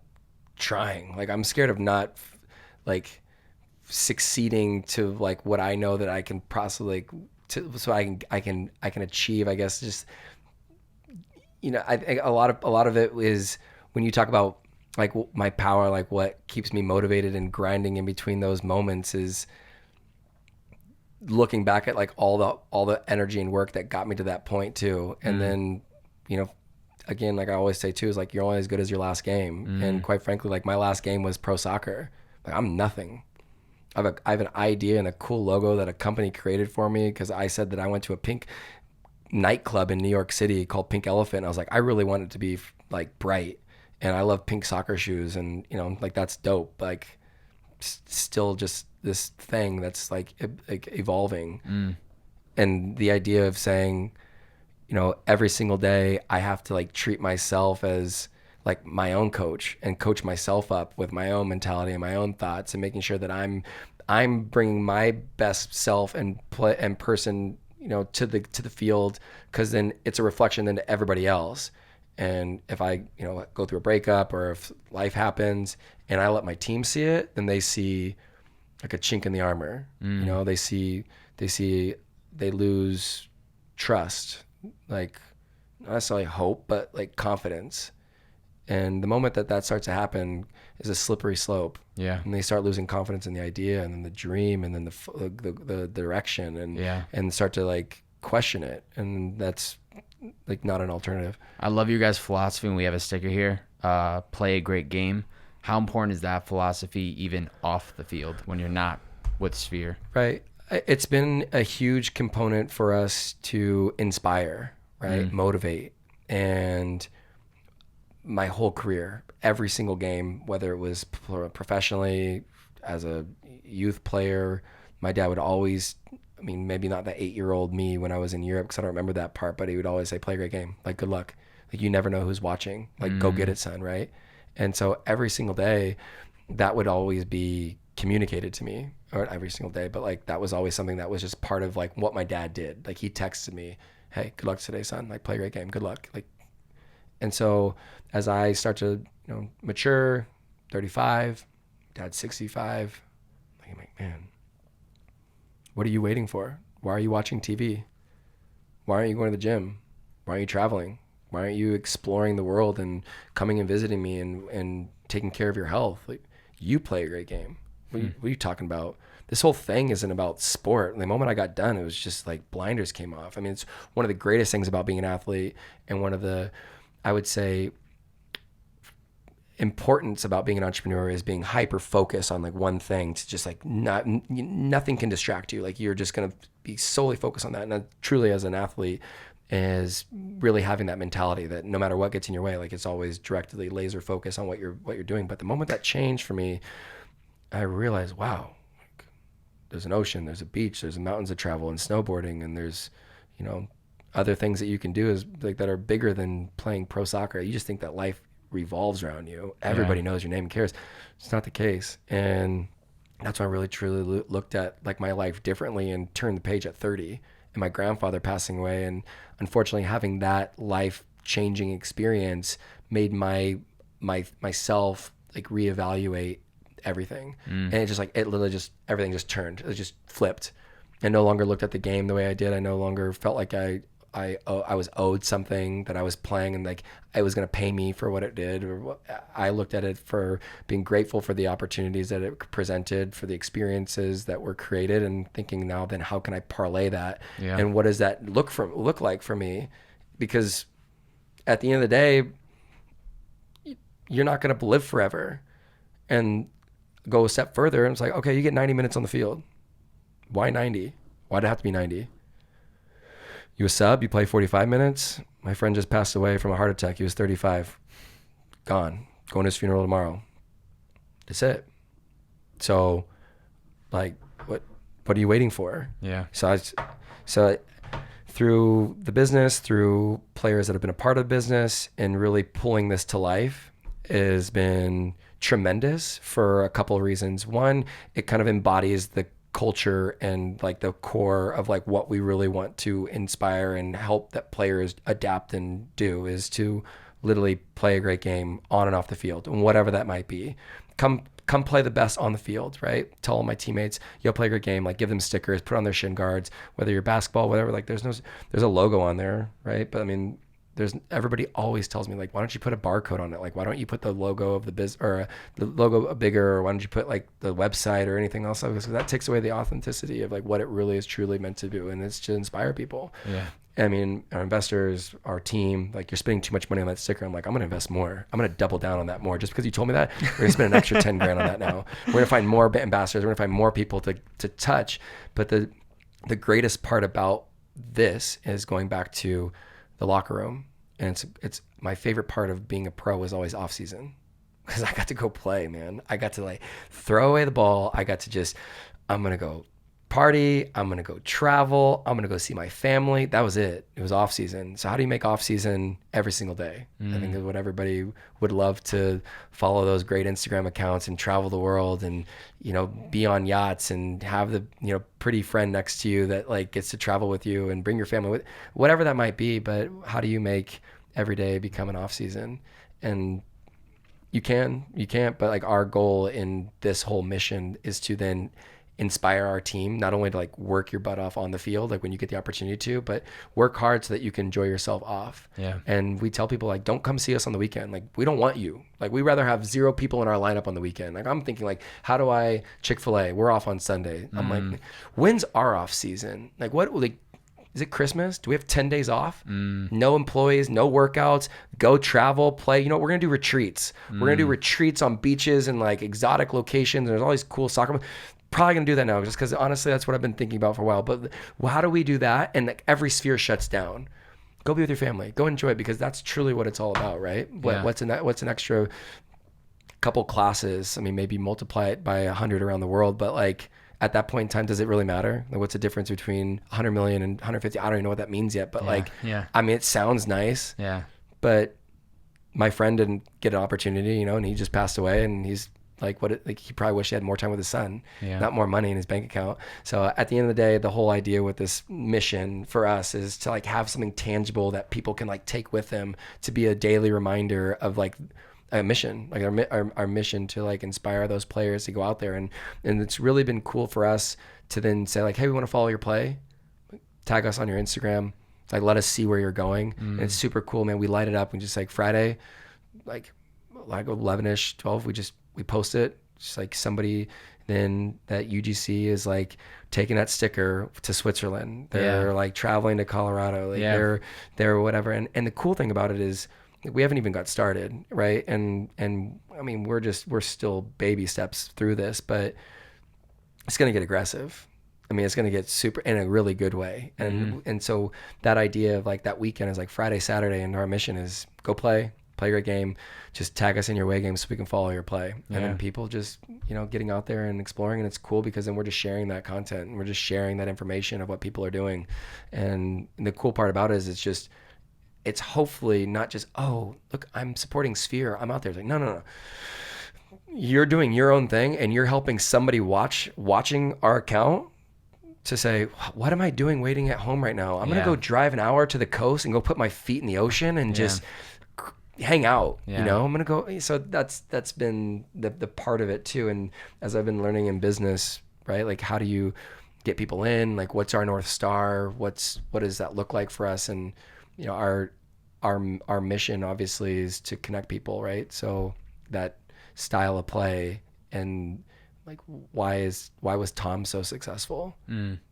trying. Like, I'm scared of not like succeeding to like what I know that I can possibly, so I can achieve, I guess. Just, I think a lot of it is when you talk about like my power, like what keeps me motivated and grinding in between those moments is looking back at like all the energy and work that got me to that point too. And then, again, like I always say too, is like, you're only as good as your last game. And quite frankly, like my last game was pro soccer. Like I'm nothing. I have an idea and a cool logo that a company created for me, because I said that I went to a pink nightclub in New York City called Pink Elephant. I was like, I really want it to be like bright, and I love pink soccer shoes, and like that's dope. Like still just this thing that's like evolving. And the idea of saying, every single day I have to like treat myself as like my own coach and coach myself up with my own mentality and my own thoughts, and making sure that I'm bringing my best self and play and person, to the field, because then it's a reflection then to everybody else. And if I, go through a breakup, or if life happens and I let my team see it, then they see like a chink in the armor. They lose trust, like not necessarily hope, but like confidence. And the moment that starts to happen is a slippery slope. Yeah. And they start losing confidence in the idea, and then the dream, and then the direction, and start to like question it. And that's like not an alternative. I love your guys' philosophy, and we have a sticker here. Play a great game. How important is that philosophy even off the field when you're not with Sphere? Right. It's been a huge component for us to inspire, right? Motivate. And my whole career, every single game, whether it was professionally, as a youth player, my dad would always, I mean, maybe not the 8-year-old me when I was in Europe, because I don't remember that part, but he would always say, play a great game. Like, good luck. Like, you never know who's watching. Like, go get it, son, right? And so every single day, that would always be communicated to me, or every single day, but like that was always something that was just part of like what my dad did. Like he texted me, hey, good luck today, son. Like, play a great game. Good luck. Like, and so as I start to, mature, 35, dad's 65, I'm like, man, what are you waiting for? Why are you watching TV? Why aren't you going to the gym? Why aren't you traveling? Why aren't you exploring the world and coming and visiting me and taking care of your health? Like, you play a great game. What are you talking about? This whole thing isn't about sport. The moment I got done, it was just like blinders came off. I mean, it's one of the greatest things about being an athlete, and one of the, I would say, importance about being an entrepreneur is being hyper focused on like one thing, to just like nothing can distract you. Like you're just going to be solely focused on that. And truly as an athlete is really having that mentality that no matter what gets in your way, like it's always directly laser focused on what you're doing. But the moment that changed for me, I realized, wow, like, there's an ocean, there's a beach, there's mountains to travel and snowboarding, and there's, you know, other things that you can do is like that are bigger than playing pro soccer. You just think that life revolves around you. Everybody knows your name and cares. It's not the case. And that's why I really truly looked at like my life differently and turned the page at 30 and my grandfather passing away. And unfortunately having that life changing experience made myself like reevaluate everything. And it just like, it literally just, everything just turned. It just flipped. I no longer looked at the game the way I did. I no longer felt like I was owed something that I was playing and like it was going to pay me for what it did. Or I looked at it for being grateful for the opportunities that it presented, for the experiences that were created, and thinking now then how can I parlay that and what does that look like for me? Because at the end of the day, you're not going to live forever. And go a step further and it's like, okay, you get 90 minutes on the field. Why 90? Why'd it have to be 90? You a sub, you play 45 minutes. My friend just passed away from a heart attack. He was 35. Gone. Going to his funeral tomorrow. That's it. So, like, what are you waiting for? Yeah. So through the business, through players that have been a part of the business, and really pulling this to life has been tremendous for a couple of reasons. One, it kind of embodies the culture and like the core of like what we really want to inspire and help that players adapt and do, is to literally play a great game on and off the field, and whatever that might be. Come play the best on the field, right? Tell all my teammates, you'll play a great game, like give them stickers, put on their shin guards, whether you're basketball, whatever, like there's a logo on there, right? But I mean, everybody always tells me like, why don't you put a barcode on it? Like, why don't you put the logo of the or the logo bigger, or why don't you put like the website or anything else? Because that takes away the authenticity of like what it really is truly meant to do. And it's to inspire people. Yeah. I mean, our investors, our team, like, you're spending too much money on that sticker. I'm like, I'm going to invest more. I'm going to double down on that more. Just because you told me that, we're going to spend an extra 10 grand on that now. We're going to find more ambassadors. We're going to find more people to touch. But the greatest part about this is going back to the locker room. And it's my favorite part of being a pro is always off season, because I got to go play, man. I got to like throw away the ball. I got to I'm going to go party. I'm going to go travel. I'm going to go see my family. That was it. It was off season. So how do you make off season every single day? I think that's what everybody would love, to follow those great Instagram accounts and travel the world and, you know, be on yachts and have the, you know, pretty friend next to you that like gets to travel with you and bring your family with, whatever that might be. But how do you make every day become an off season? And you can't, but like our goal in this whole mission is to then inspire our team, not only to like work your butt off on the field, like when you get the opportunity to, but work hard so that you can enjoy yourself off. Yeah. And we tell people like, don't come see us on the weekend. Like, we don't want you. Like, we rather have 0 people in our lineup on the weekend. Like, I'm thinking like, how do I Chick-fil-A? We're off on Sunday. I'm like, when's our off season? Like, what, like, is it Christmas? Do we have 10 days off? No employees, no workouts, go travel, play. You know, we're going to do retreats. We're going to do retreats on beaches and like exotic locations. And there's all these cool soccer. Probably going to do that now, just because honestly, that's what I've been thinking about for a while. But how do we do that? And like every sphere shuts down. Go be with your family. Go enjoy it, because that's truly what it's all about, right? Yeah. What's an extra couple classes? I mean, maybe multiply it by 100 around the world, but like at that point in time, does it really matter? Like, what's the difference between 100 million and 150? I don't even know what that means yet, but I mean, it sounds nice. Yeah. But my friend didn't get an opportunity, you know, and he just passed away, and he's like, he probably wish he had more time with his son, not more money in his bank account. So at the end of the day, the whole idea with this mission for us is to like have something tangible that people can like take with them, to be a daily reminder of like a mission, like our mission to like inspire those players to go out there. And it's really been cool for us to then say like, hey, we want to follow your play, tag us on your Instagram, like let us see where you're going. And it's super cool, man. We light it up. We just like Friday, like 11ish, 12, we post it, just like somebody then that UGC is like taking that sticker to Switzerland. They're like traveling to Colorado, like they're whatever. And the cool thing about it is we haven't even got started, right? And I mean, we're still baby steps through this, but it's going to get aggressive. I mean, it's going to get super in a really good way. And so that idea of like that weekend is like Friday, Saturday, and our mission is go play a great game, just tag us in your way games so we can follow your play. And then people just, getting out there and exploring, and it's cool because then we're just sharing that content and we're just sharing that information of what people are doing. And the cool part about it is it's hopefully not just, oh, look, I'm supporting Sphere, I'm out there. It's like, no. You're doing your own thing and you're helping somebody watching our account to say, what am I doing waiting at home right now? I'm going to go drive an hour to the coast and go put my feet in the ocean and just hang out, I'm going to go. So that's been the part of it too. And as I've been learning in business, right? Like, how do you get people in? Like, what's our North Star? What does that look like for us? And, our mission obviously is to connect people, right? So that style of play, and like, why was Tom so successful?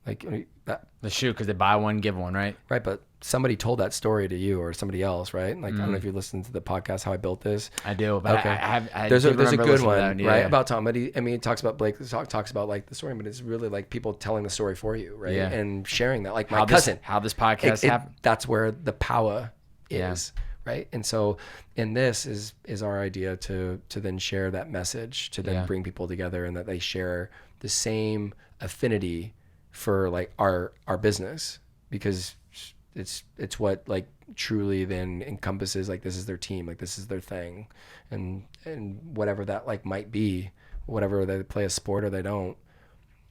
Like that, the shoe, because they buy one, give one, right? Right, but somebody told that story to you or somebody else, right? Like, I don't know if you listened to the podcast, How I Built This. I do, but okay. I there's a good one, that, right, about Tom. But he talks about Blake, talks about like the story, but it's really like people telling the story for you, right? Yeah. And sharing that, like my cousin. How this podcast happened. That's where the power is. Right. And so in this is our idea to then share that message, to then bring people together, and that they share the same affinity for like our business, because it's what like truly then encompasses, like, this is their team, like this is their thing, and whatever that like might be, whatever they play a sport or they don't.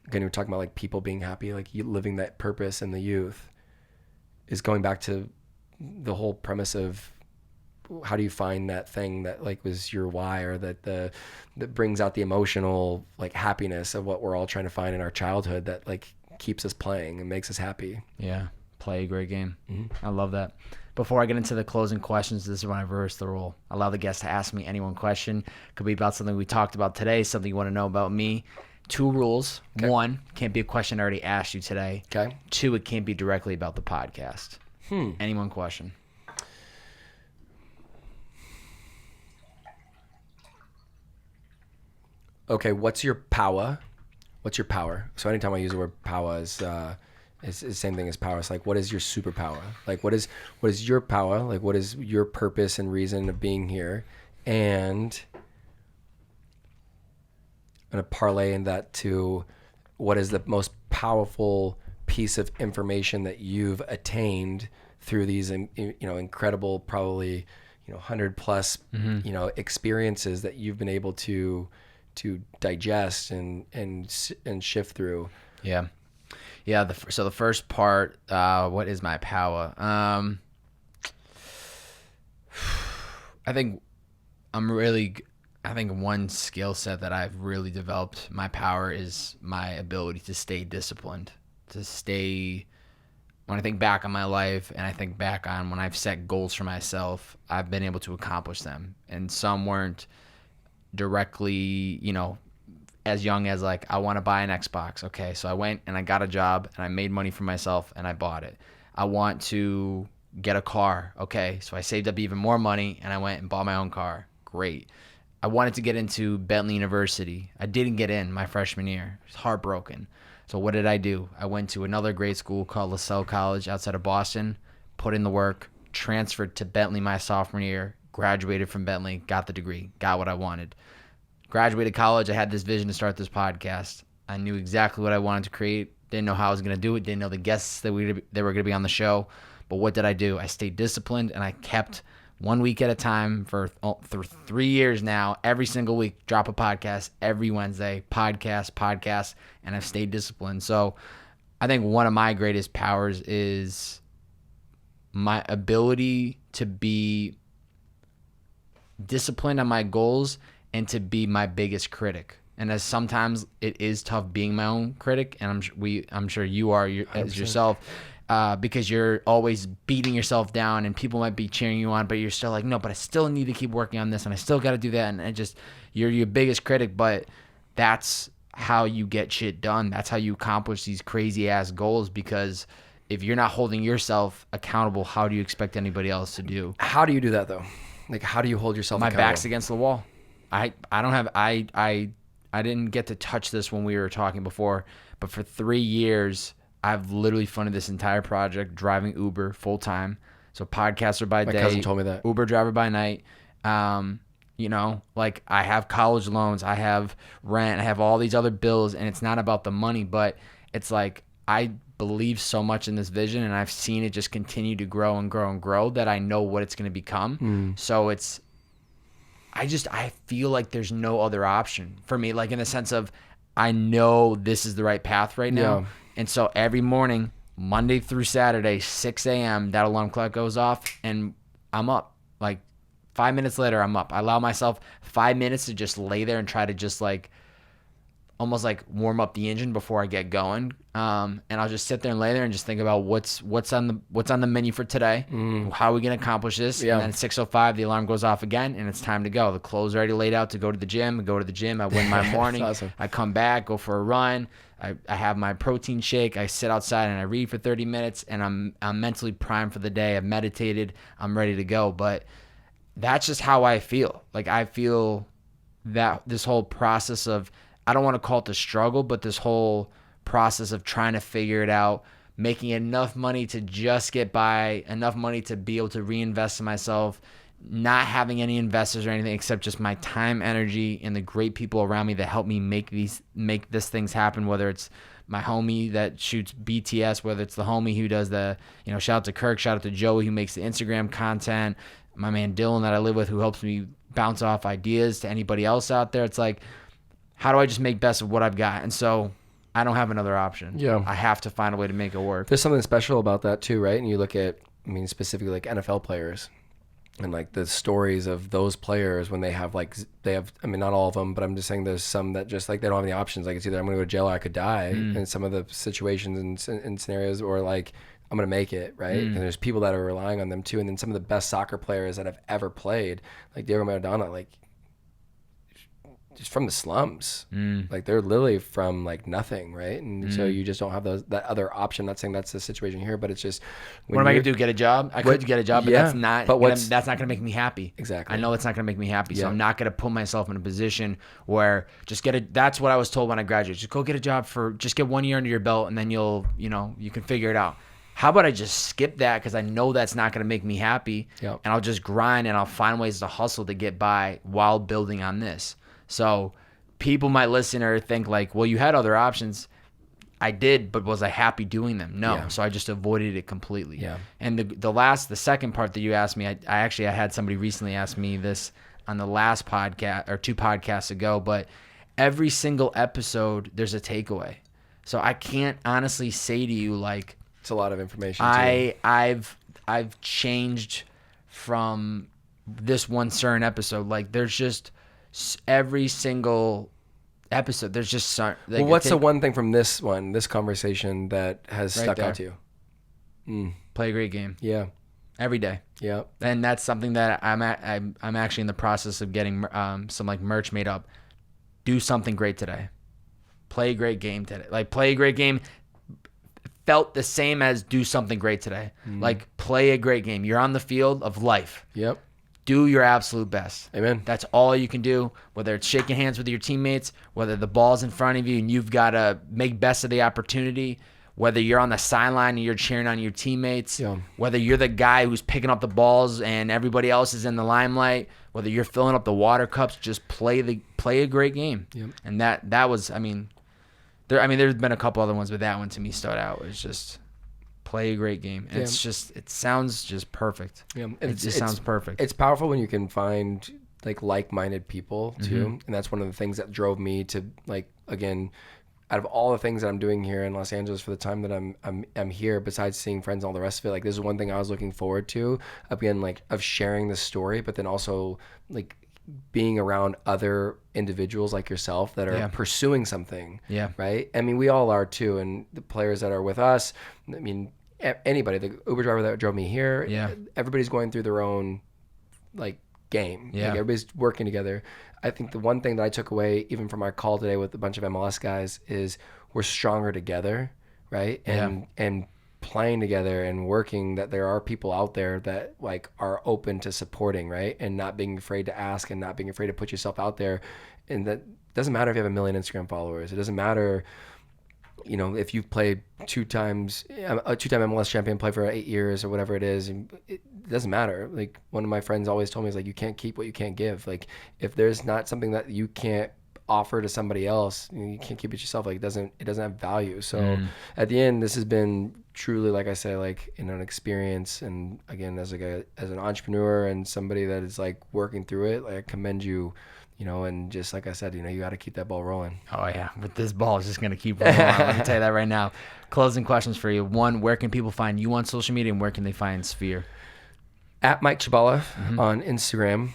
Again, we're talking about like people being happy, like living that purpose in the youth is going back to the whole premise of how do you find that thing that like was your why, or that brings out the emotional like happiness of what we're all trying to find in our childhood, that like keeps us playing and makes us happy. Yeah. Play a great game. I love that. Before I get into the closing questions, this is when I reverse the rule. I allow the guests to ask me any one question. Could be about something we talked about today, something you want to know about me. 2 rules. Okay. 1, can't be a question I already asked you today. Okay. 2, it can't be directly about the podcast. Any one question. Okay, what's your power? What's your power? So anytime I use the word power, it's the same thing as power. It's like, what is your superpower? Like, what is your power? Like, what is your purpose and reason of being here? And I'm going to parlay in that to what is the most powerful piece of information that you've attained through these, incredible, probably, 100 plus, experiences that you've been able to digest and shift through. Yeah. So the first part, what is my power? I think one skill set that I've really developed, my power, is my ability to stay disciplined, when I think back on my life and I think back on when I've set goals for myself, I've been able to accomplish them. And some weren't directly, as young as like, I want to buy an Xbox. Okay, so I went and I got a job and I made money for myself and I bought it. I want to get a car. Okay, so I saved up even more money and I went and bought my own car. Great. I wanted to get into Bentley University. I didn't get in my freshman year. I was heartbroken. So what did I do? I went to another grade school called LaSalle College outside of Boston, put in the work, transferred to Bentley my sophomore year, graduated from Bentley, got the degree, got what I wanted. Graduated college, I had this vision to start this podcast. I knew exactly what I wanted to create. Didn't know how I was going to do it. Didn't know the guests that were going to be on the show. But what did I do? I stayed disciplined, and I kept 1 week at a time for 3 years now. Every single week, drop a podcast. Every Wednesday, podcast, and I've stayed disciplined. So I think one of my greatest powers is my ability to be disciplined on my goals and to be my biggest critic. And as sometimes it is tough being my own critic, and I'm sure you are as yourself, because you're always beating yourself down, and people might be cheering you on, but you're still like, no, but I still need to keep working on this, and I still got to do that, and you're your biggest critic. But that's how you get shit done. That's how you accomplish these crazy ass goals, because if you're not holding yourself accountable, how do you expect anybody else to do? How do you do that though? Like, how do you hold yourself accountable? My back's against the wall. I didn't get to touch this when we were talking before, but for 3 years, I've literally funded this entire project driving Uber full time. So podcaster by day. My cousin told me that. Uber driver by night. You know, like I have college loans, I have rent, I have all these other bills, and it's not about the money, but it's like I believe so much in this vision, and I've seen it just continue to grow and grow and grow that I know what it's going to become. So I feel like there's no other option for me, like in the sense of I know this is the right path right now. Yeah. And so every morning, Monday through Saturday, 6 a.m., that alarm clock goes off and I'm up. Like 5 minutes later, I'm up. I allow myself 5 minutes to just lay there and try to just like almost like warm up the engine before I get going. And I'll just sit there and lay there and just think about what's on the menu for today. How are we going to accomplish this? Yeah. And then at 6:05, the alarm goes off again and it's time to go. The clothes are already laid out to go to the gym. I go to the gym. I win my morning. Awesome. I come back, go for a run. I have my protein shake. I sit outside and I read for 30 minutes and I'm mentally primed for the day. I've meditated. I'm ready to go. But that's just how I feel. Like I feel that this whole process of, I don't want to call it the struggle, but this whole process of trying to figure it out, making enough money to just get by, enough money to be able to reinvest in myself, not having any investors or anything except just my time, energy, and the great people around me that help me make this things happen, whether it's my homie that shoots BTS, whether it's the homie who does the, shout out to Kirk, shout out to Joey who makes the Instagram content, my man Dylan that I live with who helps me bounce off ideas to anybody else out there. It's like, how do I just make best of what I've got? And so I don't have another option. Yeah. I have to find a way to make it work. There's something special about that too, right? And you look at, specifically like NFL players and like the stories of those players when they have, not all of them, but I'm just saying there's some that just like, they don't have any options. Like it's either I'm going to go to jail or I could die in some of the situations and scenarios, or like, I'm going to make it, right? And there's people that are relying on them too. And then some of the best soccer players that have ever played, like Diego Maradona, like just from the slums, like they're literally from like nothing, right? And so you just don't have that other option. I'm not saying that's the situation here, but it's just, what am I gonna do? Get a job? I could get a job, but that's not gonna make me happy. Exactly. I know it's not gonna make me happy, so I'm not gonna put myself in a position where that's what I was told when I graduated. Just go get a job just get 1 year under your belt, and then you can figure it out. How about I just skip that because I know that's not going to make me happy, and I'll just grind and I'll find ways to hustle to get by while building on this. So people might listen or think like, well, you had other options. I did, but was I happy doing them? No. Yeah. So I just avoided it completely. Yeah. And the second part that you asked me, I had somebody recently ask me this on the last podcast or 2 podcasts ago, but every single episode there's a takeaway. So I can't honestly say to you like, it's a lot of information. I've changed from this one certain episode. Like there's just every single episode. There's just like, well, what's the one thing from this conversation that has stuck out to you? Play a great game. Yeah. Every day. Yeah. And that's something that I'm actually in the process of getting some like merch made up. Do something great today. Play a great game today. Like play a great game. Felt the same as do something great today. Like play a great game. You're on the field of life. Yep. Do your absolute best. Amen. That's all you can do, whether it's shaking hands with your teammates, whether the ball's in front of you and you've got to make best of the opportunity, whether you're on the sideline and you're cheering on your teammates, whether you're the guy who's picking up the balls and everybody else is in the limelight, whether you're filling up the water cups, just play a great game. Yep. And that was, there's been a couple other ones, but that one to me stood out. It's just play a great game. And it sounds just perfect. Yeah. It sounds perfect. It's powerful when you can find like-minded people too. And that's one of the things that drove me to again, out of all the things that I'm doing here in Los Angeles for the time that I'm here, besides seeing friends and all the rest of it, this is one thing I was looking forward to, again, of sharing the story, but then also being around other individuals like yourself that are pursuing something. Yeah. Right. We all are too. And the players that are with us, anybody, the Uber driver that drove me here, everybody's going through their own game. Yeah. Everybody's working together. I think the one thing that I took away, even from our call today with a bunch of MLS guys, is we're stronger together. Right. And playing together and working, that there are people out there that like are open to supporting, right? And not being afraid to ask and not being afraid to put yourself out there. And that doesn't matter if you have 1 million Instagram followers. It doesn't matter, you know, if you've played a two-time MLS champion, play for 8 years or whatever it is. And it doesn't matter. Like one of my friends always told me, is like, you can't keep what you can't give. Like if there's not something that you can't offer to somebody else, you can't keep it yourself. Like it doesn't have value. So at the end, this has been truly, like I say, like in an experience. And again, as an entrepreneur and somebody that is like working through it, like I commend you. You know, and just like I said, you know, you got to keep that ball rolling. Oh, yeah. But this ball is just going to keep rolling. Let me tell you that right now. Closing questions for you. One, where can people find you on social media, and where can they find Sphere? At Mike Chabala on Instagram.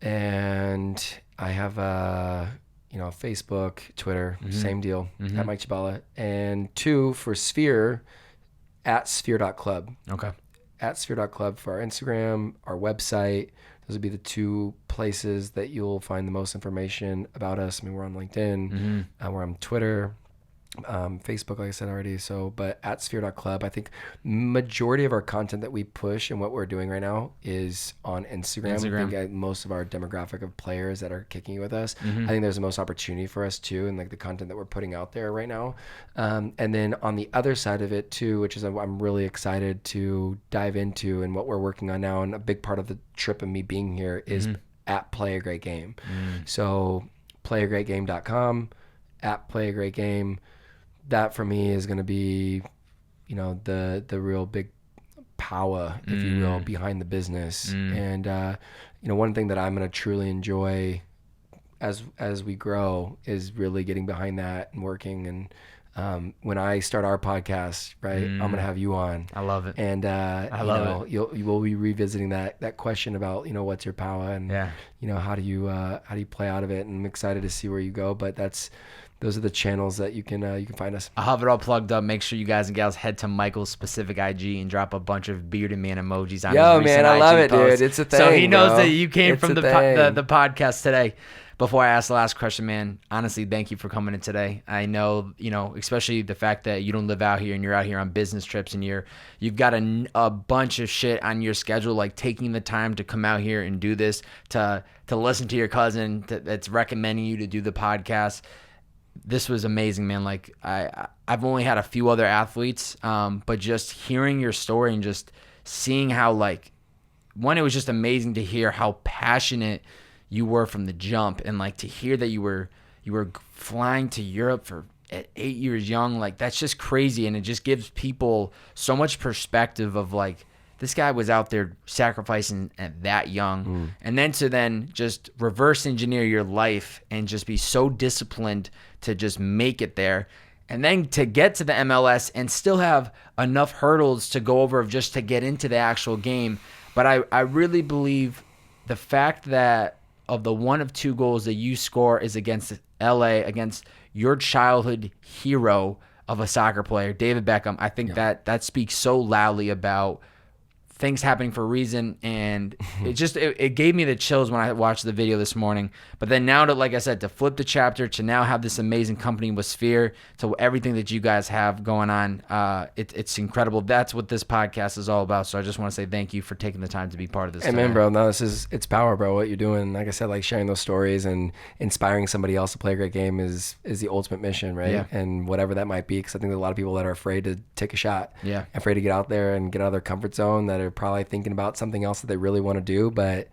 And I have, you know, Facebook, Twitter, same deal, at Mike Chabala. And 2, for Sphere, at sphere.club. Okay. At sphere.club for our Instagram, our website. Those would be the 2 places that you'll find the most information about us. I mean, we're on LinkedIn, we're on Twitter, Facebook, like I said already. So, but at sphere.club, I think majority of our content that we push and what we're doing right now is on Instagram. I think most of our demographic of players that are kicking with us, I think there's the most opportunity for us too, and like the content that we're putting out there right now. And then on the other side of it too, which is I'm really excited to dive into, and what we're working on now, and a big part of the trip of me being here is at Play a Great Game. So playagreatgame.com, at Play a Great Game. That for me is going to be, you know, the real big power, if you will, behind the business. And, you know, one thing that I'm going to truly enjoy as we grow is really getting behind that and working. And when I start our podcast, right, I'm going to have you on. I love it. And I love it. You will be revisiting that question about, you know, what's your power, and you know, how do you play out of it. And I'm excited to see where you go. But those are the channels that you can find us. I'll have it all plugged up. Make sure you guys and gals head to Michael's specific IG and drop a bunch of bearded man emojis on his recent I love IG it, post. dude. It's a thing. So he knows bro. that you came it's from the podcast today. Before I ask the last question, man, honestly, thank you for coming in today. I know, you know, especially the fact that you don't live out here and you're out here on business trips, and you've got a bunch of shit on your schedule, like taking the time to come out here and do this, to listen to your cousin that's recommending you to do the podcast. This was amazing, man. Like I've only had a few other athletes, but just hearing your story and just seeing how, like, one, it was just amazing to hear how passionate you were from the jump, and like to hear that you were flying to Europe at 8 years young. Like that's just crazy, and it just gives people so much perspective of like, this guy was out there sacrificing at that young. And then just reverse engineer your life and just be so disciplined to just make it there. And then to get to the MLS and still have enough hurdles to go over just to get into the actual game. But I really believe the fact that of the 1 of 2 goals that you score is against LA, against your childhood hero of a soccer player, David Beckham. I think that speaks so loudly about things happening for a reason, and it gave me the chills when I watched the video this morning. But then now, to, like I said, to flip the chapter, to now have this amazing company with Sphere, to everything that you guys have going on, it's incredible. That's what this podcast is all about. So I just want to say thank you for taking the time to be part of this. Hey, man, bro, no, it's power, bro. What you're doing, like I said, like sharing those stories and inspiring somebody else to play a great game is the ultimate mission, right? Yeah. And whatever that might be, because I think there's a lot of people that are afraid to take a shot, afraid to get out there and get out of their comfort zone, that are probably thinking about something else that they really want to do, but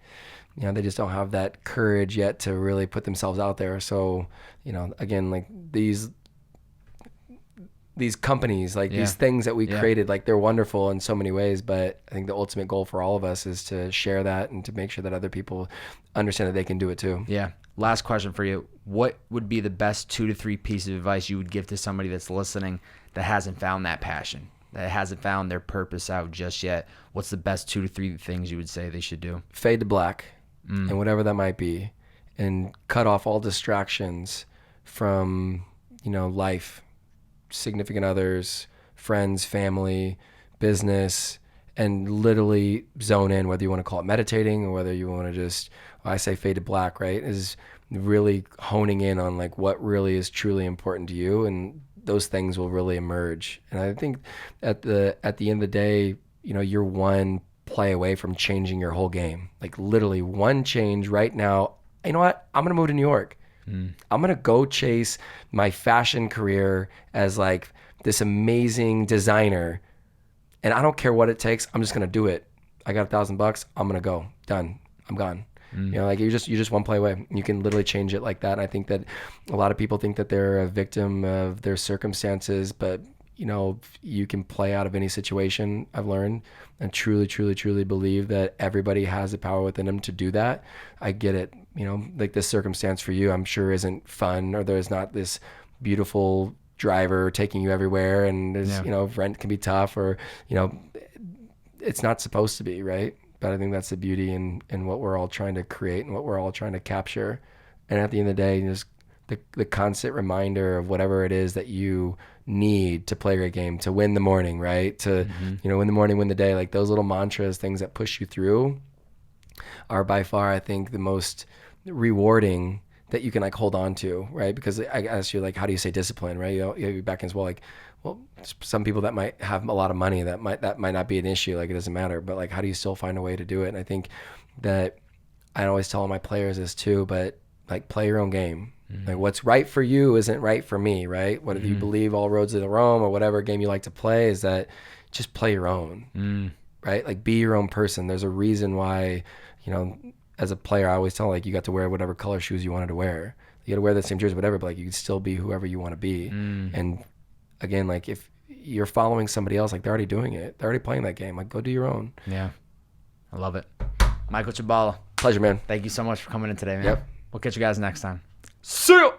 you know, they just don't have that courage yet to really put themselves out there. So, you know, again, like these companies, like these things that we created, like they're wonderful in so many ways, but I think the ultimate goal for all of us is to share that and to make sure that other people understand that they can do it too. Yeah. Last question for you. What would be the best 2 to 3 pieces of advice you would give to somebody that's listening that hasn't found that passion, that hasn't found their purpose out just yet? What's the best 2 to 3 things you would say they should do? Fade to black, and whatever that might be, and cut off all distractions from, you know, life, significant others, friends, family, business, and literally zone in, whether you want to call it meditating or whether you want to just, I say fade to black, right, is really honing in on like what really is truly important to you, and those things will really emerge. And I think at the end of the day, you're one play away from changing your whole game. Like literally one change right now. You know what? I'm going to move to New York. I'm going to go chase my fashion career as like this amazing designer. And I don't care what it takes. I'm just going to do it. I got $1,000. I'm going to go. Done. I'm gone. Like you're just one play away. You can literally change it like that. And I think that a lot of people think that they're a victim of their circumstances, but you can play out of any situation, I've learned, and truly, truly, truly believe that everybody has the power within them to do that. I get it. Like this circumstance for you, I'm sure isn't fun, or there's not this beautiful driver taking you everywhere, and there's, rent can be tough, or, it's not supposed to be, right? But I think that's the beauty in what we're all trying to create and what we're all trying to capture. And at the end of the day, just the constant reminder of whatever it is that you need to play a great game, to win the morning, right? To, win the morning, win the day. Like those little mantras, things that push you through are by far, I think, the most rewarding that you can like hold on to, right? Because I asked you, like, how do you say discipline, right? You're back as well, like, well, some people that might have a lot of money, that might not be an issue, like it doesn't matter, but like, how do you still find a way to do it? And I think that I always tell my players this too, but like, play your own game. Like what's right for you isn't right for me, right? What if you believe all roads lead to Rome, or whatever game you like to play, is that just play your own, right? Like be your own person. There's a reason why, as a player, I always tell, like, you got to wear whatever color shoes you wanted to wear. You got to wear the same jersey, whatever, but like you can still be whoever you want to be. And again, like if you're following somebody else, like they're already doing it. They're already playing that game. Like go do your own. Yeah. I love it. Michael Chabala. Pleasure, man. Thank you so much for coming in today, man. Yep. We'll catch you guys next time. See ya!